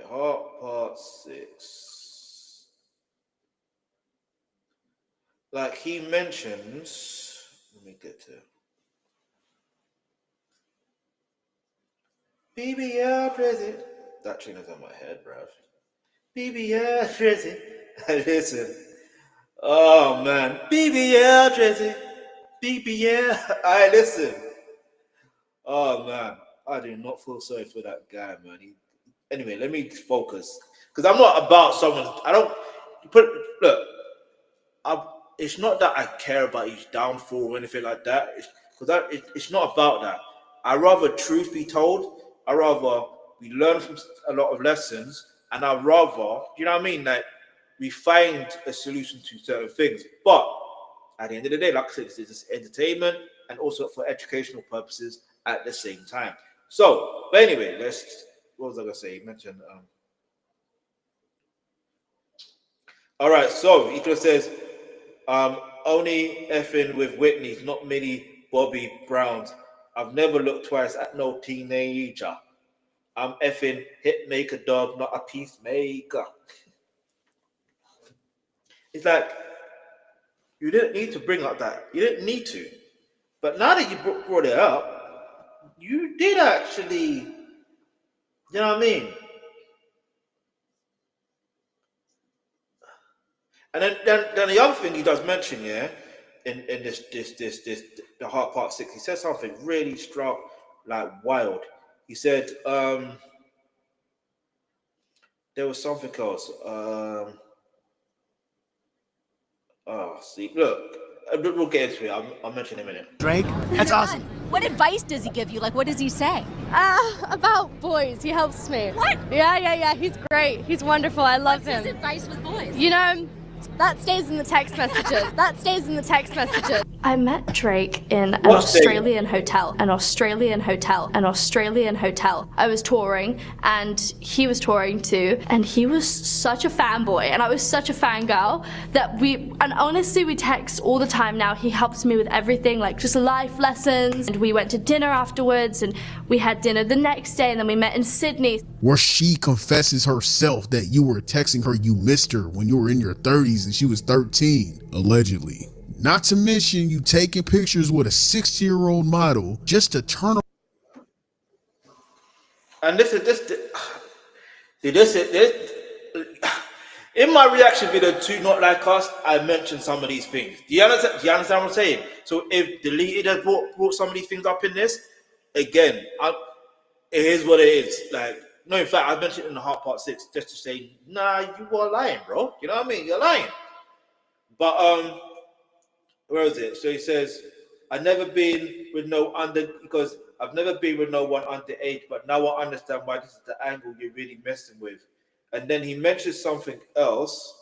Heart Part 6. Like, he mentions, let me get to it. BBL prison. That tune is on my head, bruv. BBL prison. Listen. Oh, man. BBL prison. BBL. Alright, listen. Oh, man. I do not feel sorry for that guy, man. Anyway, let me focus because I'm not about someone. I don't look. It's not that I care about his downfall or anything like that. It's not about that. I rather truth be told. I rather we learn from a lot of lessons, and I rather, you know what I mean, like we find a solution to certain things. But at the end of the day, like I said, it's just entertainment and also for educational purposes at the same time. So, but anyway, what was I gonna say? You mentioned all right, so he just says only effing with Whitney's, not many Bobby Browns. I've never looked twice at no teenager. I'm effing hitmaker dog, not a peacemaker. It's like you didn't need to bring up that. You didn't need to. But now that you brought it up, you did actually, you know what I mean? And then the other thing he does mention, yeah, in this the Heart Part 6, he says something really strong, like wild. He said there was something else. See, look, we'll get into it. I'll mention in a minute. Drake, that's awesome. What advice does he give you? Like, what does he say? About boys. He helps me. What? Yeah. He's great. He's wonderful. I love him. What's his advice with boys? You know, that stays in the text messages. I met Drake in an Australian hotel. I was touring and he was touring too, and he was such a fanboy and I was such a fangirl that honestly we text all the time now. He helps me with everything, like just life lessons, and we went to dinner afterwards and we had dinner the next day and then we met in Sydney. Where she confesses herself that you were texting her you missed her when you were in your 30s and she was 13, allegedly. Not to mention you taking pictures with a 60-year-old model just to turn around. And this in my reaction video to Not Like Us, I mentioned some of these things. Do you understand what I'm saying? So if Deleted has brought some of these things up in this, again, it is what it is. Like, no, in fact, I mentioned it in the Heart Part 6 just to say, nah, you are lying, bro. You know what I mean? You're lying. But where is it? So he says, I've never been with no one underage, but now I understand why this is the angle you're really messing with. And then he mentions something else.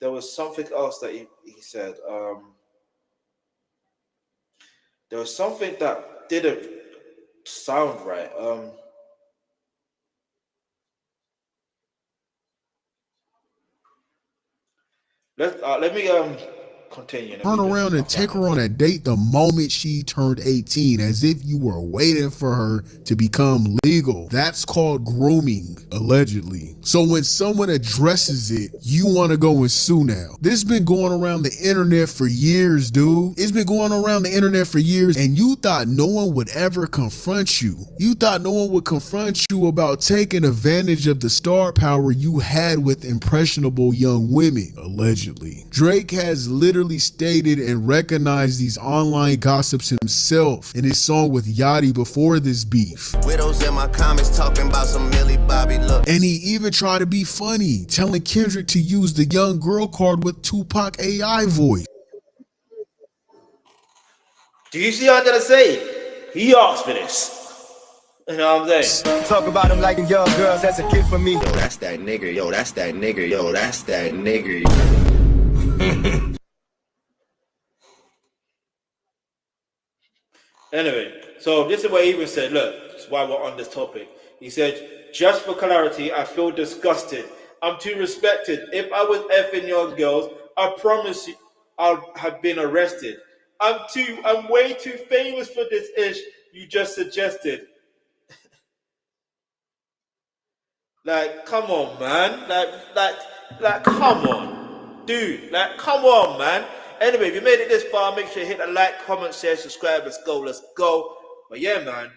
There was something else that he said. There was something that didn't sound right. Let me continue. Turn around and take her on a date the moment she turned 18, as if you were waiting for her to become legal. That's called grooming, allegedly. So when someone addresses it, you want to go and sue now. This has been going around the internet for years, dude. It's been going around the internet for years, and you thought no one would ever confront you. You thought no one would confront you about taking advantage of the star power you had with impressionable young women, allegedly. Drake has literally stated and recognized these online gossips himself in his song with Yachty before this beef. Widows in my comments talking about some Millie Bobby look. And he even tried to be funny, telling Kendrick to use the young girl card with Tupac AI voice. Do you see what I'm gonna say? He asked for this. You know what I'm saying? Talk about him like young girls, that's a kid for me. Yo, that's that nigger, yo, that's that nigger, yo, that's that nigger. Anyway, so this is what he even said. Look, this is why we're on this topic. He said, just for clarity, I feel disgusted. I'm too respected. If I was effing young girls, I promise you I'll have been arrested. I'm way too famous for this ish you just suggested. Like, come on, man. Like, come on. Dude, like, come on, man. Anyway, if you made it this far, make sure you hit the like, comment, share, subscribe. Let's go. But yeah, man,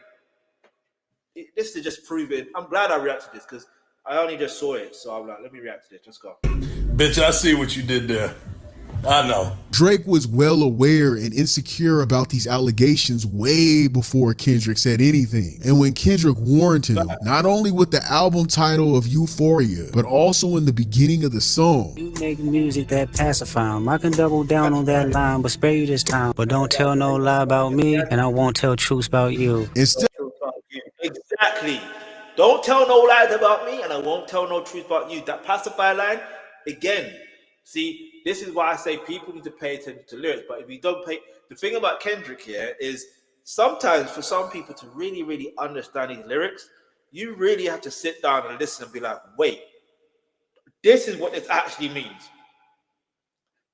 this is just proving. I'm glad I reacted to this because I only just saw it. So I'm like, let me react to this. Let's go. Bitch, I see what you did there. I know. Drake was well aware and insecure about these allegations way before Kendrick said anything. And when Kendrick warned him, not only with the album title of Euphoria, but also in the beginning of the song. You make music that pacify 'em. I can double down on that line, but spare you this time. But don't tell no lie about me, and I won't tell truths about you. Instead, exactly. Don't tell no lies about me, and I won't tell no truth about you. That pacify line, again. See, this is why I say people need to pay attention to lyrics. But if you don't pay, the thing about Kendrick here is sometimes for some people to really, really understand these lyrics, you really have to sit down and listen and be like, wait, this is what this actually means.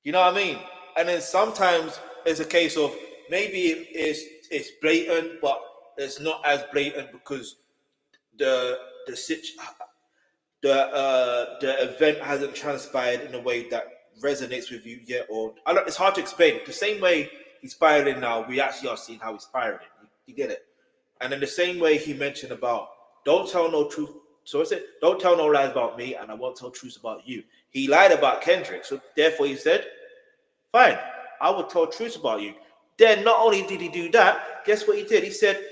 You know what I mean? And then sometimes it's a case of maybe it's blatant, but it's not as blatant because the event hasn't transpired in a way that resonates with you yet, or it's hard to explain. The same way he's spiraling now, we actually are seeing how he's spiraling. You get it? And in the same way he mentioned about don't tell no truth. So is it don't tell no lies about me, and I won't tell truths about you. He lied about Kendrick, so therefore he said, fine, I will tell truths about you. Then not only did he do that, guess what he did? He said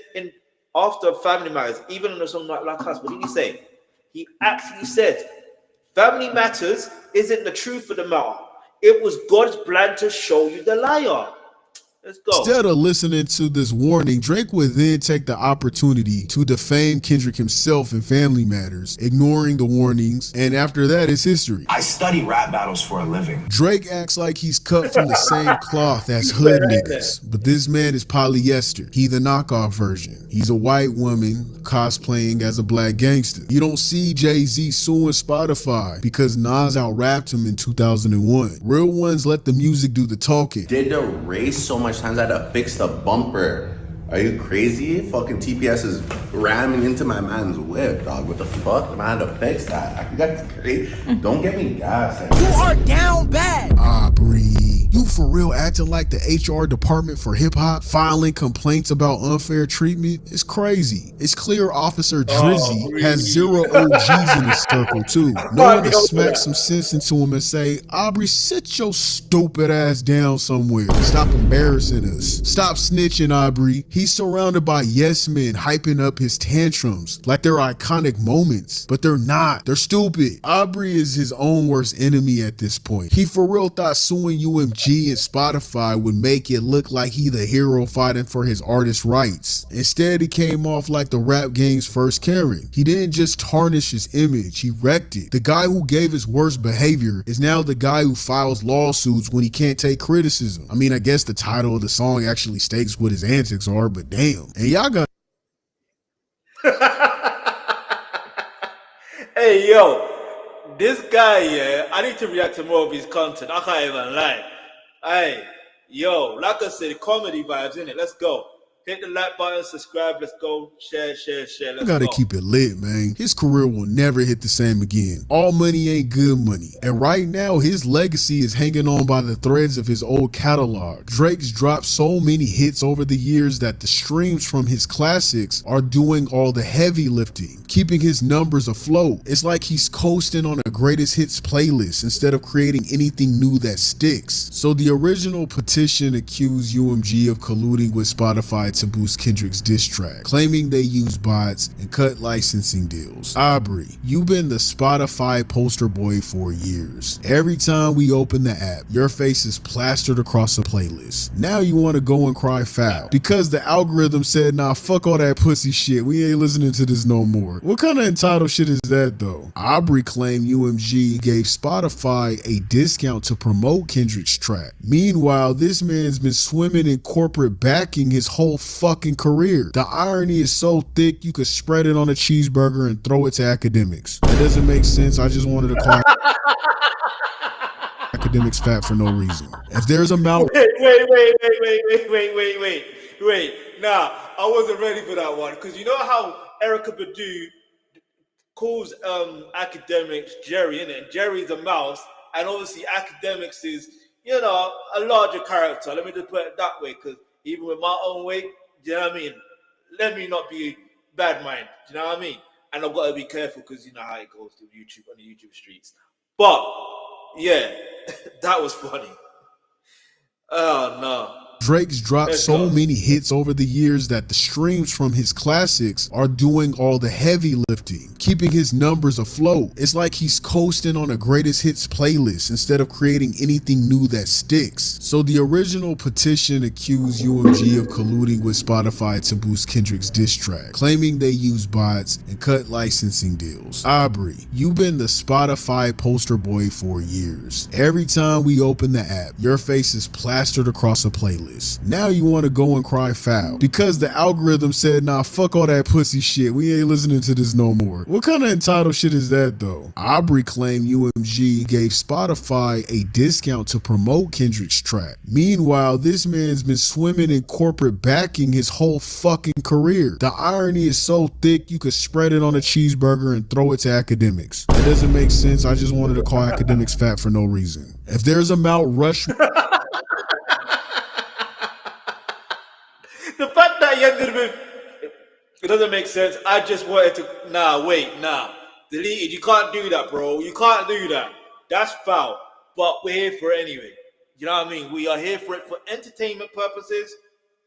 after Family Matters, even in a song like Us, what did he say? He actually said, family matters isn't the truth of the matter. It was God's plan to show you the liar. Let's go. Instead of listening to this warning, Drake would then take the opportunity to defame Kendrick himself in Family Matters, ignoring the warnings, and after that, it's history. I study rap battles for a living. Drake acts like he's cut from the same cloth as hood niggas, but this man is polyester. He the knockoff version. He's a white woman cosplaying as a black gangster. You don't see Jay-Z suing Spotify because Nas out-rapped him in 2001. Real ones let the music do the talking. Did the race so much times I had to fix the bumper. Are you crazy? Fucking TPS is ramming into my man's whip, dog. What the fuck? The man had to fix that. You guys crazy. Don't get me gas. You are down bad. Aubrey, you for real acting like the HR department for hip hop, filing complaints about unfair treatment? It's crazy. It's clear Officer Drizzy has 0 OGs in his circle too. No one to smack some sense into him and say, Aubrey, sit your stupid ass down somewhere. Stop embarrassing us. Stop snitching, Aubrey. He's surrounded by yes men hyping up his tantrums like they're iconic moments, but they're not. They're stupid. Aubrey is his own worst enemy at this point. He for real thought suing UMG and Spotify would make it look like he the hero fighting for his artist rights. Instead, he came off like the rap game's first Karen. He didn't just tarnish his image, he wrecked it. The guy who gave his worst behavior is now the guy who files lawsuits when he can't take criticism. I mean, I guess the title of the song actually states what his antics are, but damn. And y'all got Hey, yo, this guy, yeah, I need to react to more of his content. I can't even lie. Hey, yo, like I said, comedy vibes, innit? Let's go. Hit the like button, subscribe, let's go. Share, let's go. I gotta keep it lit, man. His career will never hit the same again. All money ain't good money. And right now, his legacy is hanging on by the threads of his old catalog. Drake's dropped so many hits over the years that the streams from his classics are doing all the heavy lifting, keeping his numbers afloat. It's like he's coasting on a greatest hits playlist instead of creating anything new that sticks. So the original petition accused UMG of colluding with Spotify to boost Kendrick's diss track, claiming they use bots and cut licensing deals. Aubrey, you've been the Spotify poster boy for years. Every time we open the app, your face is plastered across a playlist. Now you want to go and cry foul because the algorithm said, nah, fuck all that pussy shit. We ain't listening to this no more. What kind of entitled shit is that though? Aubrey claimed UMG gave Spotify a discount to promote Kendrick's track. Meanwhile, this man's been swimming in corporate backing his whole fucking career. The irony is so thick you could spread it on a cheeseburger and throw it to academics. That doesn't make sense. I just wanted to call academics fat for no reason. If there's a mouth Wait. Nah, I wasn't ready for that one. Because you know how Erica Badu calls academics Jerry, innit? And Jerry's a mouse, and obviously academics is, you know, a larger character. Let me just put it that way, because even with my own weight, do you know what I mean? Let me not be bad mind. Do you know what I mean? And I've got to be careful because you know how it goes to YouTube on the YouTube streets. But yeah, that was funny. Oh no. Drake's dropped Let's so go. many hits over the years that the streams from his classics are doing all the heavy lifting, keeping his numbers afloat. It's like he's coasting on a greatest hits playlist instead of creating anything new that sticks. So the original petition accused UMG of colluding with Spotify to boost Kendrick's diss track, claiming they use bots and cut licensing deals. Aubrey, you've been the Spotify poster boy for years. Every time we open the app, your face is plastered across a playlist. Now you want to go and cry foul because the algorithm said, nah, fuck all that pussy shit. We ain't listening to this no more. What kind of entitled shit is that though? Aubrey claimed UMG gave Spotify a discount to promote Kendrick's track. Meanwhile, this man's been swimming in corporate backing his whole fucking career. The irony is so thick you could spread it on a cheeseburger and throw it to academics. It doesn't make sense. I just wanted to call academics fat for no reason. If there's a Mount Rushmore The fact that you ended with it doesn't make sense. I just wanted to delete it. You can't do that, bro. You can't do that. That's foul. But we're here for it anyway. You know what I mean? We are here for it for entertainment purposes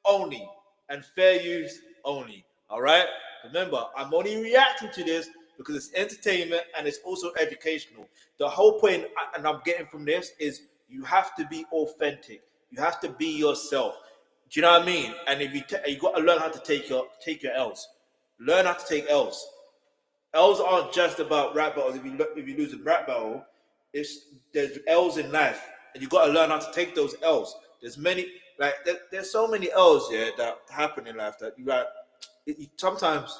only and fair use only. All right? Remember, I'm only reacting to this because it's entertainment and it's also educational. The whole point, and I'm getting from this, is you have to be authentic. You have to be yourself. Do you know what I mean? And if you got to learn how to take your L's. Learn how to take L's. L's aren't just about rap battles. If you lose a rap battle, there's L's in life, and you got to learn how to take those L's. There's there's so many L's that happen in life that sometimes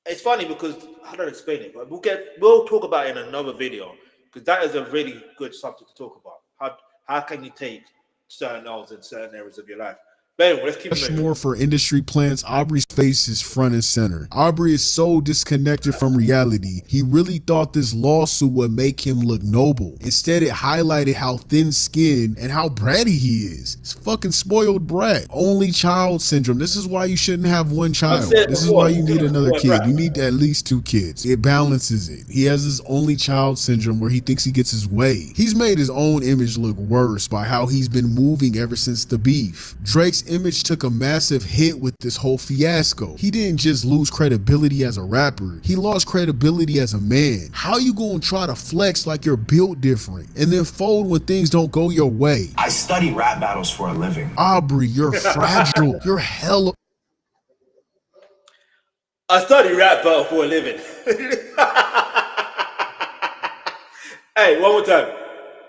it's funny because how do I explain it? But we'll talk about it in another video because that is a really good subject to talk about. How can you take certain L's in certain areas of your life? But anyway, let's keep moving. More for industry plants, Aubrey's face is front and center. Aubrey is so disconnected from reality. He really thought this lawsuit would make him look noble. Instead, it highlighted how thin-skinned and how bratty he is. It's fucking spoiled brat. Only child syndrome. This is why you shouldn't have one child. This is why you need another kid. You need at least 2 kids. It balances it. He has this only child syndrome where he thinks he gets his way. He's made his own image look worse by how he's been moving ever since the beef. Drake's image took a massive hit with this whole fiasco. He didn't just lose credibility as a rapper, he lost credibility as a man. How you gonna try to flex like you're built different and then fold when things don't go your way? I study rap battles for a living. Aubrey, you're fragile. You're hella. I study rap battle for a living. Hey, one more time.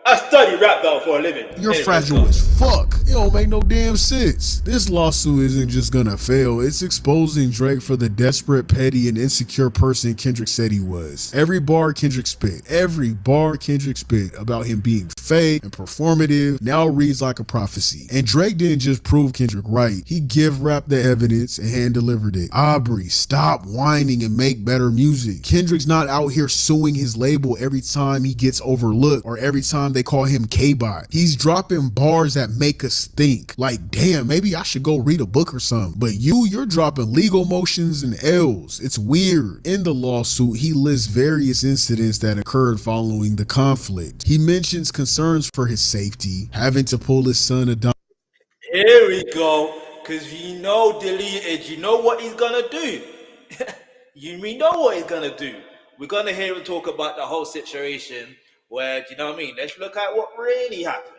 I study rap battle for a living. You're fragile as fuck. It don't make no damn sense. This lawsuit isn't just gonna fail. It's exposing Drake for the desperate, petty, and insecure person Kendrick said he was. Every bar Kendrick spit about him being fake and performative now reads like a prophecy. And Drake didn't just prove Kendrick right. He give rap the evidence and hand delivered it. Aubrey, stop whining and make better music. Kendrick's not out here suing his label every time he gets overlooked or every time they call him K-Bot. He's dropping bars that make us think like, damn, maybe I should go read a book or something. But you're dropping legal motions and L's. It's weird. In the lawsuit, he lists various incidents that occurred following the conflict. He mentions concerns for his safety, having to pull his son Adam. Here we go. Because you know deleted, you know what he's gonna do. We know what he's gonna do. We're gonna hear him talk about the whole situation where, you know what I mean? Let's look at what really happened.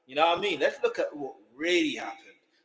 You know what I mean? Let's look at what really happened.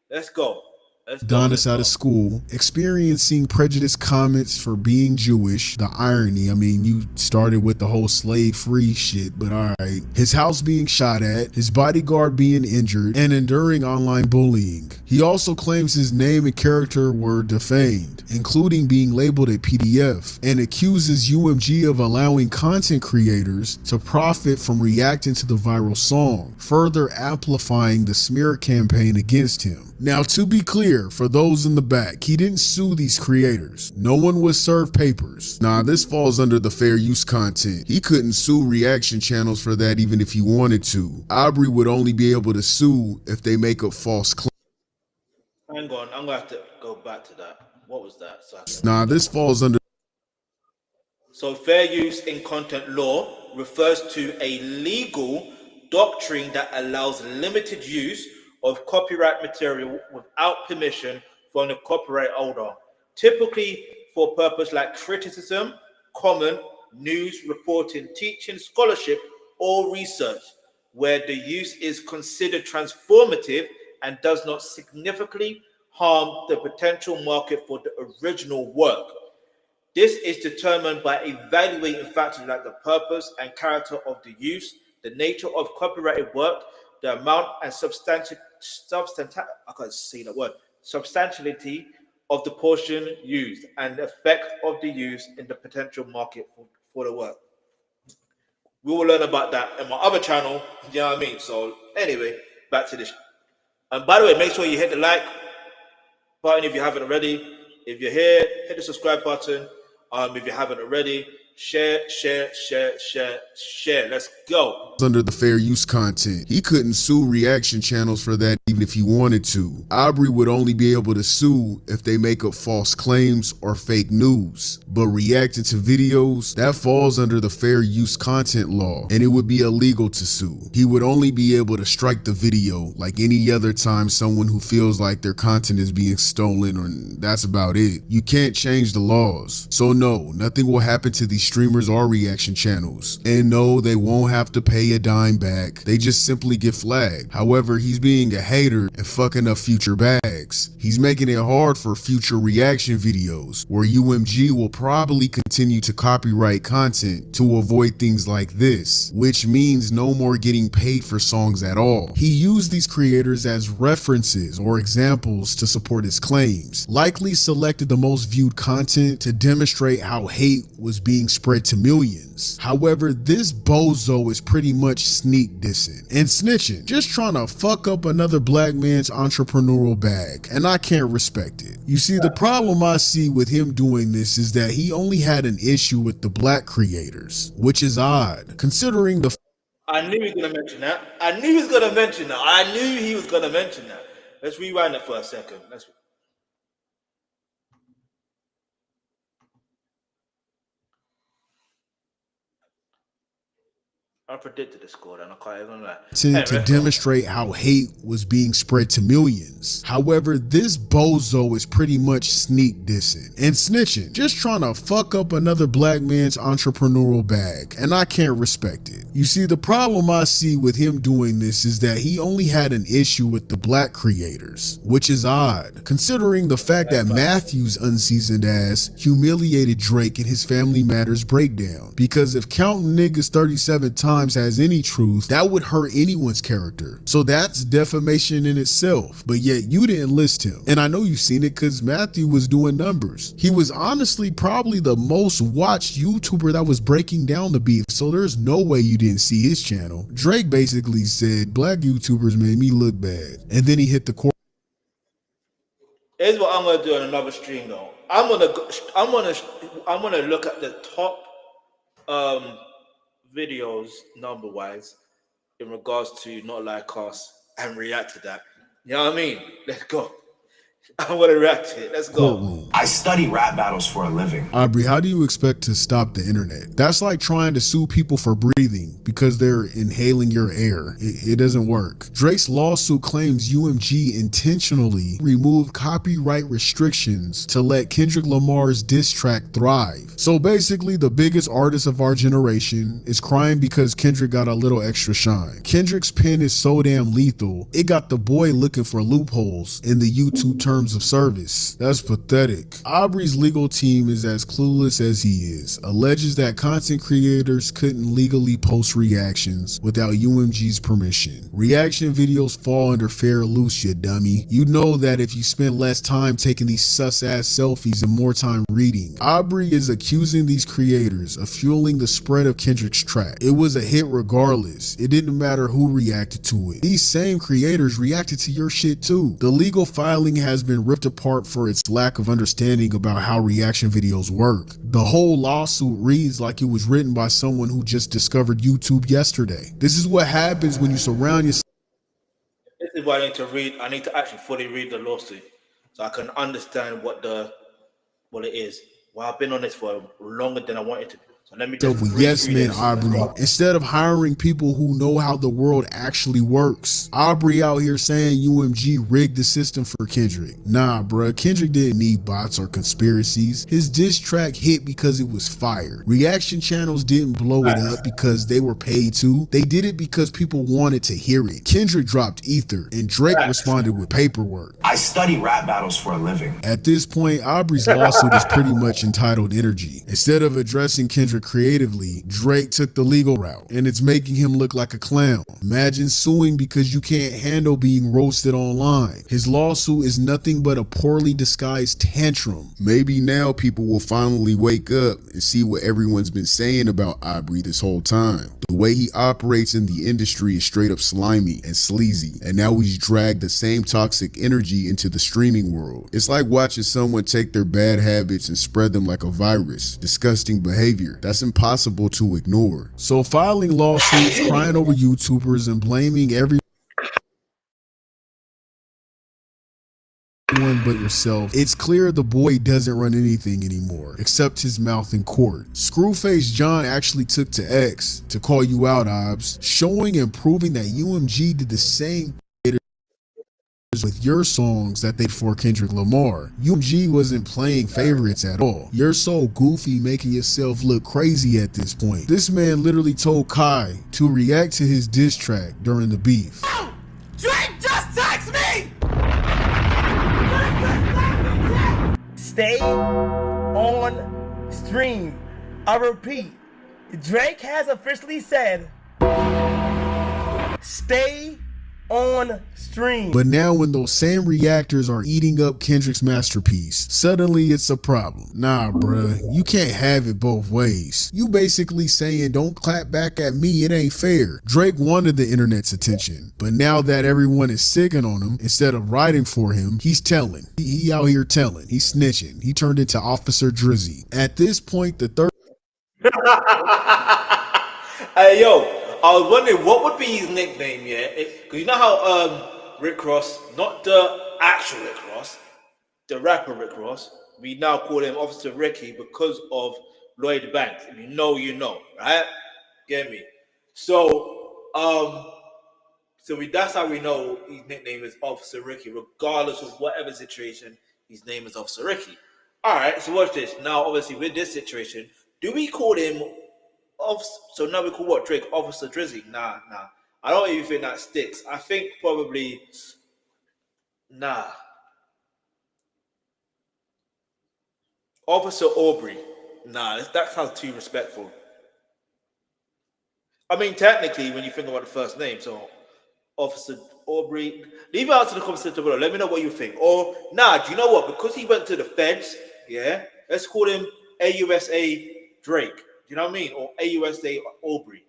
Let's go. Adonis out of school, experiencing prejudiced comments for being Jewish. The irony, I mean, you started with the whole slave-free shit, but all right. His house being shot at, his bodyguard being injured, and enduring online bullying. He also claims his name and character were defamed, including being labeled a PDF, and accuses UMG of allowing content creators to profit from reacting to the viral song, further amplifying the smear campaign against him. Now, to be clear, for those in the back, he didn't sue these creators. No one was served papers. Nah, this falls under the fair use content. He couldn't sue reaction channels for that even if he wanted to. Aubrey would only be able to sue if they make up false claims. Hang on, I'm gonna have to go back to that. What was that? Nah, this falls under. So fair use in content law refers to a legal doctrine that allows limited use of copyright material without permission from the copyright holder, typically for purpose like criticism, comment, news, reporting, teaching, scholarship, or research, where the use is considered transformative and does not significantly harm the potential market for the original work. This is determined by evaluating factors like the purpose and character of the use, the nature of copyrighted work, the amount and substantiality of the portion used, and the effect of the use in the potential market for the work. We will learn about that in my other channel, you know what I mean? So anyway, back to this. And by the way, make sure you hit the like button if you haven't already. If you're here, hit the subscribe button. If you haven't already, share. Let's go. Under the fair use content, he couldn't sue reaction channels for that even if he wanted to. Aubrey would only be able to sue if they make up false claims or fake news. But reacting to videos, that falls under the fair use content law, and it would be illegal to sue. He would only be able to strike the video like any other time someone who feels like their content is being stolen, or that's about it. You can't change the laws. So no, nothing will happen to these streamers or reaction channels. And no, they won't have to pay a dime back. They just simply get flagged. However, he's being a hater and fucking up future bags. He's making it hard for future reaction videos, where UMG will probably continue to copyright content to avoid things like this, which means no more getting paid for songs at all. He used these creators as references or examples to support his claims, likely selected the most viewed content to demonstrate how hate was being spread to millions. However, this bozo is pretty much sneak dissing and snitching, just trying to fuck up another black man's entrepreneurial bag, and I can't respect it. You see, the problem I see with him doing this is that he only had an issue with the black creators, which is odd, considering the I knew he was going to mention that. I knew he was going to mention that. Let's rewind it for a second. I predicted the score, and I can't even lie. to demonstrate how hate was being spread to millions. However, this bozo is pretty much sneak dissing and snitching, just trying to fuck up another black man's entrepreneurial bag, and I can't respect it. You see, the problem I see with him doing this is that he only had an issue with the black creators, which is odd, considering the fact that Matthew's unseasoned ass humiliated Drake in his Family Matters breakdown, because if counting niggas 37 times has any truth, that would hurt anyone's character. So that's defamation in itself, but yet you didn't list him. And I know you've seen it because Matthew was doing numbers. He was honestly probably the most watched YouTuber that was breaking down the beef, so there's no way you didn't see his channel. Drake basically said, black YouTubers made me look bad. And then he hit the court. Here's what I'm gonna do on another stream though. I'm gonna look at the top videos number wise in regards to Not Like Us and react to that. You know what I mean? Let's go. I want to react to it. Let's go. Courtroom. I study rap battles for a living. Aubrey, how do you expect to stop the internet? That's like trying to sue people for breathing because they're inhaling your air. It doesn't work. Drake's lawsuit claims UMG intentionally removed copyright restrictions to let Kendrick Lamar's diss track thrive. So basically, the biggest artist of our generation is crying because Kendrick got a little extra shine. Kendrick's pen is so damn lethal, it got the boy looking for loopholes in the YouTube terms of service. That's pathetic. Aubrey's legal team is as clueless as he is, alleges that content creators couldn't legally post reactions without UMG's permission. Reaction videos fall under fair use, you dummy. You know that if you spend less time taking these sus-ass selfies and more time reading. Aubrey is accusing these creators of fueling the spread of Kendrick's track. It was a hit regardless. It didn't matter who reacted to it. These same creators reacted to your shit too. The legal filing has been ripped apart for its lack of understanding about how reaction videos work. The whole lawsuit reads like it was written by someone who just discovered YouTube yesterday. This is what happens when you surround yourself. This is what I need to read. I need to actually fully read the lawsuit so I can understand what it is. Well, I've been on this for longer than I wanted to. So let me So just with read yes through men, this. Aubrey, instead of hiring people who know how the world actually works. Aubrey out here saying UMG rigged the system for Kendrick. Nah, bruh, Kendrick didn't need bots or conspiracies. His diss track hit because it was fire. Reaction channels didn't blow it up because they were paid to. They did it because people wanted to hear it. Kendrick dropped Ether and Drake responded with paperwork. I study rap battles for a living. At this point, Aubrey's lawsuit is pretty much entitled energy. Instead of addressing Kendrick creatively, Drake took the legal route, and it's making him look like a clown. Imagine suing because you can't handle being roasted online. His lawsuit is nothing but a poorly disguised tantrum. Maybe now people will finally wake up and see what everyone's been saying about Aubrey this whole time. The way he operates in the industry is straight up slimy and sleazy, and now he's dragged the same toxic energy into the streaming world. It's like watching someone take their bad habits and spread them like a virus. Disgusting behavior that's impossible to ignore. So filing lawsuits, crying over YouTubers, and blaming everyone but yourself, it's clear the boy doesn't run anything anymore except his mouth in court. Screwface John actually took to X to call you out, Obs, showing and proving that UMG did the same with your songs that they did for Kendrick Lamar. UMG wasn't playing favorites at all. You're so goofy, making yourself look crazy at this point. This man literally told Kai to react to his diss track during the beef. Drake just text me! Stay on stream. I repeat, Drake has officially said, stay on stream. But now when those same reactors are eating up Kendrick's masterpiece, suddenly it's a problem. Nah, bruh, you can't have it both ways. You basically saying, don't clap back at me, it ain't fair. Drake wanted the internet's attention, but now that everyone is sigging on him, instead of writing for him, he's telling. He out here telling, he's snitching. He turned into Officer Drizzy. At this point, the third Hey, yo, I was wondering what would be his nickname, yeah? Because you know how Rick Ross, not the actual Rick Ross, the rapper Rick Ross, we now call him Officer Ricky because of Lloyd Banks. If you know, you know, right? Get me? So, that's how we know his nickname is Officer Ricky, regardless of whatever situation, his name is Officer Ricky. All right, so watch this. Now, obviously, with this situation, do we call him so now we call what Drake Officer Drizzy? Nah. I don't even think that sticks. I think probably Officer Aubrey. Nah, that sounds too respectful. I mean, technically, when you think about the first name, so Officer Aubrey. Leave it out to the comments below. Let me know what you think. Or do you know what? Because he went to the feds, yeah, let's call him AUSA Drake. You know what I mean? Or AUSA Aubrey.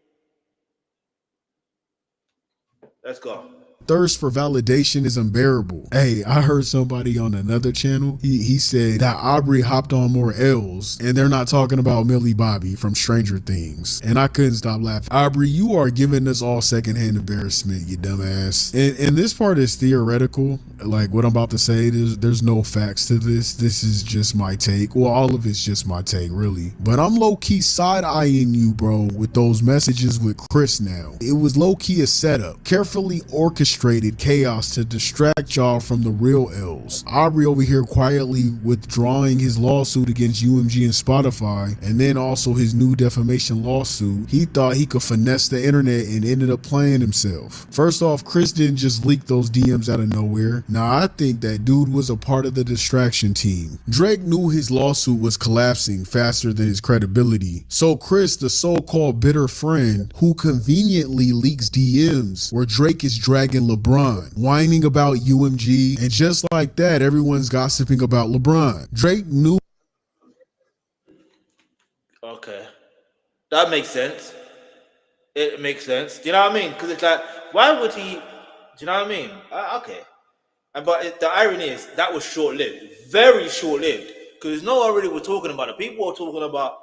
Let's go. thirst for validation is unbearable. Hey, I heard somebody on another channel, he said that Aubrey hopped on more L's, and they're not talking about Millie Bobby from Stranger Things. And I couldn't stop laughing. Aubrey, you are giving us all secondhand embarrassment, you dumbass. And this part is theoretical. Like what I'm about to say, there's no facts to this. This is just my take. Well, all of it's just my take, really. But I'm low-key side-eyeing you, bro, with those messages with Chris now. It was low-key a setup. Carefully orchestrated chaos to distract y'all from the real L's. Aubrey over here quietly withdrawing his lawsuit against UMG and Spotify, and then also his new defamation lawsuit. He thought he could finesse the internet and ended up playing himself. First off, Chris didn't just leak those DMs out of nowhere. Now, I think that dude was a part of the distraction team. Drake knew his lawsuit was collapsing faster than his credibility. So Chris, the so-called bitter friend who conveniently leaks DMs where Drake is dragging LeBron, whining about UMG, and just like that, everyone's gossiping about LeBron. Drake knew. Okay. That makes sense. It makes sense. Do you know what I mean? Because it's like, why would he? Do you know what I mean? Okay. But the irony is that was short-lived, very short-lived. Because no one really was talking about it. People were talking about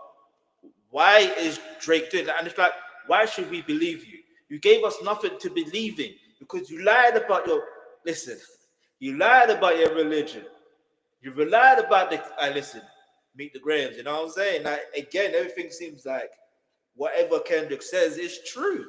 why is Drake doing that, and it's like, why should we believe you? You gave us nothing to believe in because you lied about your. Listen, you lied about your religion. You lied about the. Listen, meet the Grahams. You know what I'm saying? Like, again, everything seems like whatever Kendrick says is true.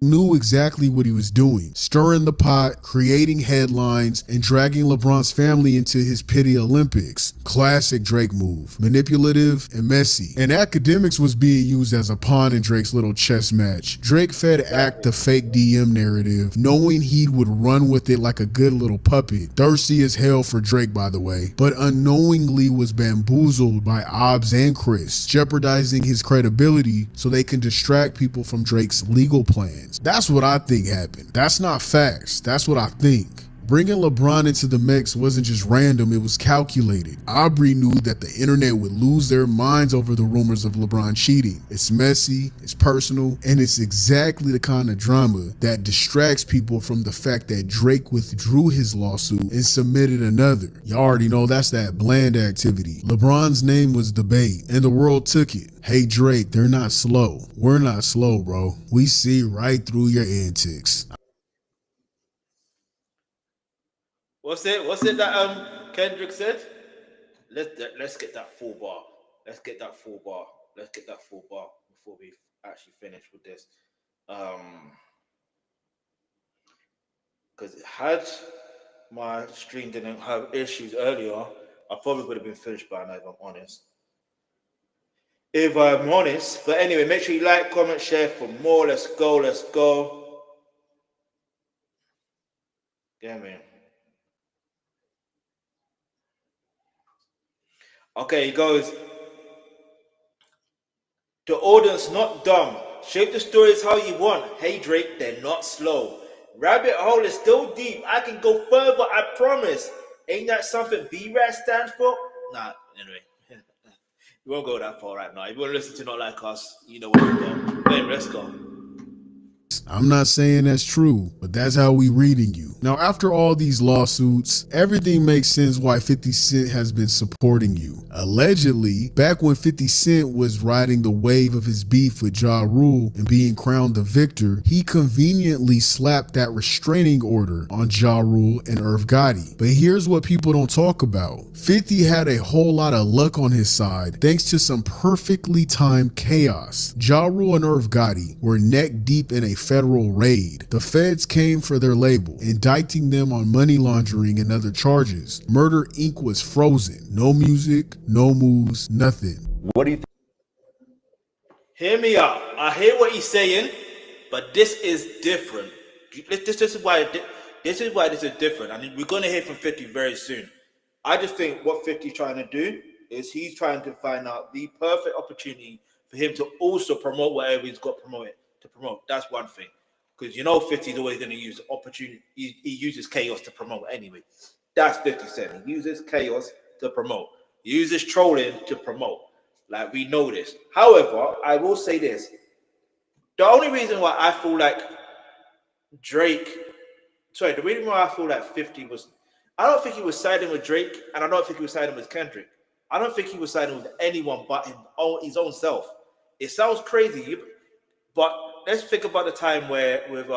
Knew exactly what he was doing, stirring the pot, creating headlines, and dragging LeBron's family into his pity Olympics. Classic Drake move, manipulative and messy. And academics was being used as a pawn in Drake's little chess match. Drake fed Act the fake DM narrative, knowing he would run with it like a good little puppet. Thirsty as hell for Drake, by the way, but unknowingly was bamboozled by Obbs and Chris, jeopardizing his credibility so they can distract people from Drake's legal plans. That's what I think happened. That's not facts. That's what I think. Bringing LeBron into the mix wasn't just random, it was calculated. Aubrey knew that the internet would lose their minds over the rumors of LeBron cheating. It's messy, it's personal, and it's exactly the kind of drama that distracts people from the fact that Drake withdrew his lawsuit and submitted another. You already know that's that bland activity. LeBron's name was debate, and the world took it. Hey Drake, they're not slow. We're not slow, bro. We see right through your antics. What's it that Kendrick said? Let's get that full bar. Let's get that full bar before we actually finish with this. Because had my stream didn't have issues earlier, I probably would have been finished by now, if I'm honest. But anyway, make sure you like, comment, share for more. Let's go. Yeah, man. Okay, he goes, the audience not dumb. Shape the stories how you want. Hey Drake, they're not slow. Rabbit hole is still deep. I can go further, I promise. Ain't that something B-Rat stands for? Nah, anyway. We won't go that far right now. If you want to listen to Not Like Us, you know what to do. Anyway, let's go. I'm not saying that's true, but that's how we reading you. Now, after all these lawsuits, everything makes sense why 50 Cent has been supporting you. Allegedly, back when 50 Cent was riding the wave of his beef with Ja Rule and being crowned the victor, he conveniently slapped that restraining order on Ja Rule and Irv Gotti. But here's what people don't talk about. 50 had a whole lot of luck on his side thanks to some perfectly timed chaos. Ja Rule and Irv Gotti were neck deep in a federal raid. The feds came for their label, indicting them on money laundering and other charges. Murder Inc. was frozen. No music, no moves, nothing. What do you think? Hear me out. I hear what he's saying, but this is different. This is why this is different. I mean, we're going to hear from 50 very soon. I just think what 50 is trying to do is he's trying to find out the perfect opportunity for him to also promote whatever he's got to promote. That's one thing. Because 50 is always going to use opportunity. He uses chaos to promote anyway. That's 50 Cent. He uses chaos to promote. He uses trolling to promote. Like, we know this. However, I will say this. The only reason why I feel like the reason why I feel like 50 was, I don't think he was siding with Drake, and I don't think he was siding with Kendrick. I don't think he was siding with anyone but his own self. It sounds crazy, but let's think about the time where with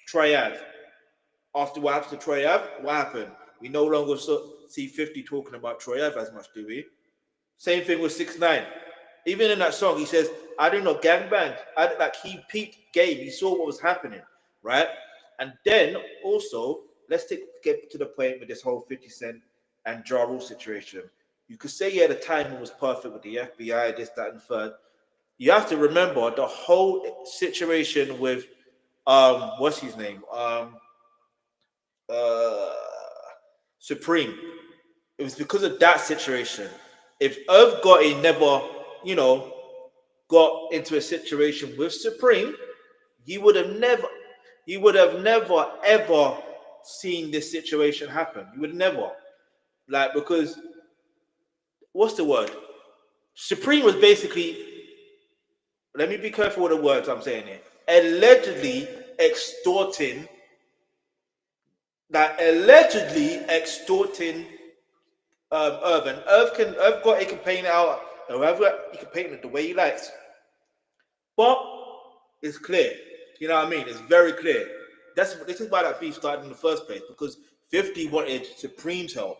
Troy Ave. After what happened to Troy Ave, what happened? We no longer see 50 talking about Troy Ave as much, do we? Same thing with 6ix9ine. Even in that song, he says, I didn't know gangbang. Like, he peeped game. He saw what was happening, right? And then also, let's get to the point with this whole 50 Cent and Ja Rule situation. You could say, yeah, the timing was perfect with the FBI, this, that, and third. You have to remember the whole situation with what's his name? Supreme. It was because of that situation. If Irv Gotti never, got into a situation with Supreme, you would have never ever seen this situation happen. You would never. Like, because what's the word? Supreme was basically, let me be careful with the words I'm saying here, allegedly extorting Irv. And Irv Gotti can paint it out, however he can paint it the way he likes. But it's clear. You know what I mean? It's very clear. This is why that beef started in the first place, because 50 wanted Supreme's help.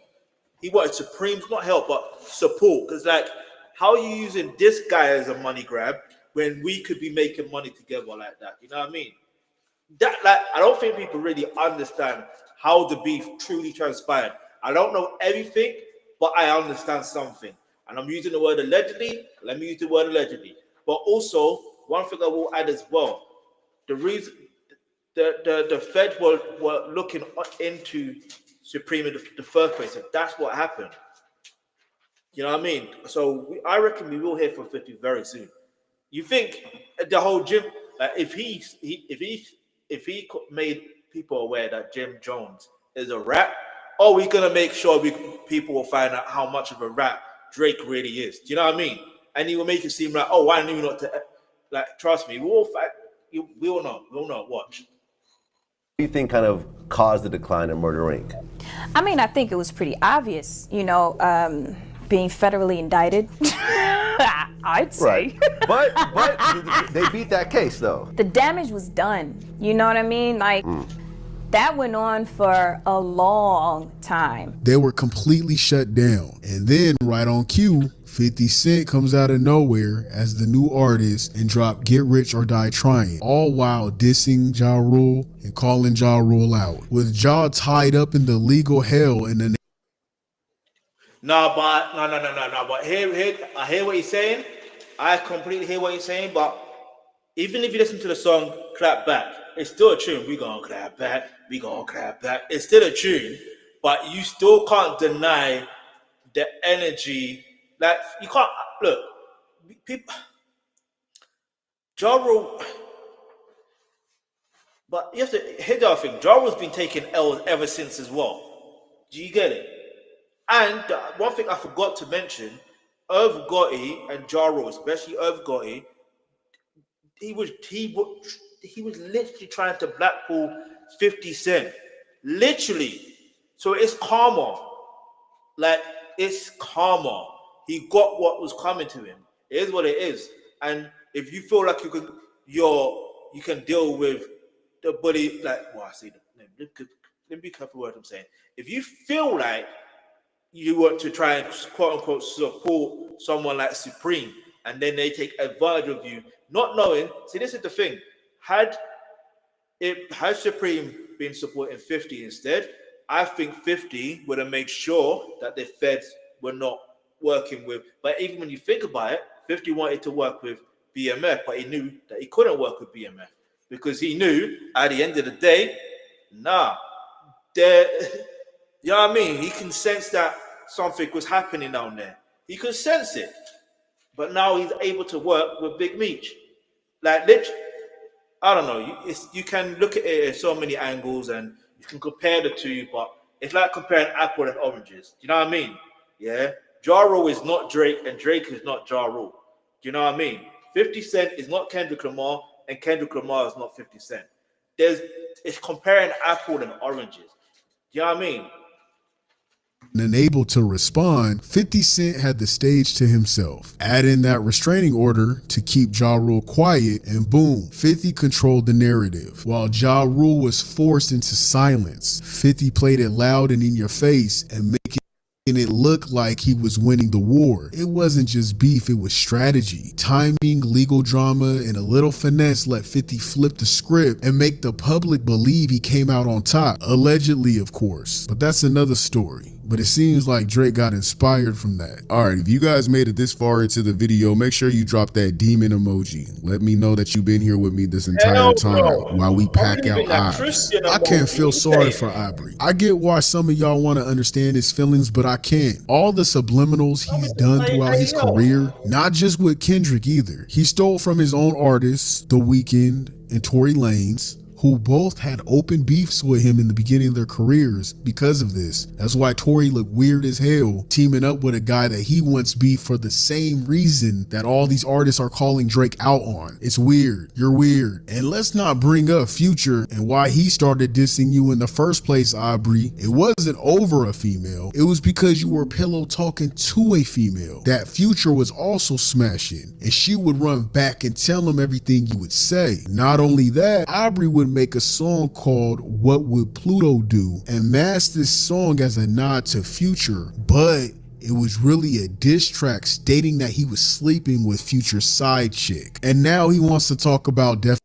He wanted Supreme's not help, but support. Because like, how are you using this guy as a money grab when we could be making money together like that? You know what I mean? That like, I don't think people really understand how the beef truly transpired. I don't know everything, but I understand something. And I'm using the word allegedly. Let me use the word allegedly. But also, one thing I will add as well, the reason the Fed were looking into Supreme in the first place, and that's what happened. You know what I mean? So I reckon we will hear from 50 very soon. You think the whole Jim, if he made people aware that Jim Jones is a rat, or we gonna make sure people will find out how much of a rat Drake really is? Do you know what I mean? And he will make it seem like, oh, I knew not to. Like, trust me, we will fight. We will not. We will not watch. What do you think kind of caused the decline in Murder Inc.? I mean, I think it was pretty obvious, you know, being federally indicted. I'd say. Right. But they beat that case, though. The damage was done. You know what I mean? Like, that went on for a long time. They were completely shut down. And then, right on cue, 50 Cent comes out of nowhere as the new artist and dropped Get Rich or Die Trying, all while dissing Ja Rule and calling Ja Rule out. With Ja tied up in the legal hell in the No. But I hear what he's saying. I completely hear what he's saying. But even if you listen to the song Clap Back, it's still a tune. We gonna clap back. We gonna clap back. It's still a tune, but you still can't deny the energy. Like, you can't look. People, Ja Rule. But you have to hit the other thing. Ja Rule's been taking L's ever since as well. Do you get it? And one thing I forgot to mention, Irv Gotti and Ja Rule, especially Irv Gotti, he was literally trying to blackball 50 Cent. Literally. So it's karma. Like, it's karma. He got what was coming to him. It is what it is. And if you feel like you can deal with the bully, like, well, I say, let me be careful what I'm saying. If you feel like you want to try and quote unquote support someone like Supreme, and then they take advantage of you, not knowing. See, this is the thing. Had Supreme been supporting 50 instead, I think 50 would have made sure that the feds were not working with. But even when you think about it, 50 wanted to work with BMF, but he knew that he couldn't work with BMF because he knew at the end of the day, you know what I mean? He can sense that something was happening down there. He could sense it. But now he's able to work with Big Meech. Like, literally, I don't know. You can look at it in so many angles and you can compare the two, but it's like comparing apple and oranges. Do you know what I mean? Yeah. Ja Rule is not Drake and Drake is not Ja Rule. Do you know what I mean? 50 Cent is not Kendrick Lamar and Kendrick Lamar is not 50 Cent. It's comparing apple and oranges. Do you know what I mean? And able to respond, 50 Cent had the stage to himself. Add in that restraining order to keep Ja Rule quiet, and boom, 50 controlled the narrative. While Ja Rule was forced into silence, 50 played it loud and in your face and making it look like he was winning the war. It wasn't just beef, it was strategy. Timing, legal drama, and a little finesse let 50 flip the script and make the public believe he came out on top. Allegedly, of course. But that's another story. But it seems like Drake got inspired from that. Alright, if you guys made it this far into the video, make sure you drop that demon emoji. Let me know that you've been here with me this entire time while we pack out Ives. I can't feel sorry for Aubrey. I get why some of y'all want to understand his feelings, but I can't. All the subliminals he's done throughout his career, not just with Kendrick either. He stole from his own artists, The Weeknd and Tory Lanez, who both had open beefs with him in the beginning of their careers because of this. That's why Tory looked weird as hell, teaming up with a guy that he once beefed for the same reason that all these artists are calling Drake out on. It's weird. You're weird. And let's not bring up Future and why he started dissing you in the first place, Aubrey. It wasn't over a female. It was because you were pillow talking to a female that Future was also smashing, and she would run back and tell him everything you would say. Not only that, Aubrey would make a song called What Would Pluto Do and masked this song as a nod to Future, but it was really a diss track stating that he was sleeping with Future's side chick. And now he wants to talk about defamation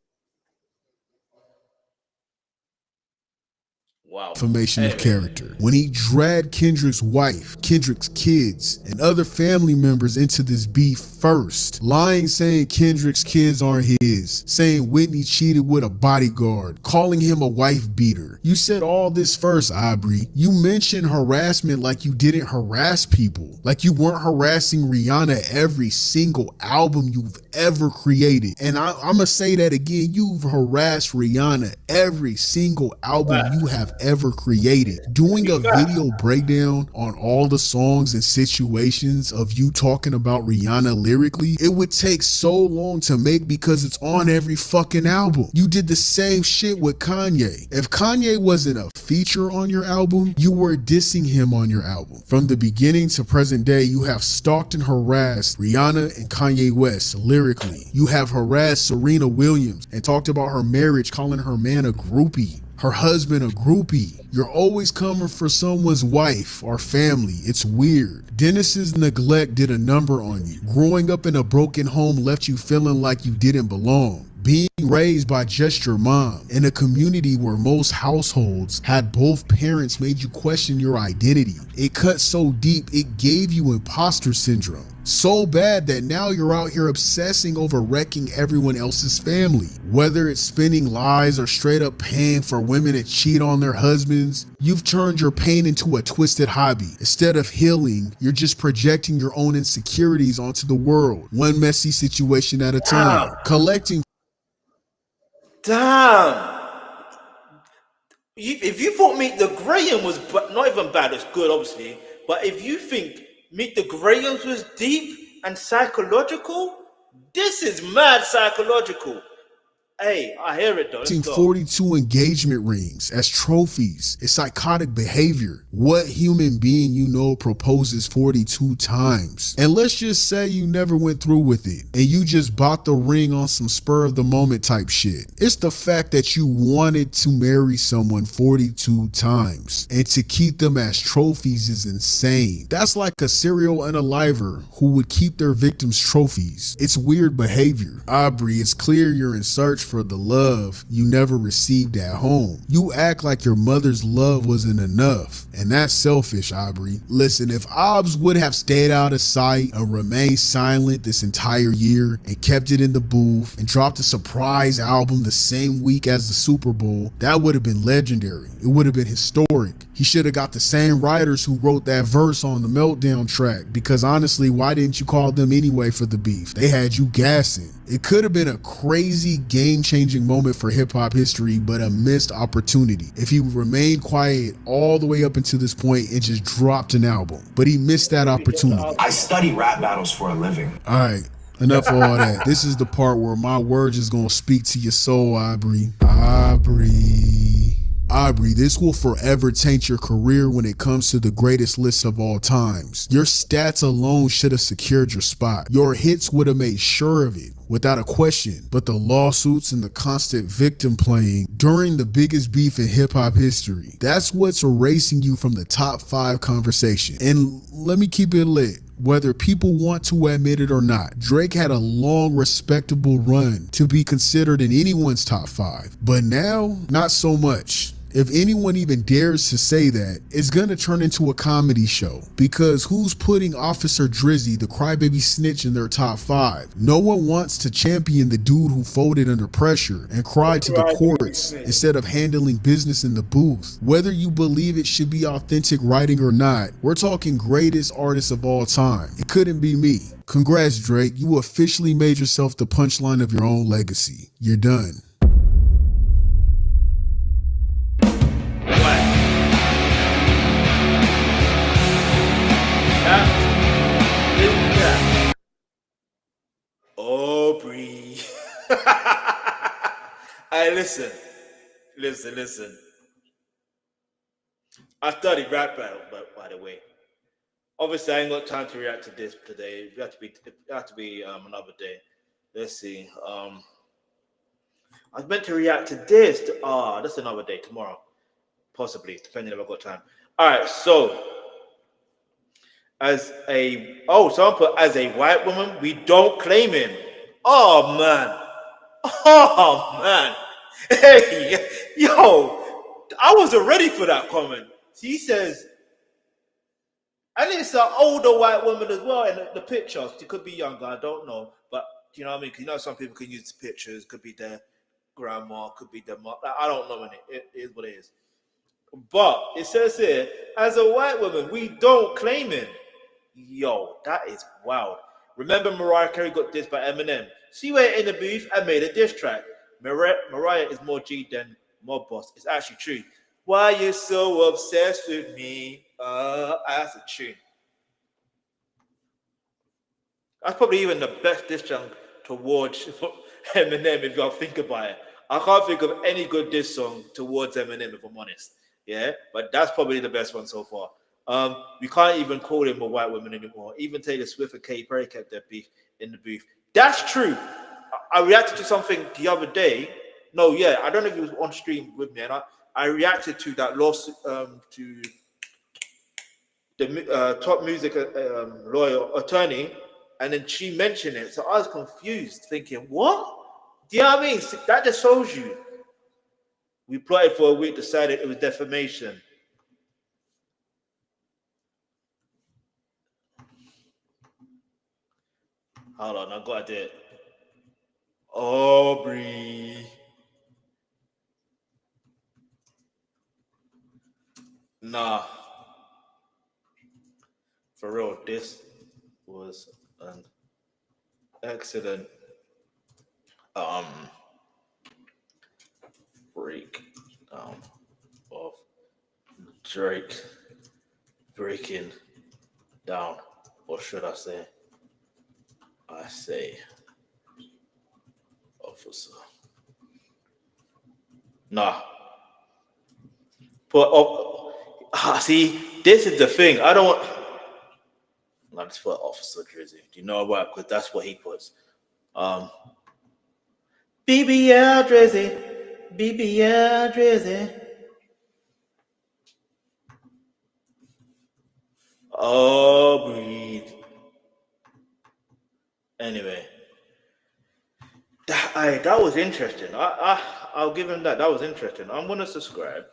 of character when he dragged Kendrick's wife, Kendrick's kids, and other family members into this beef first, lying saying Kendrick's kids aren't his, saying Whitney cheated with a bodyguard, calling him a wife beater. You said all this first, Aubrey. You mentioned harassment like you didn't harass people, like you weren't harassing Rihanna every single album you've ever created. And I'm gonna say that again, you've harassed Rihanna every single album you have ever created. Doing a video breakdown on all the songs and situations of you talking about Rihanna lyrically, it would take so long to make because it's on every fucking album. You did the same shit with Kanye. If Kanye wasn't a feature on your album, you were dissing him on your album. From the beginning to present day, you have stalked and harassed Rihanna and Kanye West lyrically. You have harassed Serena Williams and talked about her marriage, calling her man a groupie, her husband a groupie. You're always coming for someone's wife or family. It's weird. Dennis's neglect did a number on you. Growing up in a broken home left you feeling like you didn't belong. Being raised by just your mom in a community where most households had both parents made you question your identity. It cut so deep, it gave you imposter syndrome. So bad that now you're out here obsessing over wrecking everyone else's family. Whether it's spinning lies or straight up paying for women to cheat on their husbands, you've turned your pain into a twisted hobby. Instead of healing, you're just projecting your own insecurities onto the world, one messy situation at a time. Collecting. Damn. If you thought Meet the Graham was not even bad, it's good, obviously. But if you think Meet the Grahams was deep and psychological, this is mad psychological. Hey, I hear it though. Let's go. 42 engagement rings as trophies is psychotic behavior. What human being you know proposes 42 times? And let's just say you never went through with it and you just bought the ring on some spur of the moment type shit. It's the fact that you wanted to marry someone 42 times and to keep them as trophies is insane. That's like a serial unaliver who would keep their victims trophies. It's weird behavior. Aubrey, it's clear you're in search for the love you never received at home. You act like your mother's love wasn't enough, and that's selfish, Aubrey. Listen, if Obbs would have stayed out of sight and remained silent this entire year and kept it in the booth and dropped a surprise album the same week as the Super Bowl, that would have been legendary. It would have been historic. He should have got the same writers who wrote that verse on the Meltdown track, because honestly, why didn't you call them anyway for the beef? They had you gassing. It could have been a crazy game-changing moment for hip-hop history, but a missed opportunity if he remained quiet all the way up until this point and just dropped an album. But he missed that opportunity. I study rap battles for a living. All right, enough of all that. This is the part where my words is gonna speak to your soul, Aubrey. Aubrey, this will forever taint your career when it comes to the greatest list of all times. Your stats alone should have secured your spot. Your hits would have made sure of it, without a question. But the lawsuits and the constant victim playing during the biggest beef in hip-hop history, that's what's erasing you from the top 5 conversation. And let me keep it lit. Whether people want to admit it or not, Drake had a long, respectable run to be considered in anyone's top 5. But now, not so much. If anyone even dares to say that, it's gonna turn into a comedy show. Because who's putting Officer Drizzy, the crybaby snitch, in their top 5? No one wants to champion the dude who folded under pressure and cried to the courts instead of handling business in the booth. Whether you believe it should be authentic writing or not, we're talking greatest artist of all time. It couldn't be me. Congrats, Drake. You officially made yourself the punchline of your own legacy. You're done. Aubrey. Hey, listen. I studied rap battle, but by the way, obviously I ain't got time to react to this today. It have to be another day. Let's see. I was meant to react to this. That's another day, tomorrow. Possibly, depending if I've got time. All right, so someone put, as a white woman, we don't claim him. Oh man. Oh man. Hey, yo, I wasn't ready for that comment. He says, and it's an older white woman as well in the picture. She could be younger, I don't know. But you know what I mean? Because you know some people can use pictures, could be their grandma, could be their mom. I don't know, it is what it is. But it says here, as a white woman, we don't claim him. Yo, that is wild. Remember Mariah Carey got dissed by Eminem? She went in the booth and made a diss track. Mariah is more G than Mob Boss. It's actually true. Why you so obsessed with me? That's a tune. That's probably even the best diss track towards Eminem if you think about it. I can't think of any good diss song towards Eminem if I'm honest. Yeah, but that's probably the best one so far. We can't even call him a white woman anymore. Even Taylor Swift and Katy Perry kept their beef in the booth. That's true. I reacted to something the other day. No, yeah, I don't know if it was on stream with me, and I reacted to that lawsuit to the top music lawyer attorney, and then she mentioned it. So I was confused, thinking, what? Do you know what I mean? That just shows you. We plotted for a week, decided it was defamation. Hold on, I got it. Aubrey. Nah. For real, this was an excellent breakdown of Drake breaking down, or should I say officer. Nah. But see, this is the thing. I don't want. Not just for Officer Drizzy. Do you know why? Because that's what he puts. BBL Drizzy. BBL Drizzy. Oh, breathe. Anyway. That was interesting. I'll give him that. That was interesting. I'm going to subscribe.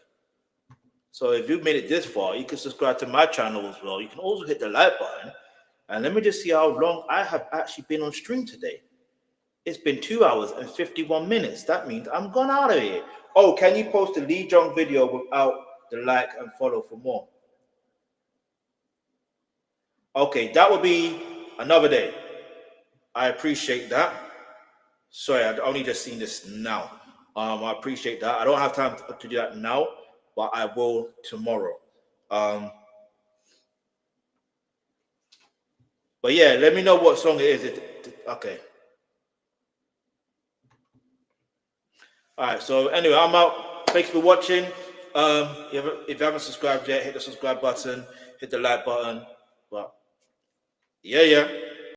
So if you've made it this far, you can subscribe to my channel as well. You can also hit the like button. And let me just see how long I have actually been on stream today. It's been 2 hours and 51 minutes. That means I'm gone out of here. Oh, can you post a Lee Jong video without the like and follow for more? Okay, that will be another day. I appreciate that. Sorry, I've only just seen this now. I appreciate that. I don't have time to do that now, but I will tomorrow. But yeah, let me know what song it is. Okay. All right. So anyway, I'm out. Thanks for watching. If you haven't subscribed yet, hit the subscribe button, hit the like button. But yeah.